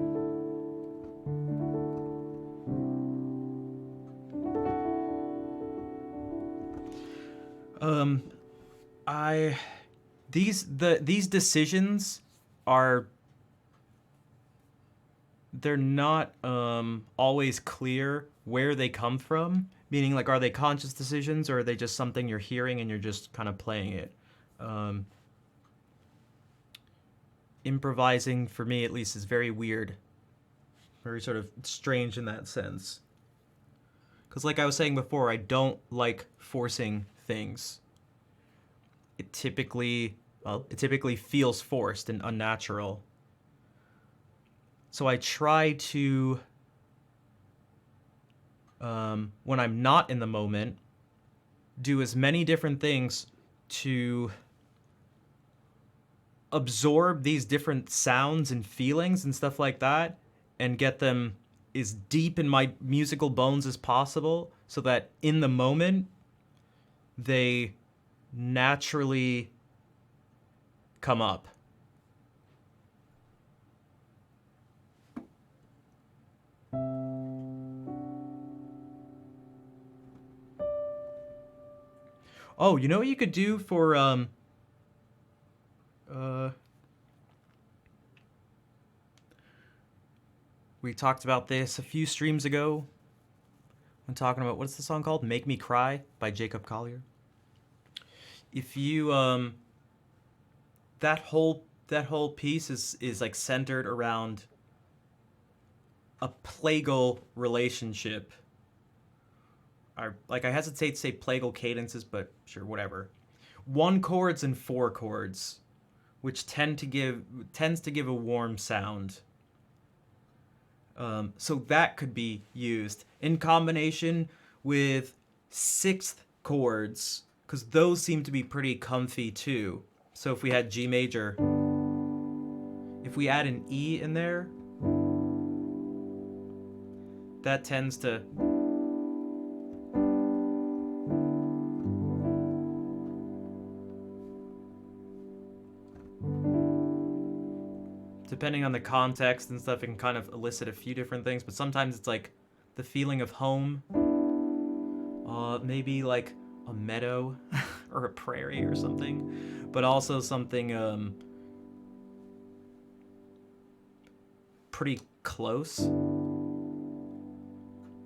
These decisions are, they're not always clear where they come from, meaning like, are they conscious decisions or are they just something you're hearing and you're just kind of playing it? Improvising, for me at least, is very weird very sort of strange in that sense. Because like I was saying before, I don't like forcing things. It typically feels forced and unnatural. So I try to, when I'm not in the moment, do as many different things to absorb these different sounds and feelings and stuff like that, and get them as deep in my musical bones as possible, so that in the moment they naturally come up. Oh, you know what you could do for we talked about this a few streams ago when talking about, what's the song called? Make Me Cry by Jacob Collier. If you that whole piece is like centered around a plagal relationship. I hesitate to say plagal cadences, but sure, whatever. 1 chords and 4 chords, which tends to give a warm sound. So that could be used in combination with 6th chords, because those seem to be pretty comfy too. So if we had G major, if we add an E in there, that tends to depending on the context and stuff, it can kind of elicit a few different things, but sometimes it's like the feeling of home, maybe like a meadow or a prairie or something, but also something pretty close,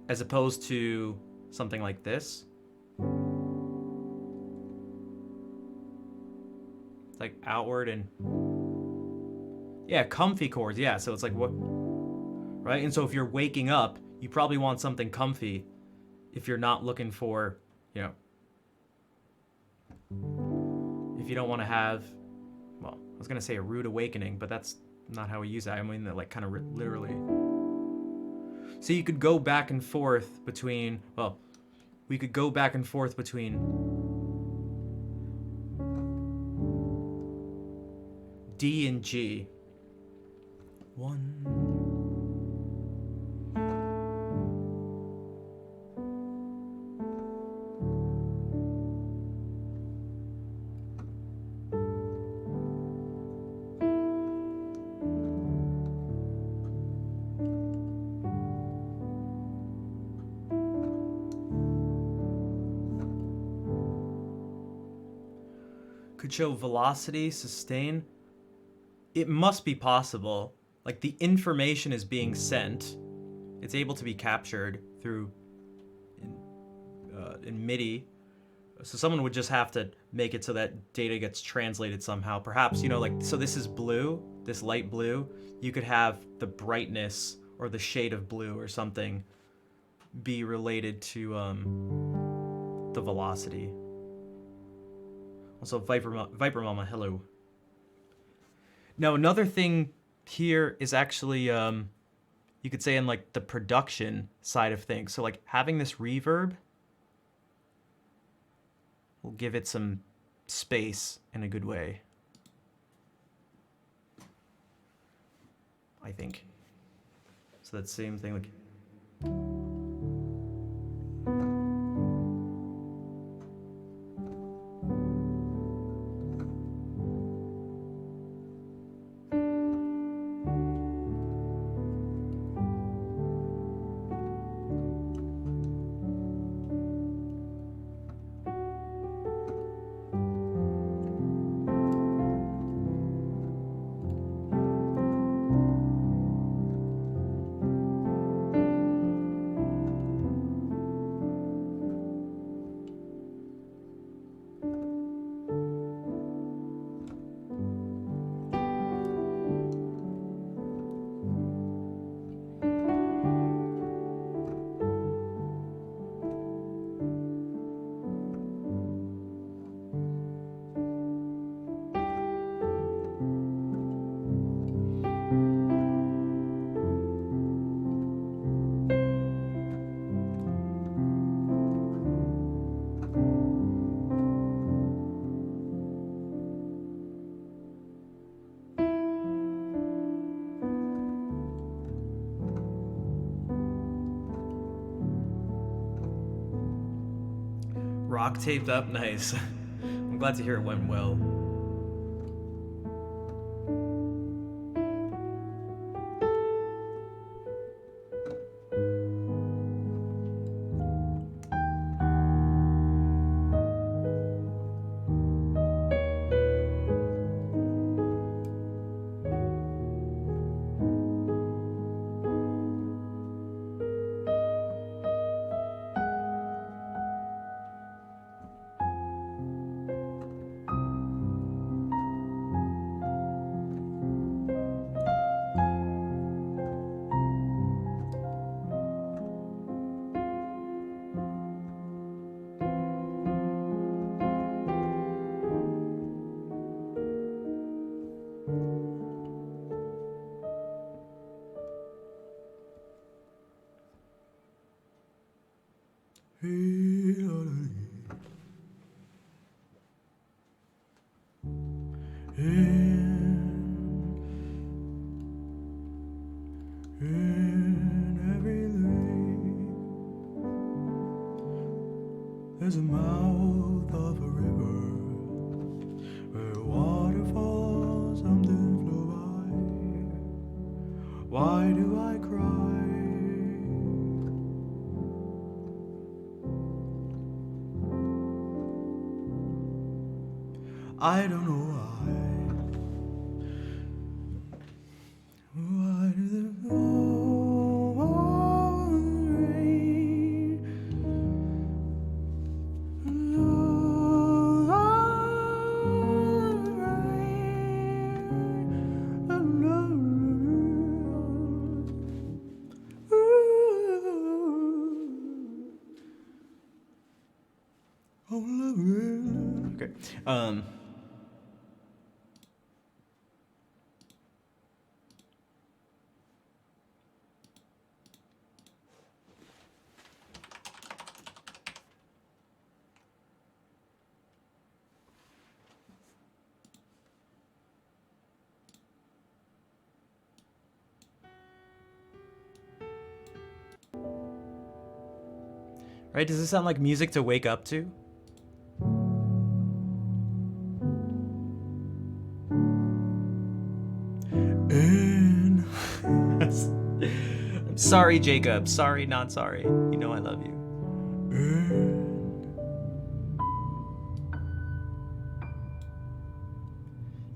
as opposed to something like this. It's like outward and yeah, comfy chords. Yeah, so it's like what, right? And so if you're waking up, you probably want something comfy if you're not looking for, you know, if you don't want to have, well, I was going to say a rude awakening, but that's not how we use that. I mean, like kind of literally. So you could go back and forth between, well, we could go back and forth between D and G. 1. Could show velocity, sustain. It must be possible. Like, the information is being sent. It's able to be captured through in MIDI. So someone would just have to make it so that data gets translated somehow. Perhaps, you know, like, so this is blue, this light blue. You could have the brightness or the shade of blue or something be related to the velocity. Also, Viper Mama, hello. Now, another thing here is actually, you could say in like the production side of things. So like having this reverb will give it some space in a good way, I think. So that same thing, like. Rock taped up, nice. I'm glad to hear it went well. There's a mouth of a river where waterfalls something flow by. Why do I cry? I don't know why. Why do the Okay. Right? Does this sound like music to wake up to? I'm sorry, Jacob. Sorry, not sorry. You know I love you.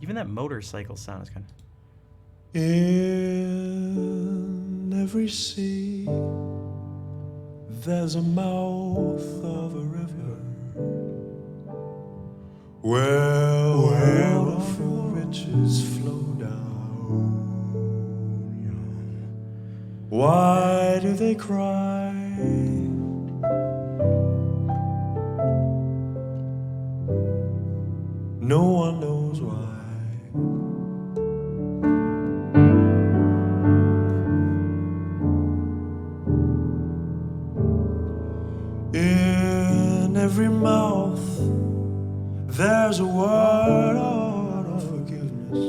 Even that motorcycle sound is kind of... In every sea, there's a mouth of a river where wonderful riches flow down. Why do they cry? No one knows why. In every mouth, there's a word of forgiveness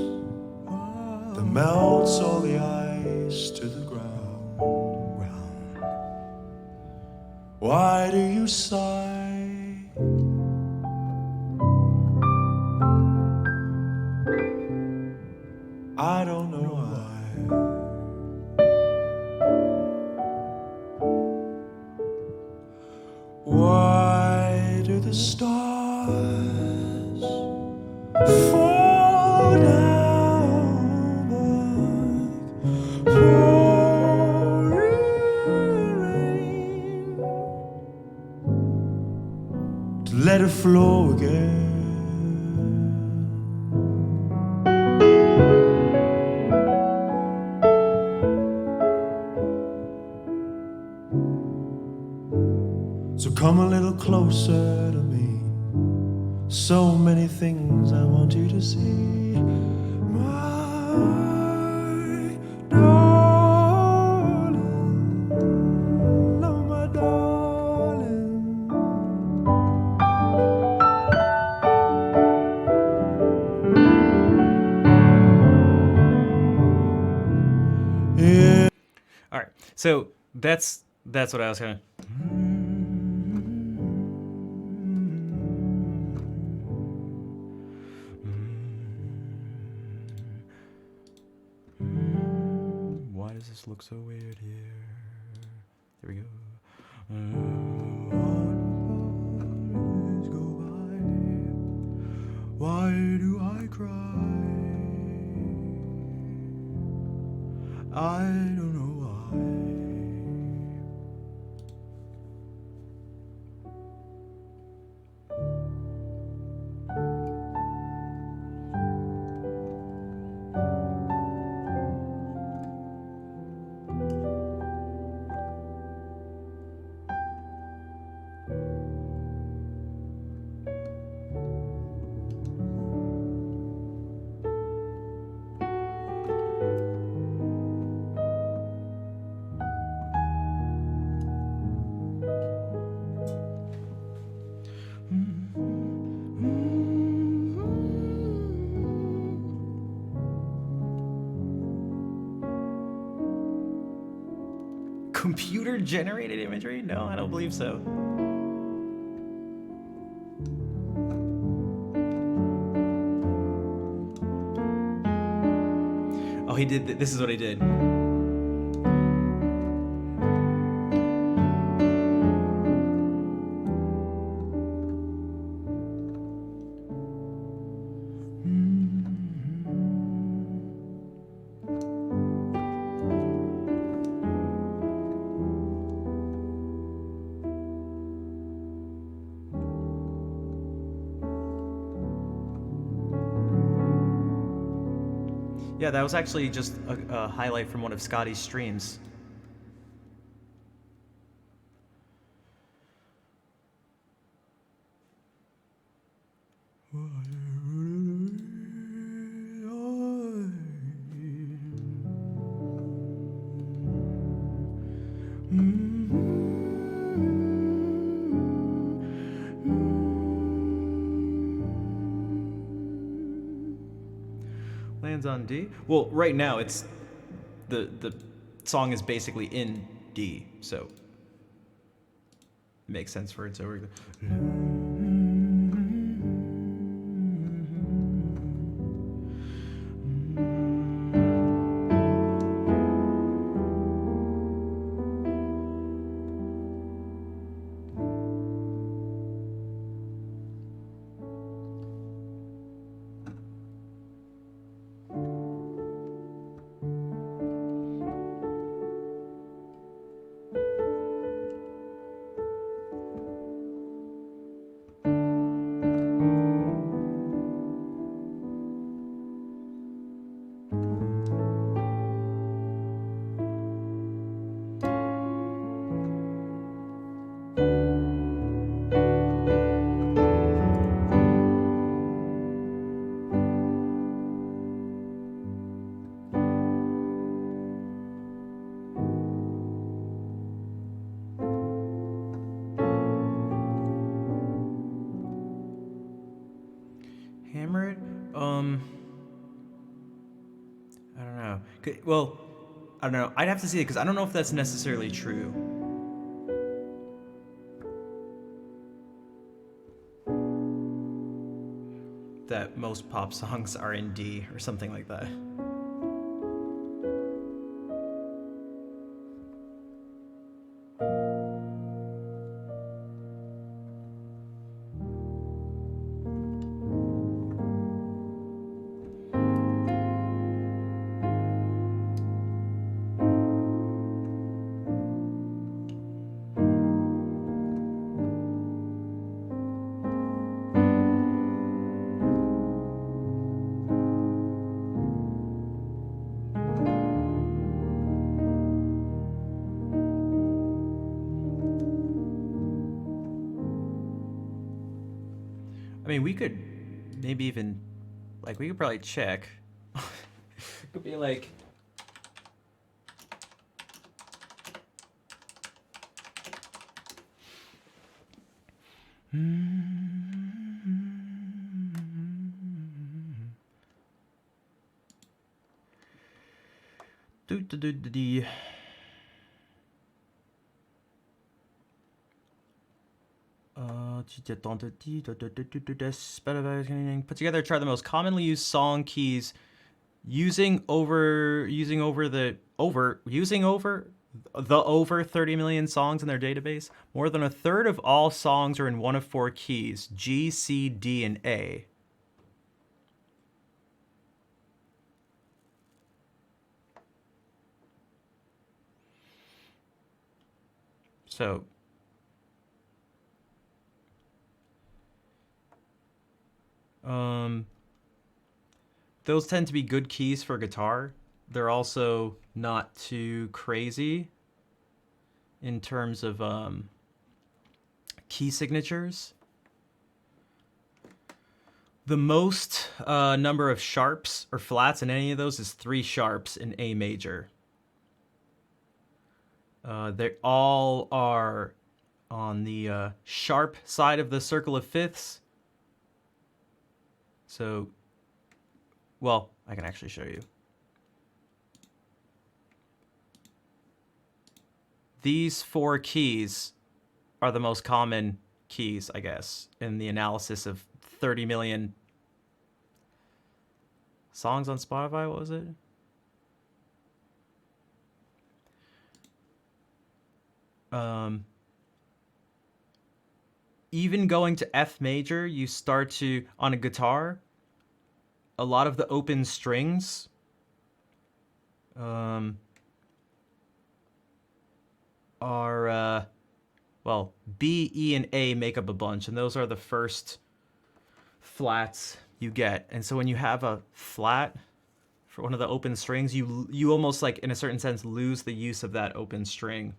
that melts all the ice to the ground. Why do you sigh? I don't know why. Why do the stars fall down like pouring rain to let it flow again? So come a little closer to me. So many things I want you to see. My darling, oh my darling. Yeah. All right. So that's what I was kind of... does this look so weird here? There we go. Days go by. Why do I cry? I don't know why. Computer generated imagery? No, I don't believe so. Oh, he did. This is what he did. Yeah, that was actually just a highlight from one of Scotty's streams. Lands on D. Well, right now it's the song is basically in D, so it makes sense for it. So we're hammer it. I don't know. Well, I don't know. I'd have to see it because I don't know if that's necessarily true. That most pop songs are in D or something like that. I mean, we could maybe even, like, we could probably check. It could be like, do. Put together, try the most commonly used song keys Using over the over 30 million songs in their database, more than a third of all songs are in one of four keys: G, C, D, and A. So those tend to be good keys for guitar. They're also not too crazy in terms of key signatures. The most number of sharps or flats in any of those is 3 sharps in A major. They all are on the sharp side of the circle of fifths. So, well, I can actually show you. These 4 keys are the most common keys, I guess, in the analysis of 30 million songs on Spotify. What was it? Even going to F major, you start to, on a guitar, a lot of the open strings are, well, B, E, and A make up a bunch, and those are the first flats you get. And so when you have a flat for one of the open strings, you almost, like, in a certain sense, lose the use of that open string.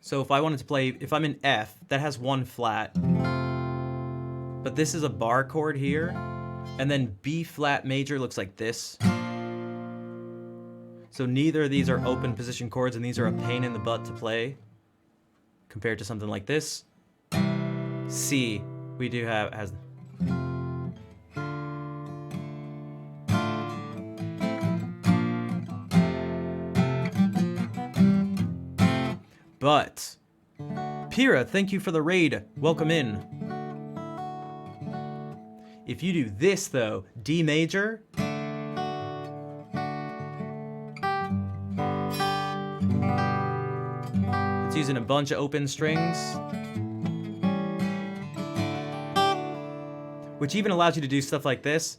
So if I wanted to play, if I'm in F, that has 1 flat, but this is a bar chord here, and then B flat major looks like this. So neither of these are open position chords, and these are a pain in the butt to play compared to something like this. C, we do have, has. But, Pira, thank you for the raid. Welcome in. If you do this, though, D major, it's using a bunch of open strings, which even allows you to do stuff like this.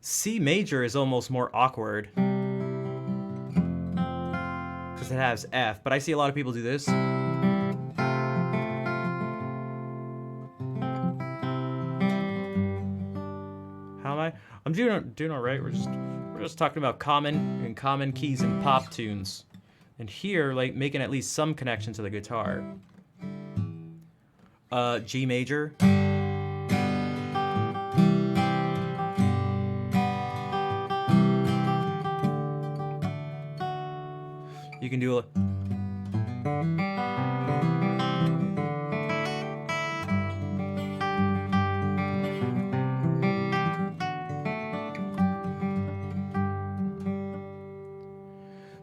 C major is almost more awkward because it has F, but I see a lot of people do this. How am I? I'm doing all right. We're just talking about common keys in pop tunes, and here, like, making at least some connection to the guitar. G major. You can do a...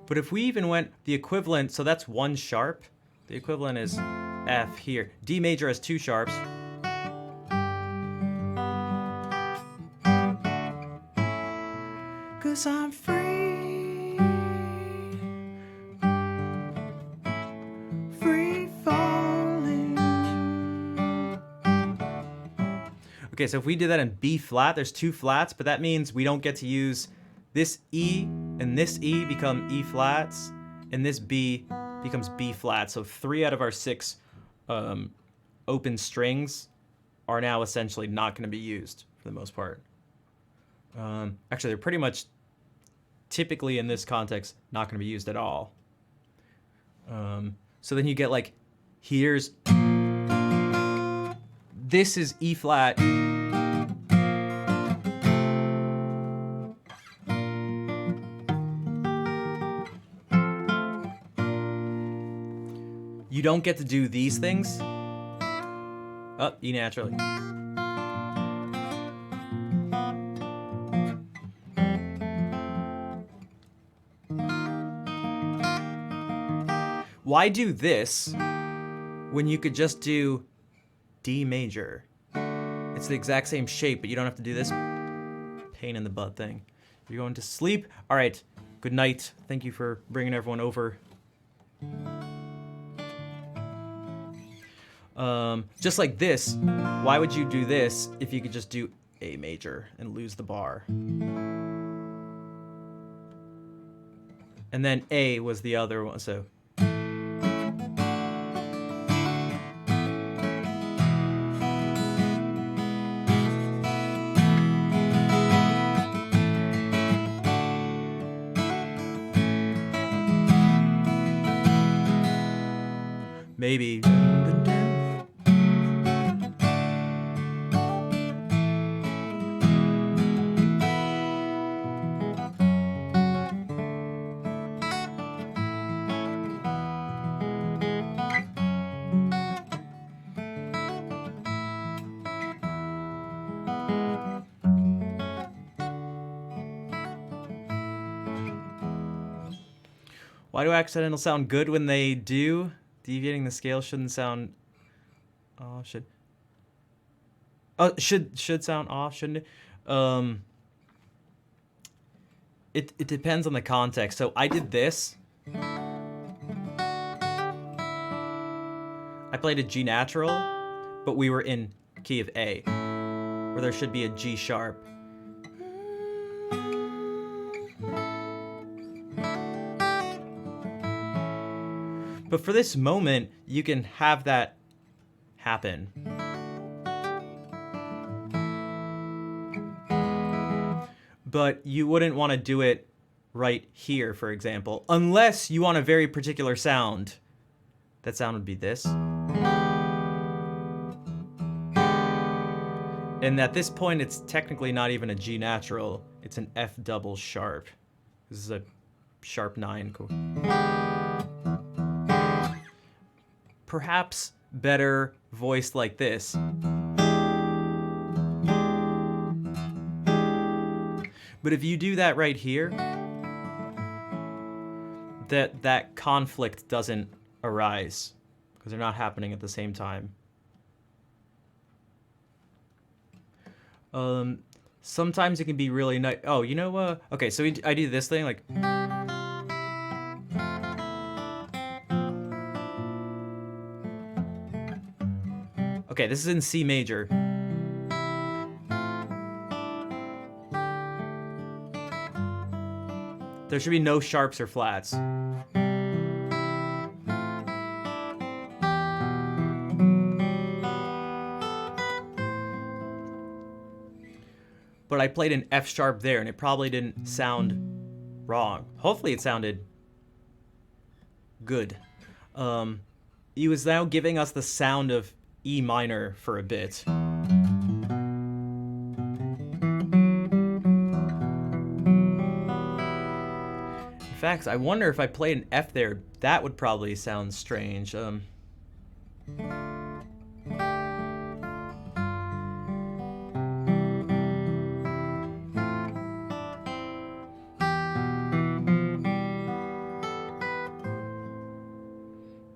But if we even went the equivalent, so that's 1 sharp. The equivalent is F here. D major has 2 sharps. Cause I'm free. Okay, so if we did that in B flat, there's 2 flats, but that means we don't get to use this E, and this E become E flats, and this B becomes B flat. So 3 out of our 6 open strings are now essentially not going to be used for the most part. Actually, they're pretty much typically in this context not going to be used at all. So then you get like Here's... This is E flat. You don't get to do these things. Oh, E naturally. Why do this when you could just do D major? It's the exact same shape, but you don't have to do this pain in the butt thing. You're going to sleep? All right, good night. Thank you for bringing everyone over. Just like this, why would you do this if you could just do A major and lose the bar? And then A was the other one, so... Maybe. Why do accidental sound good when they do? Deviating the scale shouldn't sound... should sound off, shouldn't it? It depends on the context. So I did this. I played a G natural, but we were in key of A, where there should be a G sharp. But for this moment, you can have that happen. But you wouldn't want to do it right here, for example, unless you want a very particular sound. That sound would be this. And at this point, it's technically not even a G natural. It's an F double sharp. This is a sharp 9 chord. Perhaps better voiced like this. But if you do that right here, that conflict doesn't arise because they're not happening at the same time. Sometimes it can be really nice. Oh, you know, okay, so I do this thing like. Okay, this is in C major. There should be no sharps or flats. But I played an F sharp there, and it probably didn't sound wrong. Hopefully it sounded good. He was now giving us the sound of E minor for a bit. In fact, I wonder if I played an F there, that would probably sound strange.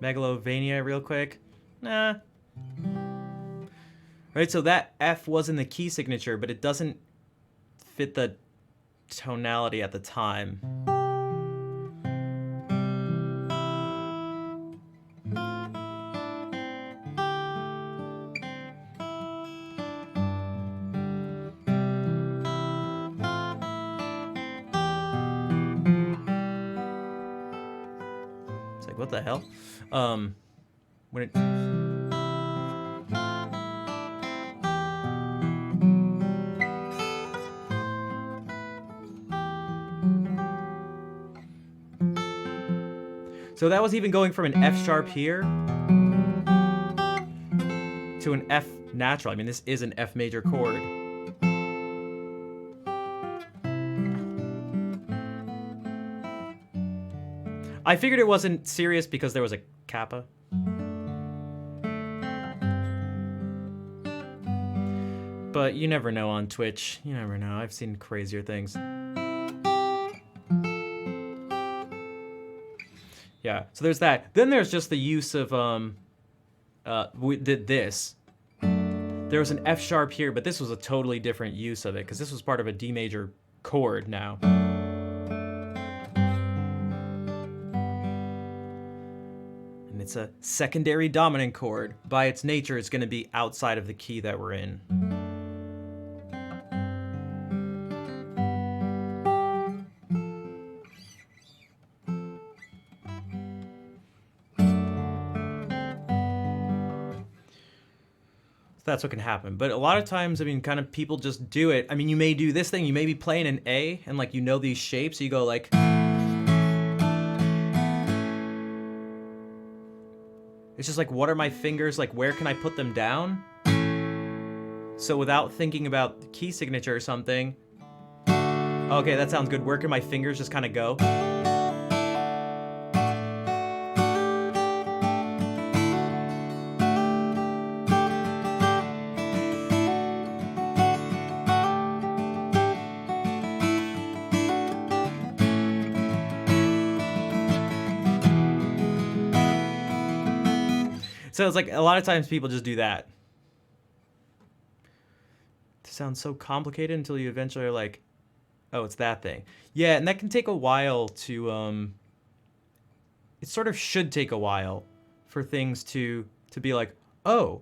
Megalovania real quick. Nah. Right, so that F was in the key signature, but it doesn't fit the tonality at the time. It's like, what the hell? When it... So that was even going from an F sharp here to an F natural. I mean, this is an F major chord. I figured it wasn't serious because there was a kappa. But you never know on Twitch. You never know. I've seen crazier things. Yeah, so there's that. Then there's just the use of, we did this. There was an F sharp here, but this was a totally different use of it, because this was part of a D major chord now. And it's a secondary dominant chord. By its nature, it's going to be outside of the key that we're in. That's what can happen. But a lot of times, I mean, kind of people just do it. I mean, you may do this thing, you may be playing an A, and like, you know these shapes, so you go like... It's just like, what are my fingers, like, where can I put them down? So without thinking about the key signature or something... Okay, that sounds good. Where can my fingers just kind of go? So it's like a lot of times people just do that. It sounds so complicated until you eventually are like, oh, it's that thing. Yeah, and that can take a while to, it sort of should take a while for things to be like, oh,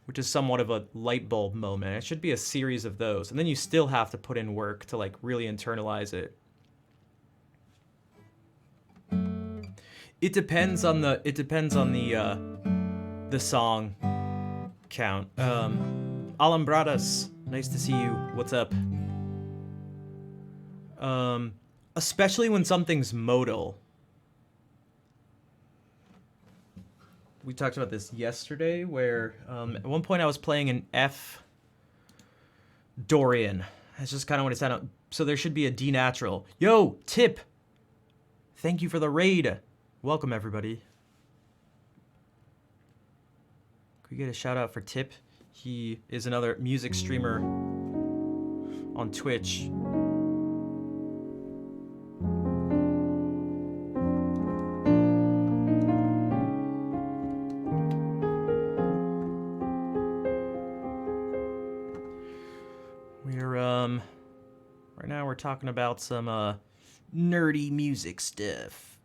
which is somewhat of a light bulb moment. It should be a series of those. And then you still have to put in work to like really internalize it. It depends on the song count. Alambradas, nice to see you. What's up? Especially when something's modal. We talked about this yesterday, where at one point I was playing an F Dorian. That's just kind of what it sounded. So there should be a D natural. Yo, Tip! Thank you for the raid. Welcome, everybody. Could we get a shout out for Tip? He is another music streamer on Twitch. Right now we're talking about some nerdy music stuff.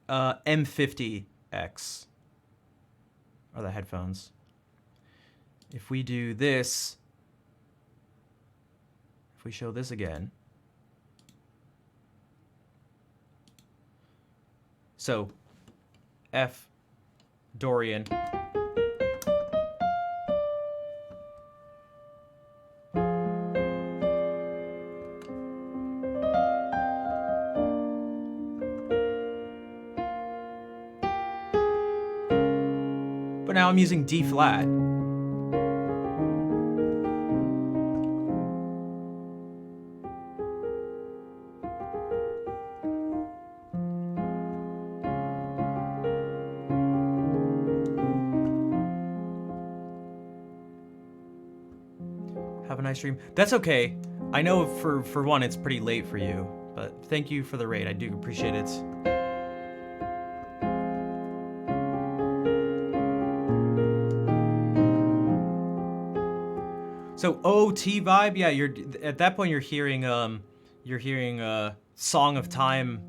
M50X are the headphones. If we do this, if we show this again, so F Dorian. But now I'm using D flat. Have a nice stream. That's okay. I know for one it's pretty late for you, but thank you for the raid. I do appreciate it. So OT vibe, yeah. You're at that point. You're hearing Song of Time.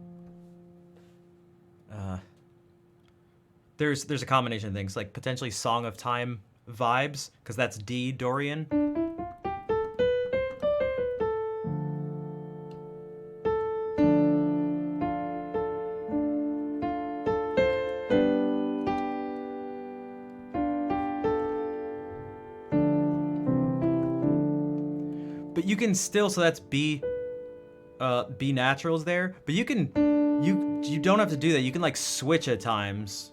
There's a combination of things, like potentially Song of Time vibes, because that's D Dorian. But you can still, so that's B naturals there. But you can, you don't have to do that. You can like switch at times.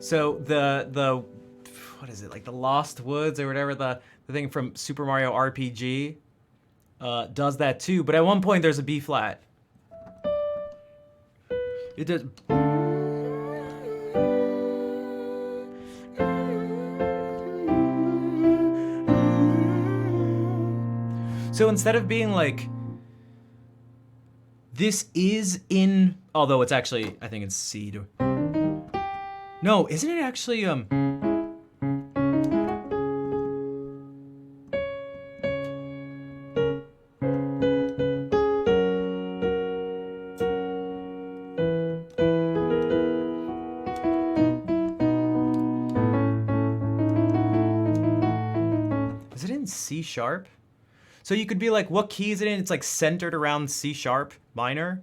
So the what is it, like the Lost Woods or whatever, the thing from Super Mario RPG does that too. But at one point there's a B flat. It does. So instead of being like, this is in, although it's actually, I think it's C. No, isn't it actually, is it in C sharp? So you could be like, what key is it in? It's like centered around C sharp minor,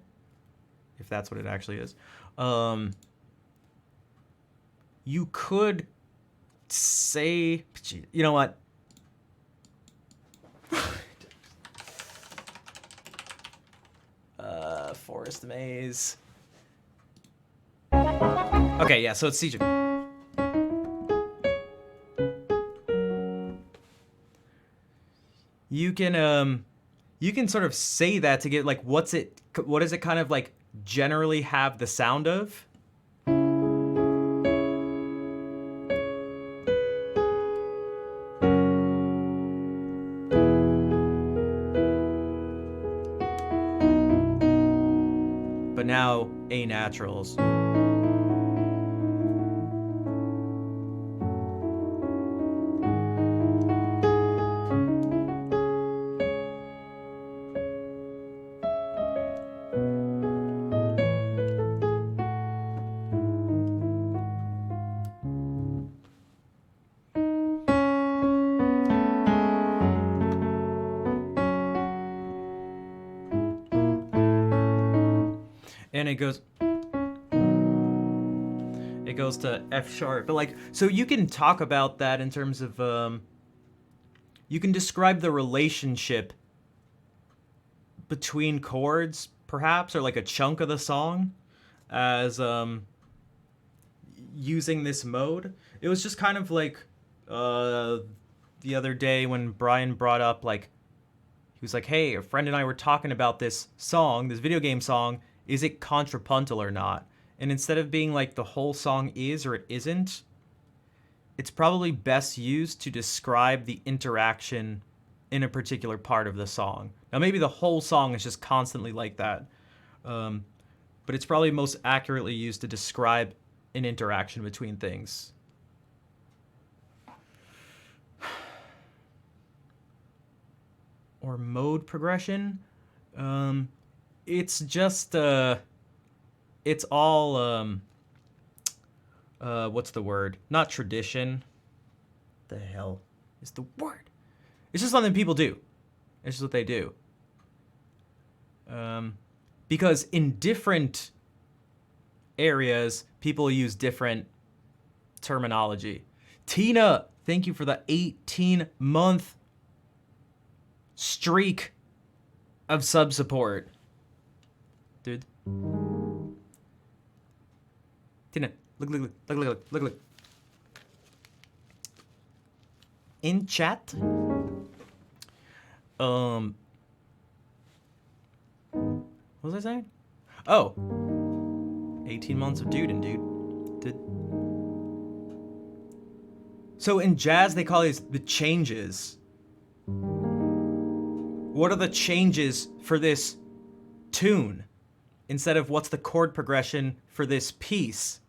if that's what it actually is. You could say, you know what? Forest Maze. Okay, yeah, so it's C sharp. You can sort of say that to get like, what does it kind of like generally have the sound of? But now A naturals. And it goes to F sharp. But like, so you can talk about that in terms of, you can describe the relationship between chords, perhaps, or like a chunk of the song as using this mode. It was just kind of like the other day when Brian brought up, like, he was like, hey, a friend and I were talking about this song, this video game song. Is it contrapuntal or not? And instead of being like the whole song is or it isn't, it's probably best used to describe the interaction in a particular part of the song. Now maybe the whole song is just constantly like that, but it's probably most accurately used to describe an interaction between things. Or mode progression. It's just it's all what's the word? Not tradition. The hell is the word? It's just something people do. It's just what they do. Because in different areas, people use different terminology. Tina, thank you for the 18-month streak of sub support. Dude. Tina, look. In chat. What was I saying? Oh. 18 months of dude. So in jazz, they call these the changes. What are the changes for this tune? Instead of what's the chord progression for this piece.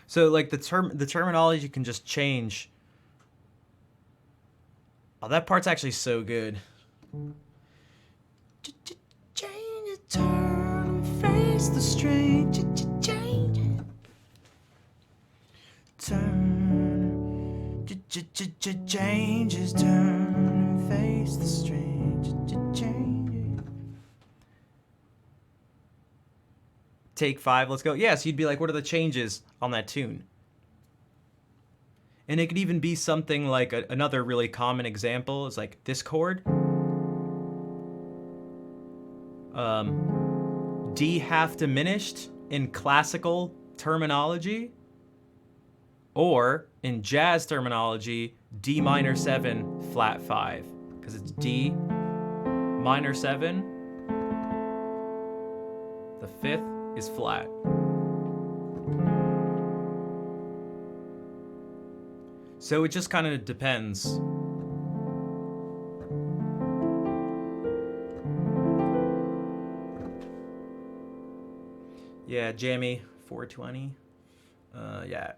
So like the terminology can just change. Oh, that part's actually so good. Change it, turn, face the strange. Change it. Turn. Changes, turn, face the strange. Change it. Take 5, let's go. Yeah, so you'd be like, what are the changes on that tune? And it could even be something like another really common example is like this chord. D half diminished in classical terminology, or in jazz terminology, D minor 7 flat 5, because it's D minor 7, the 5th is flat. So it just kind of depends. Yeah, Jamie, 420. Yeah.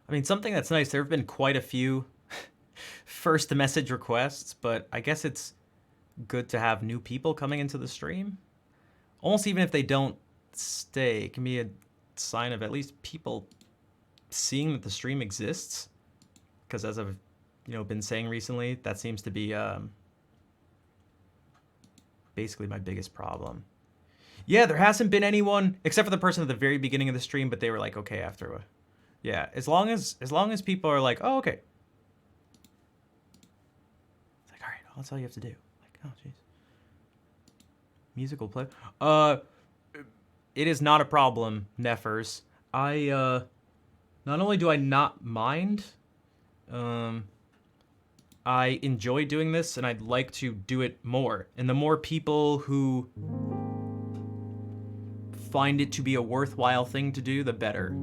I mean, something that's nice, there have been quite a few first message requests, but I guess it's good to have new people coming into the stream. Almost even if they don't stay, it can be a sign of at least people seeing that the stream exists. Because as I've been saying recently, that seems to be basically my biggest problem. Yeah, there hasn't been anyone except for the person at the very beginning of the stream, but they were like, okay after a... Yeah, as long as people are like, oh, okay. It's like, all right, that's all you have to do. Like, oh, jeez. Musical play. It is not a problem, Neffers. Not only do I not mind, I enjoy doing this, and I'd like to do it more. And the more people who find it to be a worthwhile thing to do, the better.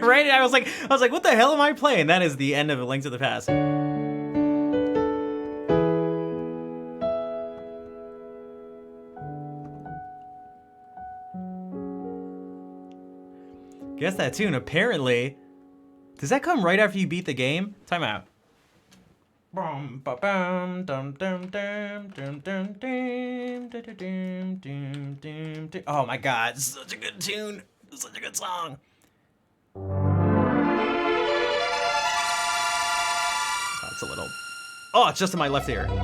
Right? I was like, what the hell am I playing? That is the end of A Link to the Past. Guess that tune, apparently. Does that come right after you beat the game? Time out. Oh my god, such a good tune. Such a good song. Oh, it's a little... Oh, it's just in my left ear. God,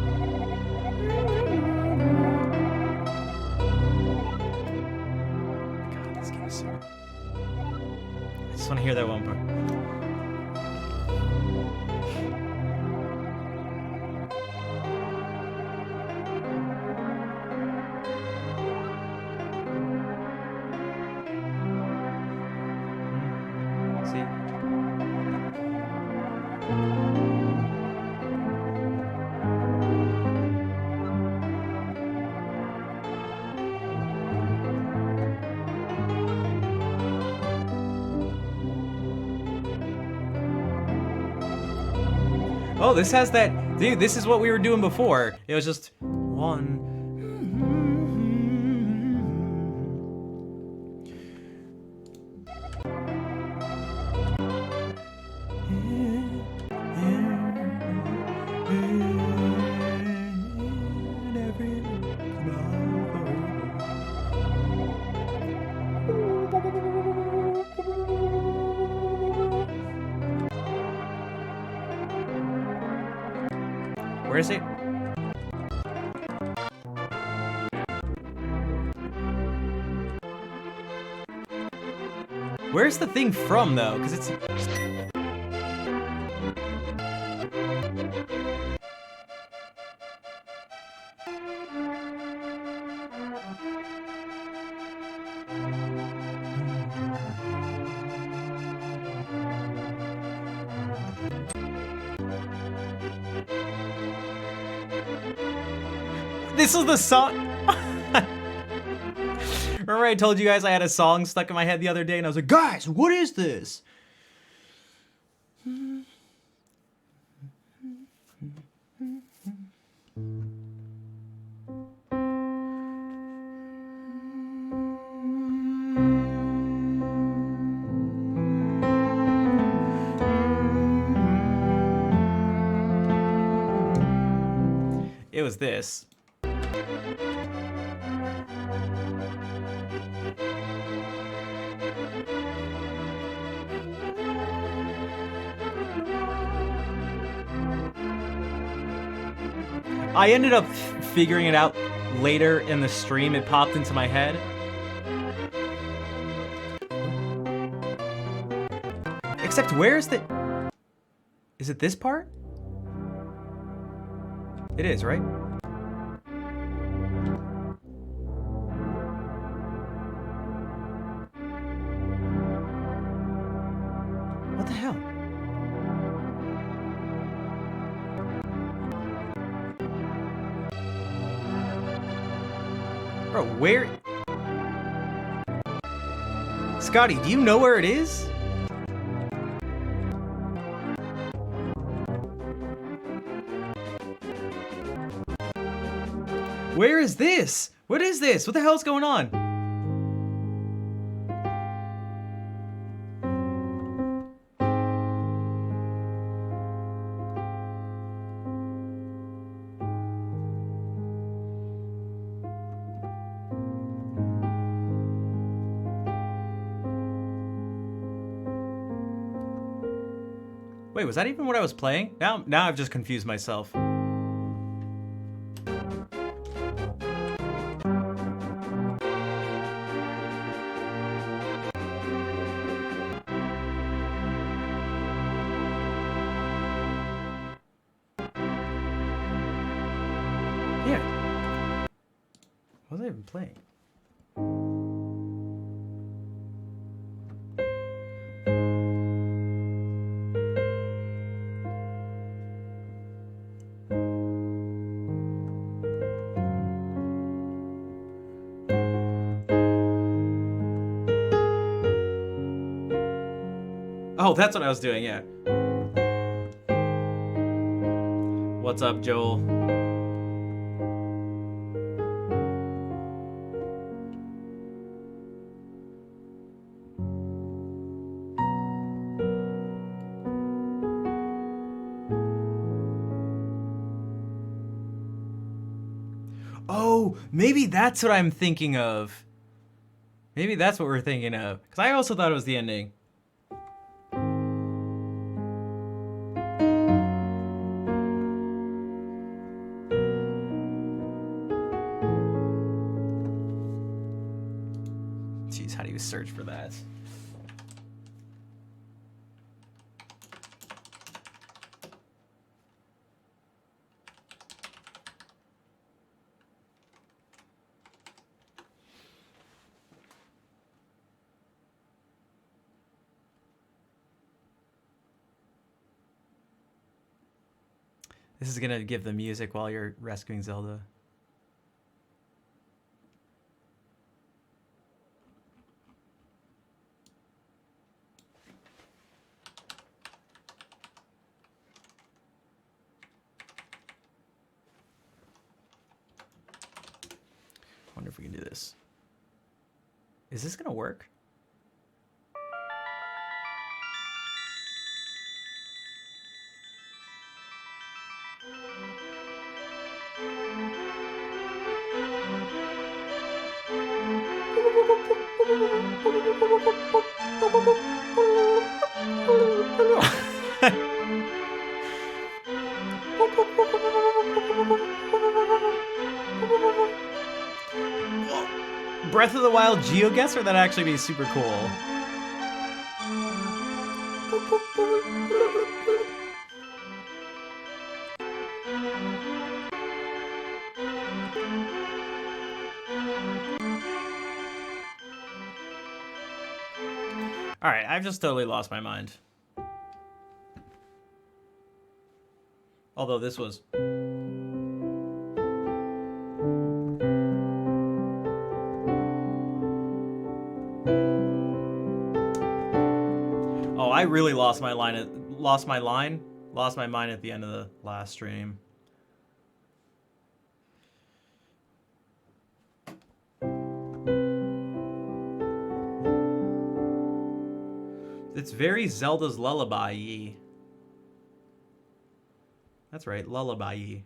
this game is so... I just want to hear that one part. Oh, this has that... Dude, this is what we were doing before. It was just... one... Where is it? Where's the thing from, though? Because it's... This is the song. Remember I told you guys I had a song stuck in my head the other day and I was like, guys, what is this? it was this. I ended up figuring it out later in the stream. It popped into my head. Except where's the... Is it this part? It is, right? What the hell? Bro, where... Scotty, do you know where it is? Where is this? What is this? What the hell's going on? Wait, was that even what I was playing? Now I've just confused myself. Yeah. What was I even playing? Oh, that's what I was doing, yeah. What's up, Joel? Oh, maybe that's what I'm thinking of. Maybe that's what we're thinking of. Because I also thought it was the ending. Jeez, how do you search for that? This is gonna give the music while you're rescuing Zelda. Wonder if we can do this. Is this gonna work? Breath of the Wild GeoGuessr? That'd actually be super cool. Alright, I've just totally lost my mind. Although this was... Oh, I really lost my mind at the end of the last stream. It's very Zelda's Lullaby-y. That's right, Lullaby-y.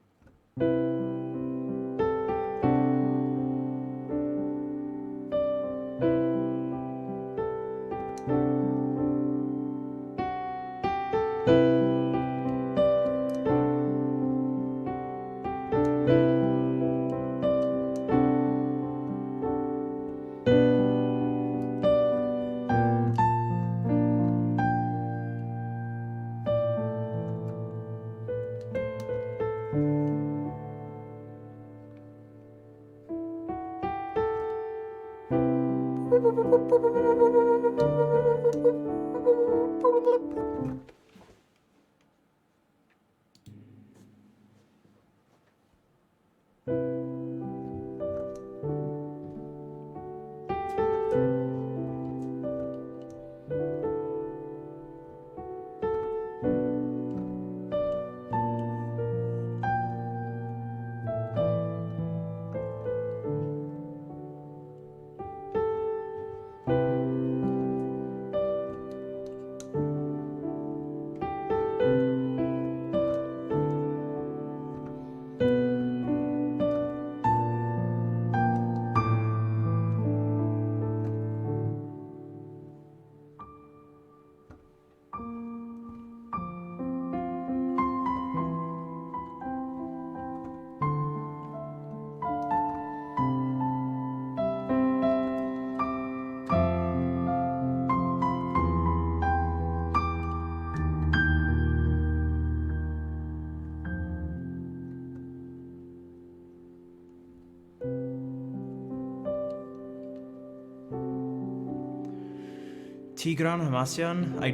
Tigran Hamasyan? I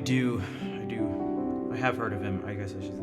have heard of him, I guess I should say.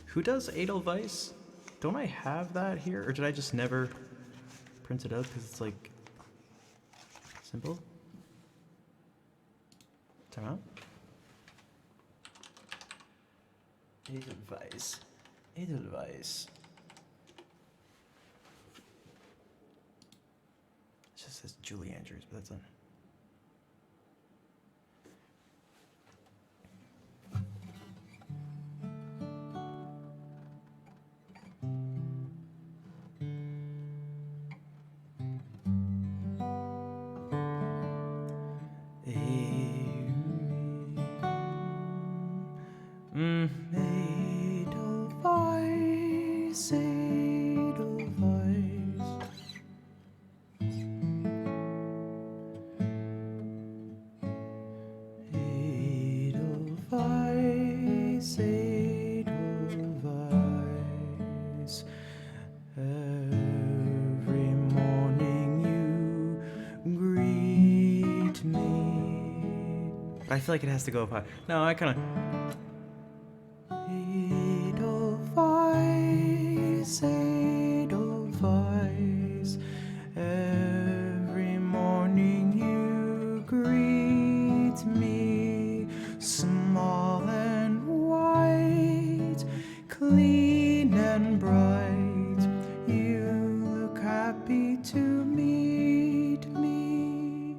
Who does Edelweiss? Don't I have that here? Or did I just never print it out because it's like simple? Time out. Edelweiss. Edelweiss. It just says Julie Andrews, but that's on. Edelweiss, Edelweiss. Edelweiss, Edelweiss. Every morning you greet me. But I feel like it has to go up high. No, I kind of. Edelweiss, Edelweiss. Every morning you greet me, small and white, clean and bright. You look happy to meet me.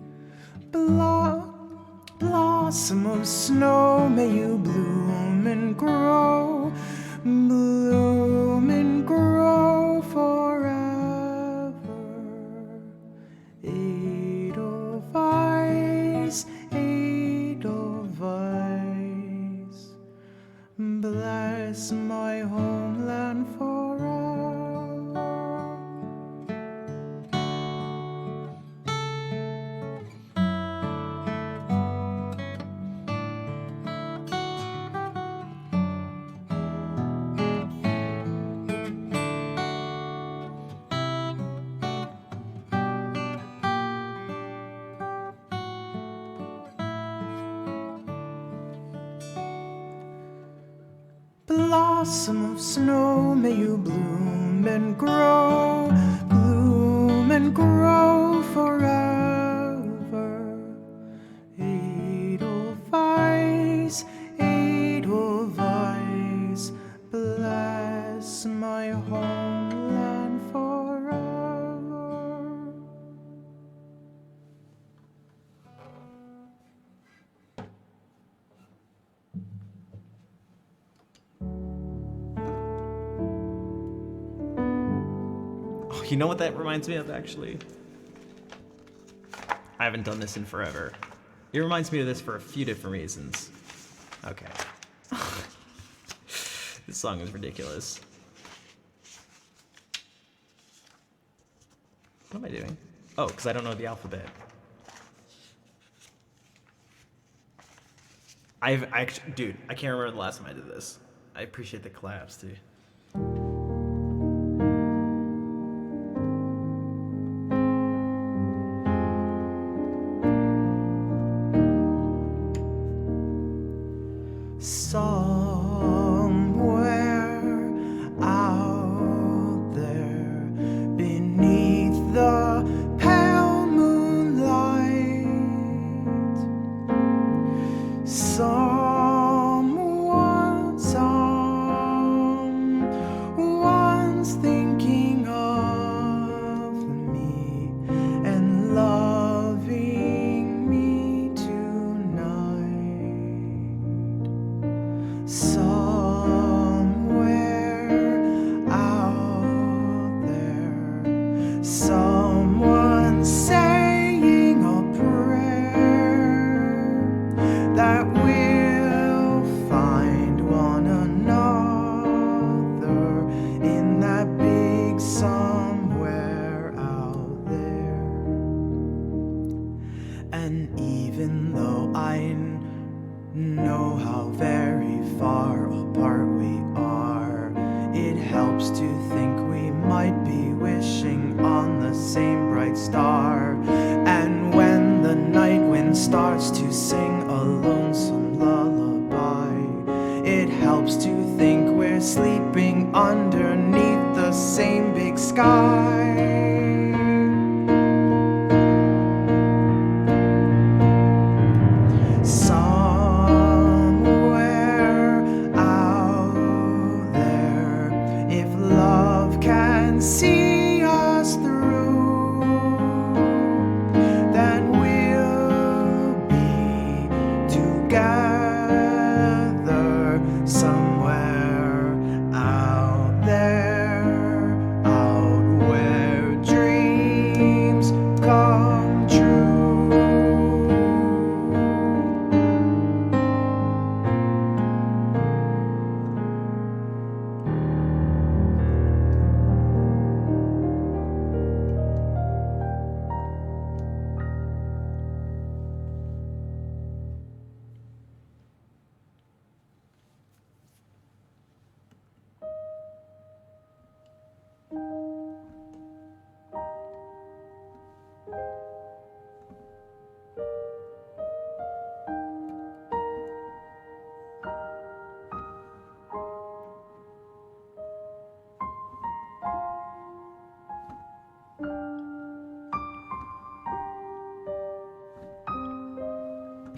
Blossom of snow, may you bloom and grow, bloom and grow forever. Edelweiss, Edelweiss. bless my homeland forever. Blossom of snow, may you bloom and grow forever. Edelweiss, bless my homeland forever. Oh, you know what that reminds me of, actually? I haven't done this in forever. It reminds me of this for a few different reasons. Okay. This song is ridiculous. What am I doing? Oh, because I don't know the alphabet. Dude, I can't remember the last time I did this. I appreciate the collabs, too. Somewhere out there beneath the pale moonlight, someone's thinking of me and loving me tonight. Somewhere out there, someone's saying a prayer that we'll find one another in that big somewhere out there. And even though I know how very far apart we are, it helps to think we might be wishing on the same bright star. And when the night wind starts to sing a lonesome lullaby, it helps to think we're sleeping underneath the same big sky. Somewhere out there, if love can see us through, then we'll be together somewhere out there, out where dreams come true.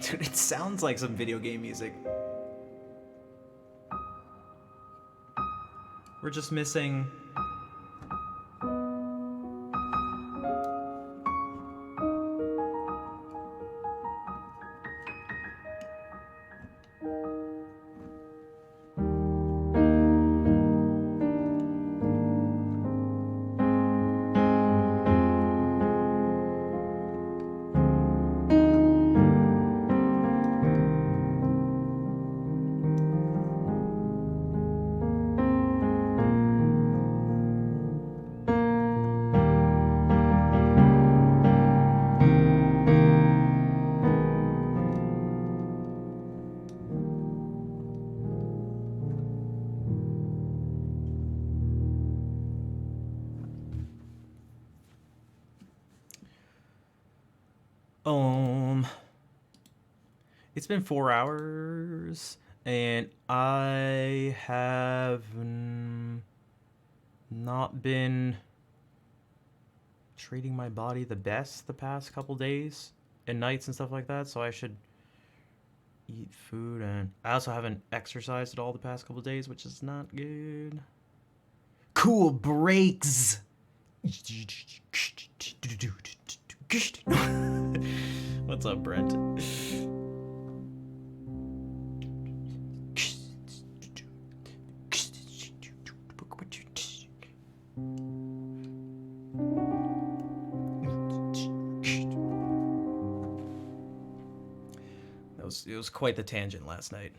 Dude, it sounds like some video game music. We're just missing... It's been 4 hours, and I have not been treating my body the best the past couple days and nights and stuff like that, so I should eat food. And I also haven't exercised at all the past couple days, which is not good. Cool breaks. What's up, Brent? It was quite the tangent last night.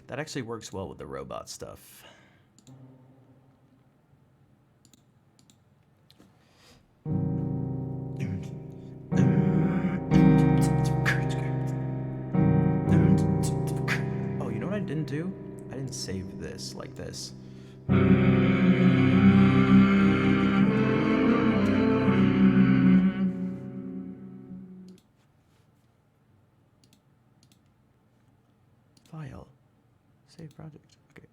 That actually works well with the robot stuff. Oh, you know what I didn't do? I didn't save this like this. File. Save project. Okay.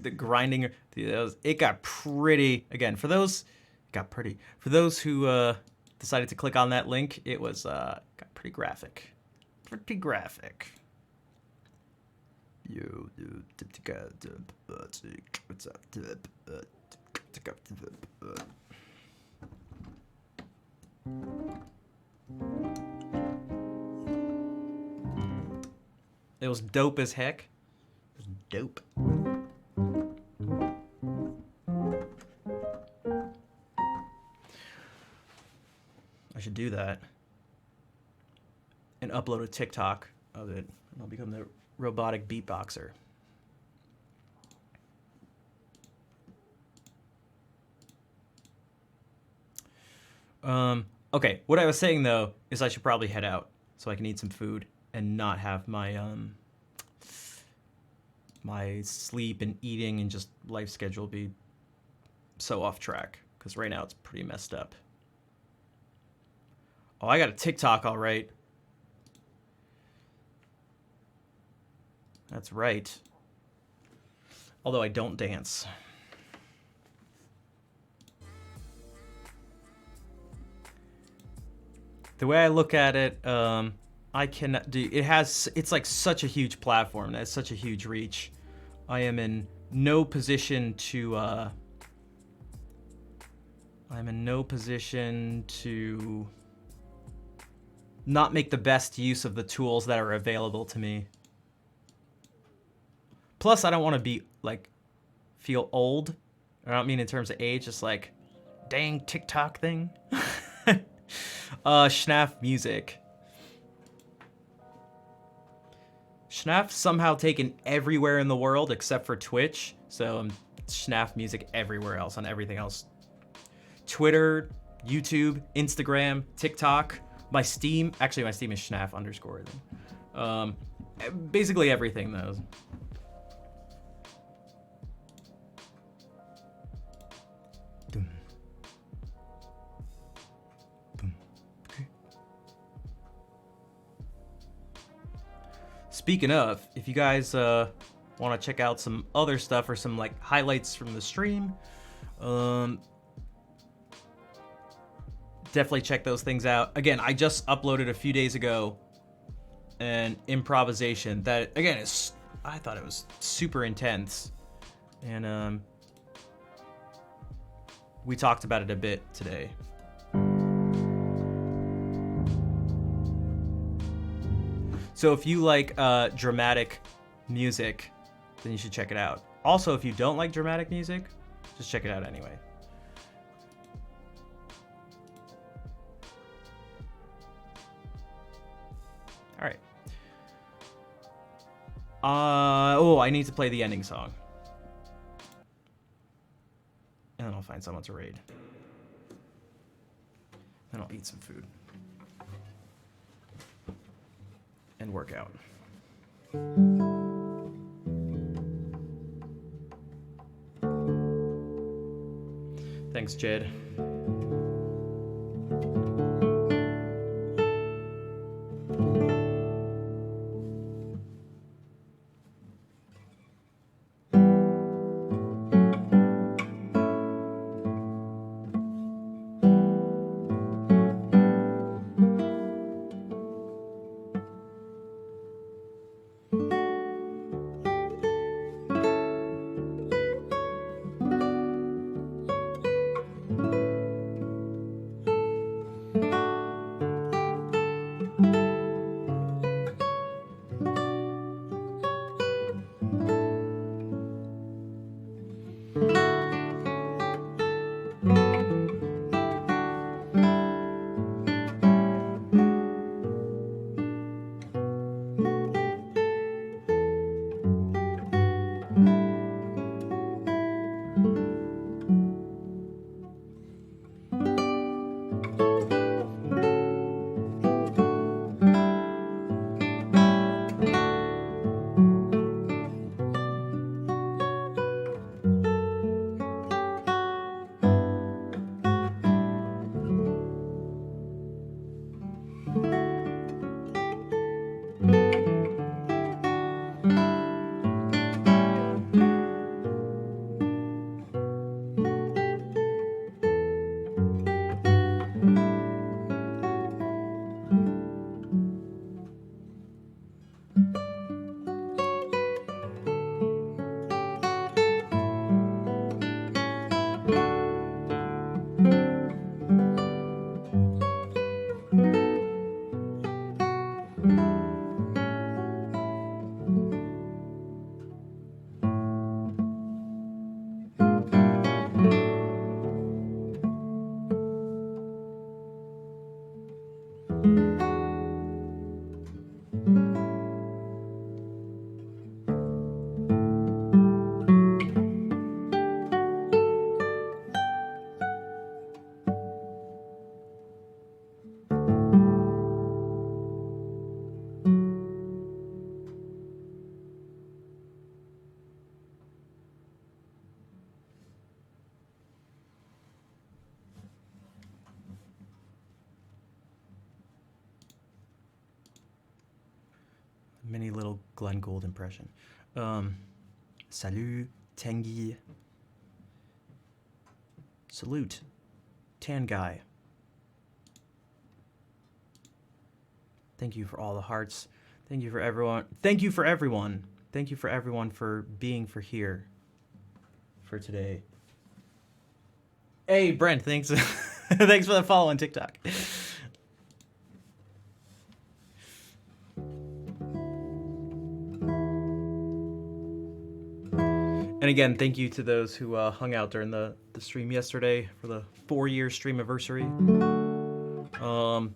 The grinding, it got pretty. Again, for those, it got pretty. For those who decided to click on that link, it was got pretty graphic. Pretty graphic. Yo, what's up? It was dope as heck. It was dope. I should do that and upload a TikTok of it, and I'll become the robotic beatboxer. Okay, what I was saying though is I should probably head out so I can eat some food and not have my my sleep and eating and just life schedule be so off track, because right now it's pretty messed up. Oh, I got a TikTok, all right. That's right. Although I don't dance. The way I look at it, I cannot do. It's like such a huge platform. It has such a huge reach. I am in no position to. I'm in no position to not make the best use of the tools that are available to me. Plus, I don't want to be like feel old. I don't mean in terms of age, just like dang TikTok thing. Schnaf music. Schnaf somehow taken everywhere in the world except for Twitch. So Schnaf music everywhere else on everything else. Twitter, YouTube, Instagram, TikTok, My Steam is Schnaf _ basically everything though. Dum. Boom. Okay. Speaking of, if you guys want to check out some other stuff or some like highlights from the stream, definitely check those things out. Again, I just uploaded a few days ago an improvisation that, again, I thought it was super intense, and we talked about it a bit today. So if you like dramatic music, then you should check it out. Also, if you don't like dramatic music, just check it out anyway. All right. I need to play the ending song. And then I'll find someone to raid. Then I'll eat some food. And work out. Thanks, Jed. Mini little Glenn Gould impression. Salut, Tengi. Salute, Tan Guy. Thank you for all the hearts. Thank you for everyone. Thank you for everyone. Thank you for everyone for being here for today. Hey, Brent, thanks. Thanks for the follow on TikTok. And again, thank you to those who hung out during the stream yesterday for the 4-year stream anniversary. All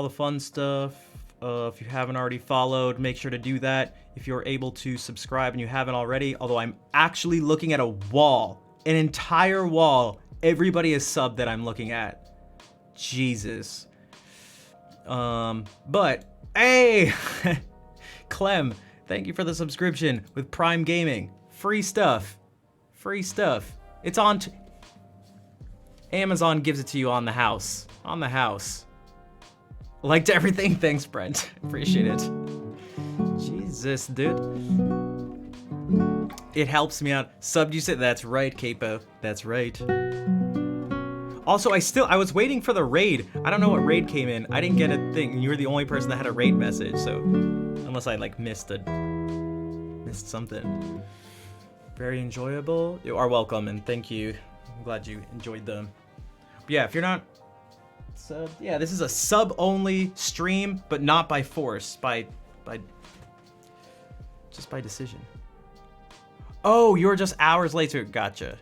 the fun stuff. If you haven't already followed, make sure to do that. If you're able to subscribe and you haven't already, although I'm actually looking at a wall, an entire wall, everybody is subbed that I'm looking at. Jesus. But hey, Clem, thank you for the subscription with Prime Gaming. Free stuff. Free stuff. It's on. Amazon gives it to you on the house. On the house. Liked everything. Thanks, Brent. Appreciate it. Jesus, dude. It helps me out. Subbed you said that's right, Capo. That's right. Also, I was waiting for the raid. I don't know what raid came in. I didn't get a thing. You were the only person that had a raid message, so unless I like missed something. Very enjoyable. You are welcome and thank you. I'm glad you enjoyed them. But yeah, if you're not sub, yeah, this is a sub-only stream, but not by force, just by decision. Oh, you're just hours later. Gotcha.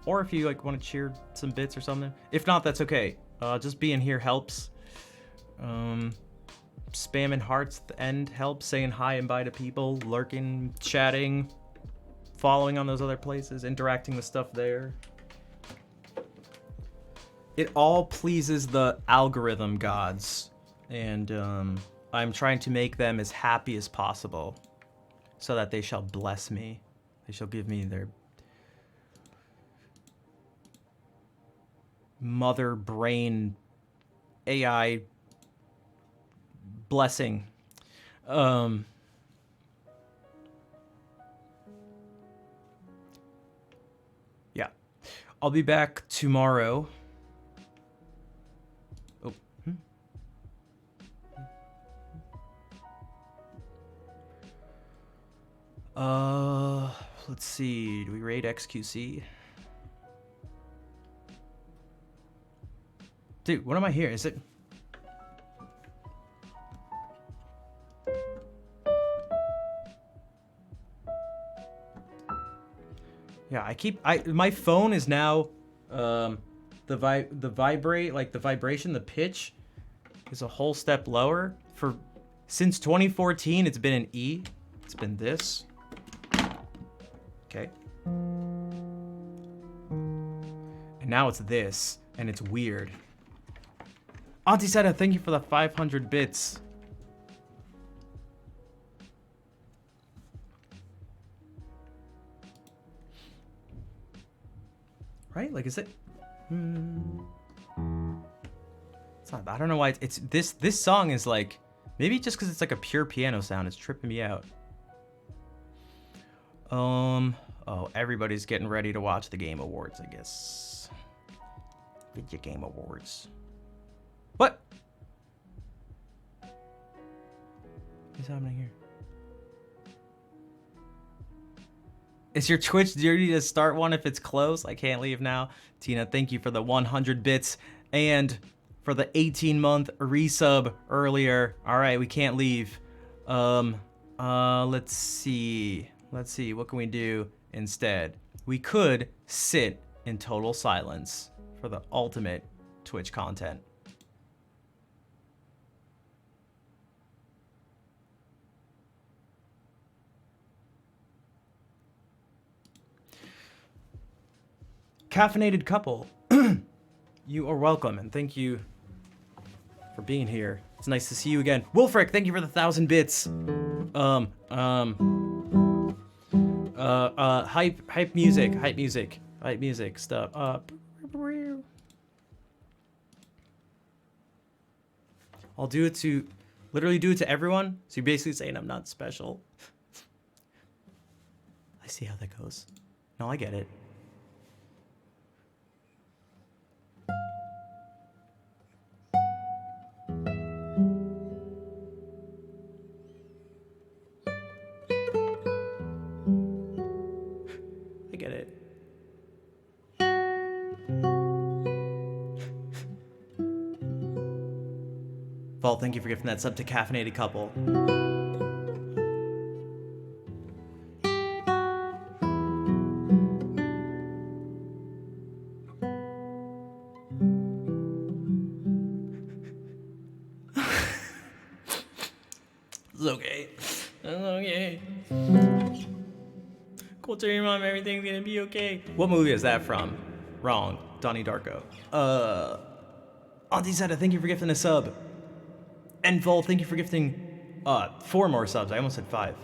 Or if you like want to cheer some bits or something. If not, that's okay. Just being here helps. Spamming hearts at the end helps. Saying hi and bye to people. Lurking, chatting, following on those other places, interacting with stuff there. It all pleases the algorithm gods. And I'm trying to make them as happy as possible so that they shall bless me. They shall give me their mother brain AI blessing. Yeah. I'll be back tomorrow. Let's see. Do we raid XQC? Dude, what am I here? Is it? Yeah, my phone is now, the vibrate, like the vibration, the pitch is a whole step lower. Since 2014, it's been an E. It's been this. Okay. And now it's this, and it's weird. Auntie Seda, thank you for the 500 bits. Right? Like, is it? It's not. I don't know why it's this song is like, maybe just because it's like a pure piano sound, it's tripping me out. Oh, everybody's getting ready to watch the Game Awards, I guess. Video Game Awards. What? What's happening here? Is your Twitch dirty to start one if it's closed? I can't leave now. Tina, thank you for the 100 bits and for the 18-month resub earlier. All right, we can't leave. Let's see. What can we do instead? We could sit in total silence for the ultimate Twitch content. Caffeinated couple, you are welcome and thank you for being here. It's nice to see you again. Wolfric, thank you for the 1,000 bits. Hype music stuff. I'll literally do it to everyone. So you're basically saying I'm not special. I see how that goes. No, I get it. I get it. Vault, thank you for gifting that sub to Caffeinated Couple. It's okay. It's okay. Cool, tell your mom everything's gonna be okay. What movie is that from? Wrong. Donnie Darko. Auntie Zeta, thank you for gifting a sub. And Vol, thank you for gifting 4 more subs. I almost said 5.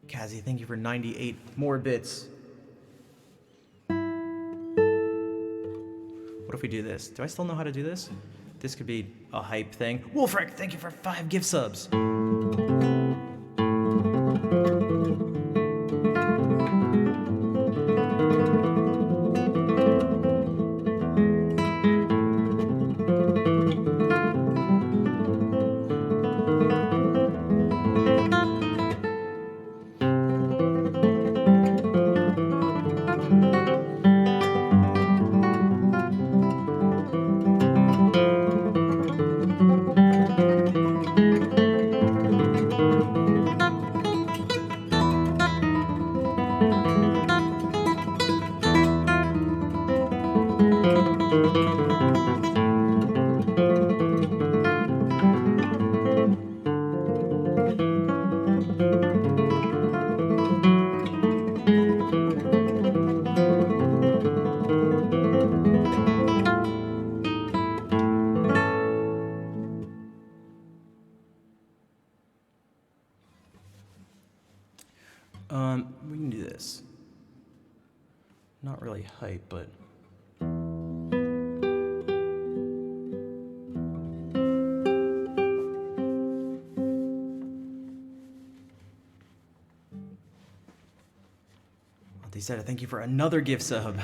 Kazi, thank you for 98 more bits. What if we do this? Do I still know how to do this? This could be a hype thing. Wolfric, thank you for 5 gift subs. We can do this. Not really hype, but... They said, thank you for another gift sub.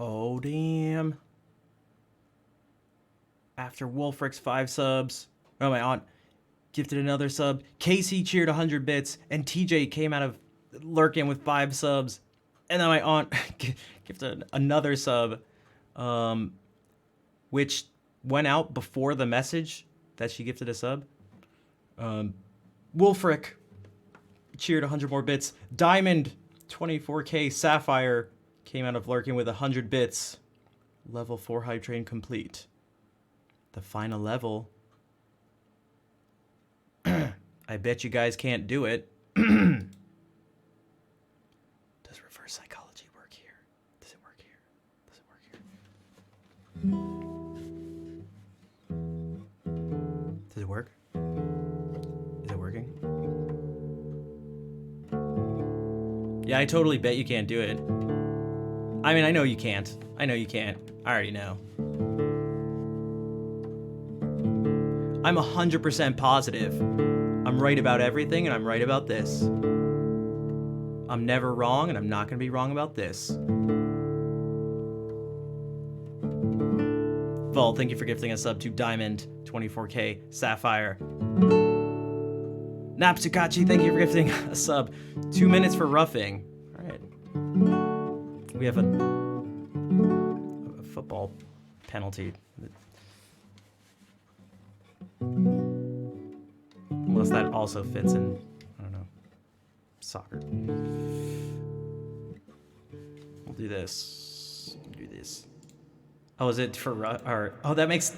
Oh, damn. After Wolfric's 5 subs. Oh, my aunt gifted another sub. Casey cheered 100 bits. And TJ came out of lurking with 5 subs. And then my aunt gifted another sub. Which went out before the message that she gifted a sub. Wolfric cheered 100 more bits. Diamond 24K Sapphire came out of lurking with 100 bits. Level 4 hype train complete. The final level. I bet you guys can't do it. Does reverse psychology work here? Does it work here? Does it work here? Does it work? Is it working? Yeah, I totally bet you can't do it. I mean, I know you can't. I know you can't. I already know. I'm 100% positive. I'm right about everything, and I'm right about this. I'm never wrong, and I'm not going to be wrong about this. Vol, thank you for gifting a sub to Diamond 24K Sapphire. Napsukachi, thank you for gifting a sub. 2 minutes for roughing. All right. We have a football penalty. Unless that also fits in, I don't know, soccer. We'll do this. Do this. Oh, is it for or oh, that makes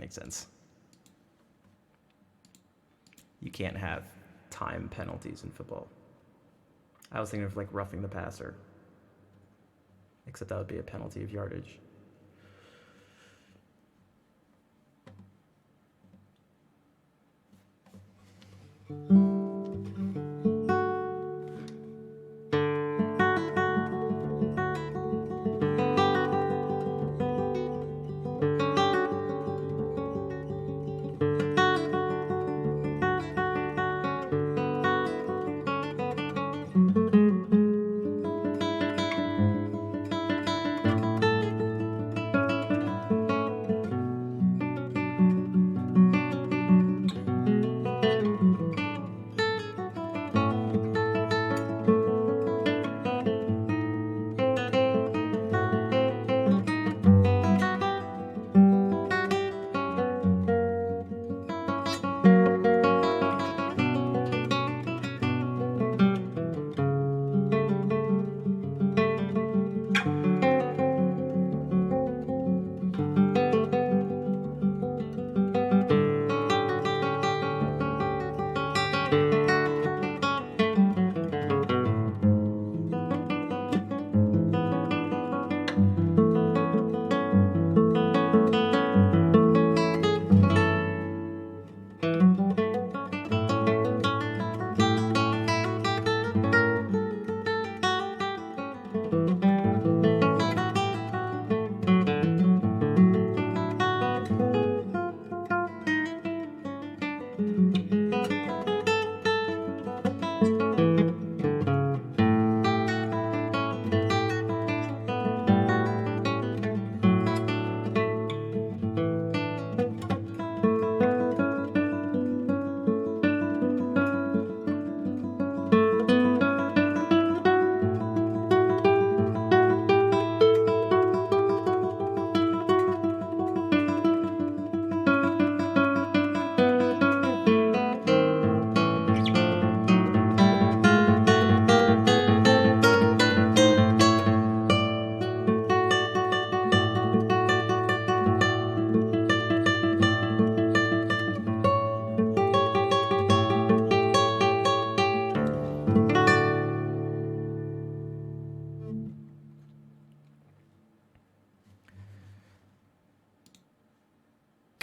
sense. You can't have time penalties in football. I was thinking of like roughing the passer. Except that would be a penalty of yardage.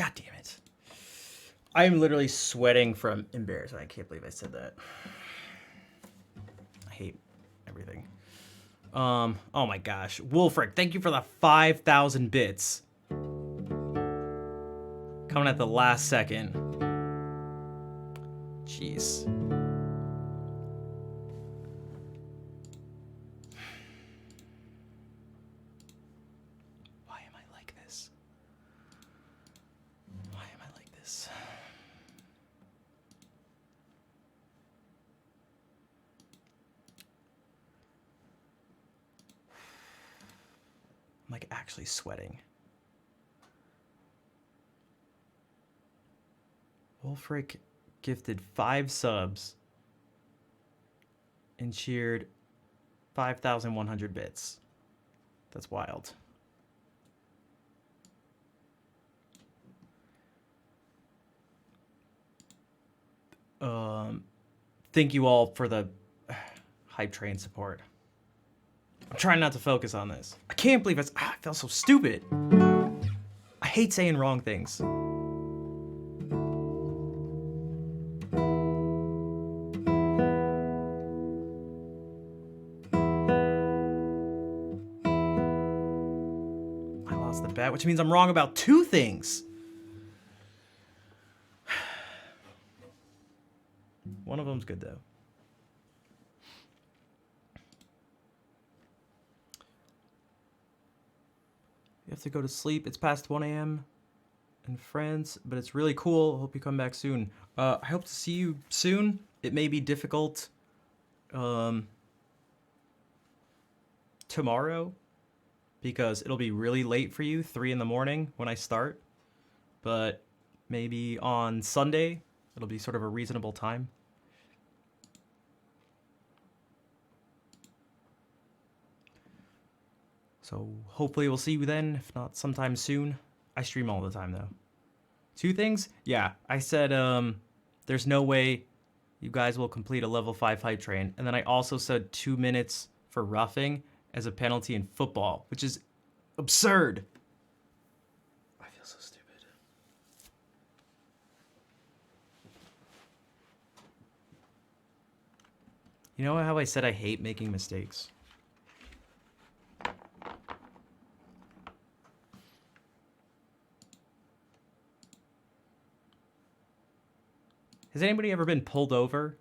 God damn it. I'm literally sweating from embarrassment. I can't believe I said that. I hate everything. Oh my gosh. Wolfric, thank you for the 5,000 bits. Coming at the last second. Jeez. like actually sweating. Wolfric gifted 5 subs and cheered 5,100 bits. That's wild. Thank you all for the hype train support. I'm trying not to focus on this. I can't believe I felt so stupid. I hate saying wrong things. I lost the bet, which means I'm wrong about 2 things. One of them's good, though. You have to go to sleep. It's past 1 a.m. in France, but it's really cool. Hope you come back soon. I hope to see you soon. It may be difficult tomorrow because it'll be really late for you, 3 in the morning when I start. But maybe on Sunday, it'll be sort of a reasonable time. So hopefully we'll see you then, if not sometime soon. I stream all the time though. 2 things? Yeah, I said there's no way you guys will complete a level 5 hype train. And then I also said 2 minutes for roughing as a penalty in football, which is absurd. I feel so stupid. You know how I said I hate making mistakes? Has anybody ever been pulled over?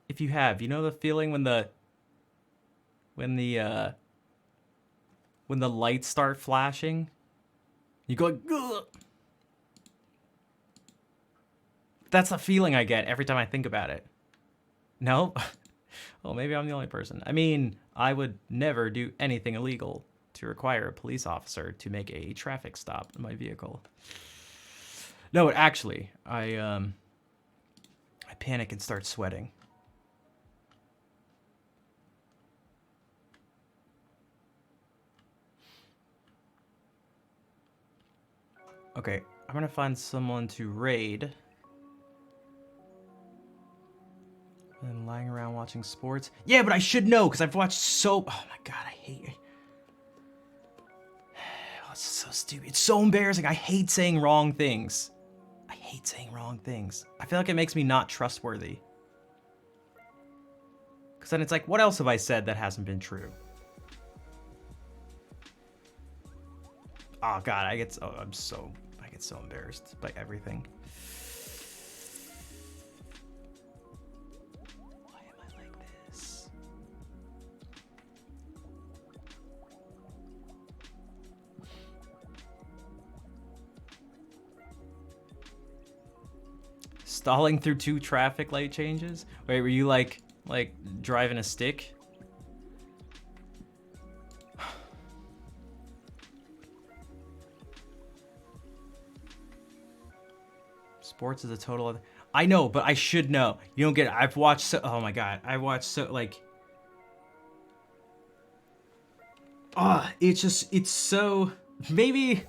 If you have, you know the feeling when the lights start flashing? You go like, ugh. That's the feeling I get every time I think about it. No? Well, maybe I'm the only person. I mean, I would never do anything illegal to require a police officer to make a traffic stop in my vehicle. No, actually, I panic and start sweating. Okay, I'm gonna find someone to raid. And lying around watching sports. Yeah, but I should know, because I've watched so... Oh my god, I hate it. Oh, it's so stupid. It's so embarrassing. I hate saying wrong things. I hate saying wrong things. I feel like it makes me not trustworthy. Because then it's like, what else have I said that hasn't been true? Oh god, I get so embarrassed by everything. Why am I like this? Stalling through 2 traffic light changes? Wait, were you like driving a stick? Sports is a total other... I know, but I should know. You don't get it. I've watched so... Oh my god. I watched so... Like... Ah, it's just... It's so... Maybe...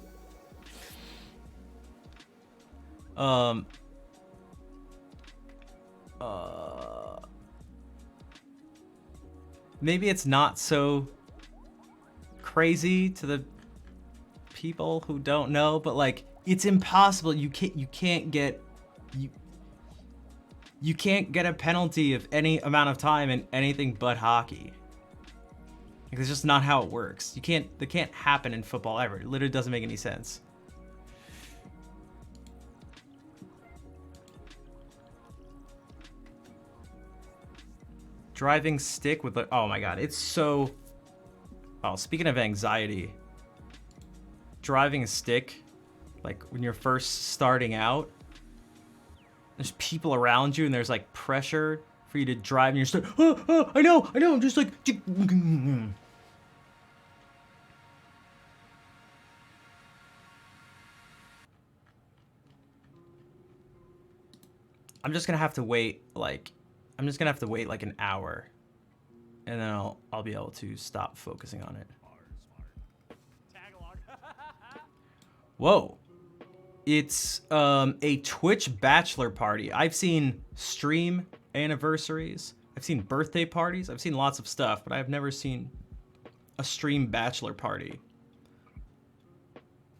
Maybe it's not so crazy to the people who don't know, but like... It's impossible. You can't get a penalty of any amount of time in anything but hockey. Like, it's just not how it works. That can't happen in football ever. It literally doesn't make any sense. Driving stick with the... Oh my god, it's so... Oh, speaking of anxiety, driving a stick, like when you're first starting out, there's people around you and there's like pressure for for you to drive and you're just like, oh, I know, I'm just like. I'm just gonna have to wait like an hour, and then I'll be able to stop focusing on it. Whoa. It's a Twitch bachelor party. I've seen stream anniversaries. I've seen birthday parties. I've seen lots of stuff, but I've never seen a stream bachelor party.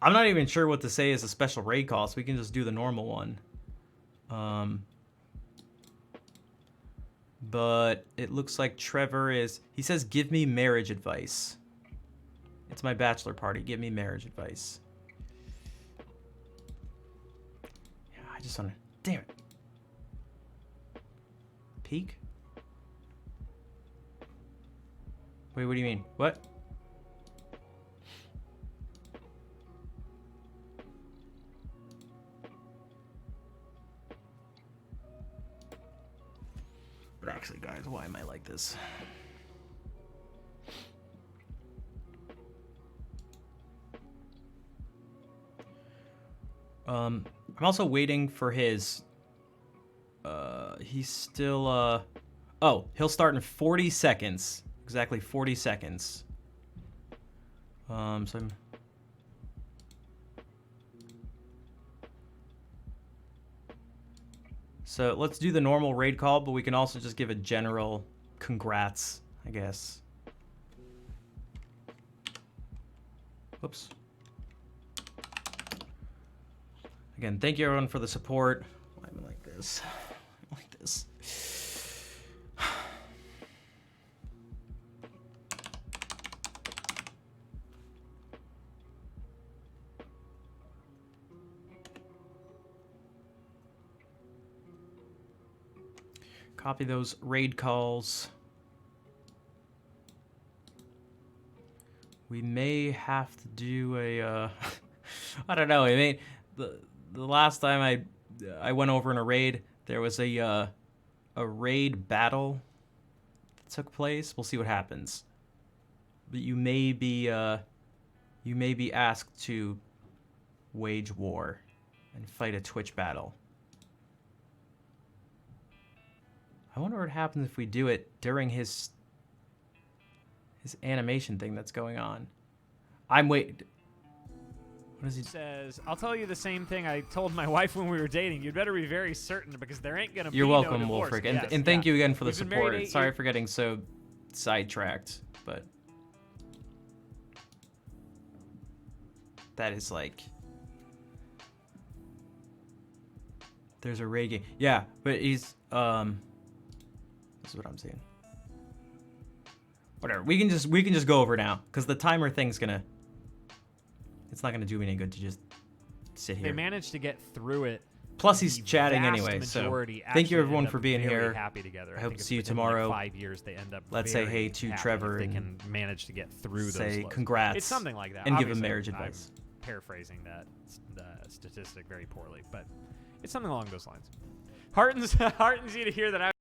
I'm not even sure what to say as a special raid call, so we can just do the normal one. But it looks like Trevor is... He says, give me marriage advice. It's my bachelor party. Give me marriage advice. Yeah, I just want to... Damn it. Peek? Wait, what do you mean? What? But actually, guys, why am I like this? I'm also waiting for his... he's still, Oh, he'll start in 40 seconds. Exactly 40 seconds. So I'm... So let's do the normal raid call, but we can also just give a general congrats, I guess. Whoops. Again, thank you everyone for the support. Why am I like this? Like this. Copy those raid calls. We may have to do a, I don't know. I mean, the last time I went over in a raid, there was a raid battle that took place. We'll see what happens. But you may be asked to wage war and fight a Twitch battle. I wonder what happens if we do it during his animation thing that's going on. I'm waiting. What is he? Says, I'll tell you the same thing I told my wife when we were dating. You'd better be very certain because there ain't gonna be You're no welcome, divorce. Wolfric, Yes, and thank yeah. you again for the We've been married support. 8 Sorry years. for getting so sidetracked, but that is like there's a raid game. Yeah, but he's this is what I'm seeing. Whatever. We can just go over now because the timer thing's gonna. It's not gonna do me any good to just sit They here. managed to get through it. Plus, he's The chatting vast anyway. So majority thank you actually everyone end for up being very here. Happy together. I hope to think see you it's within, like, tomorrow. 5 years, they end up. Let's say very hey to happy Trevor if they and can manage to get through say those. Lows. congrats It's something like that. and give him Obviously, marriage I'm advice. paraphrasing that statistic very poorly, but it's something along those lines. Heartens you to hear that I.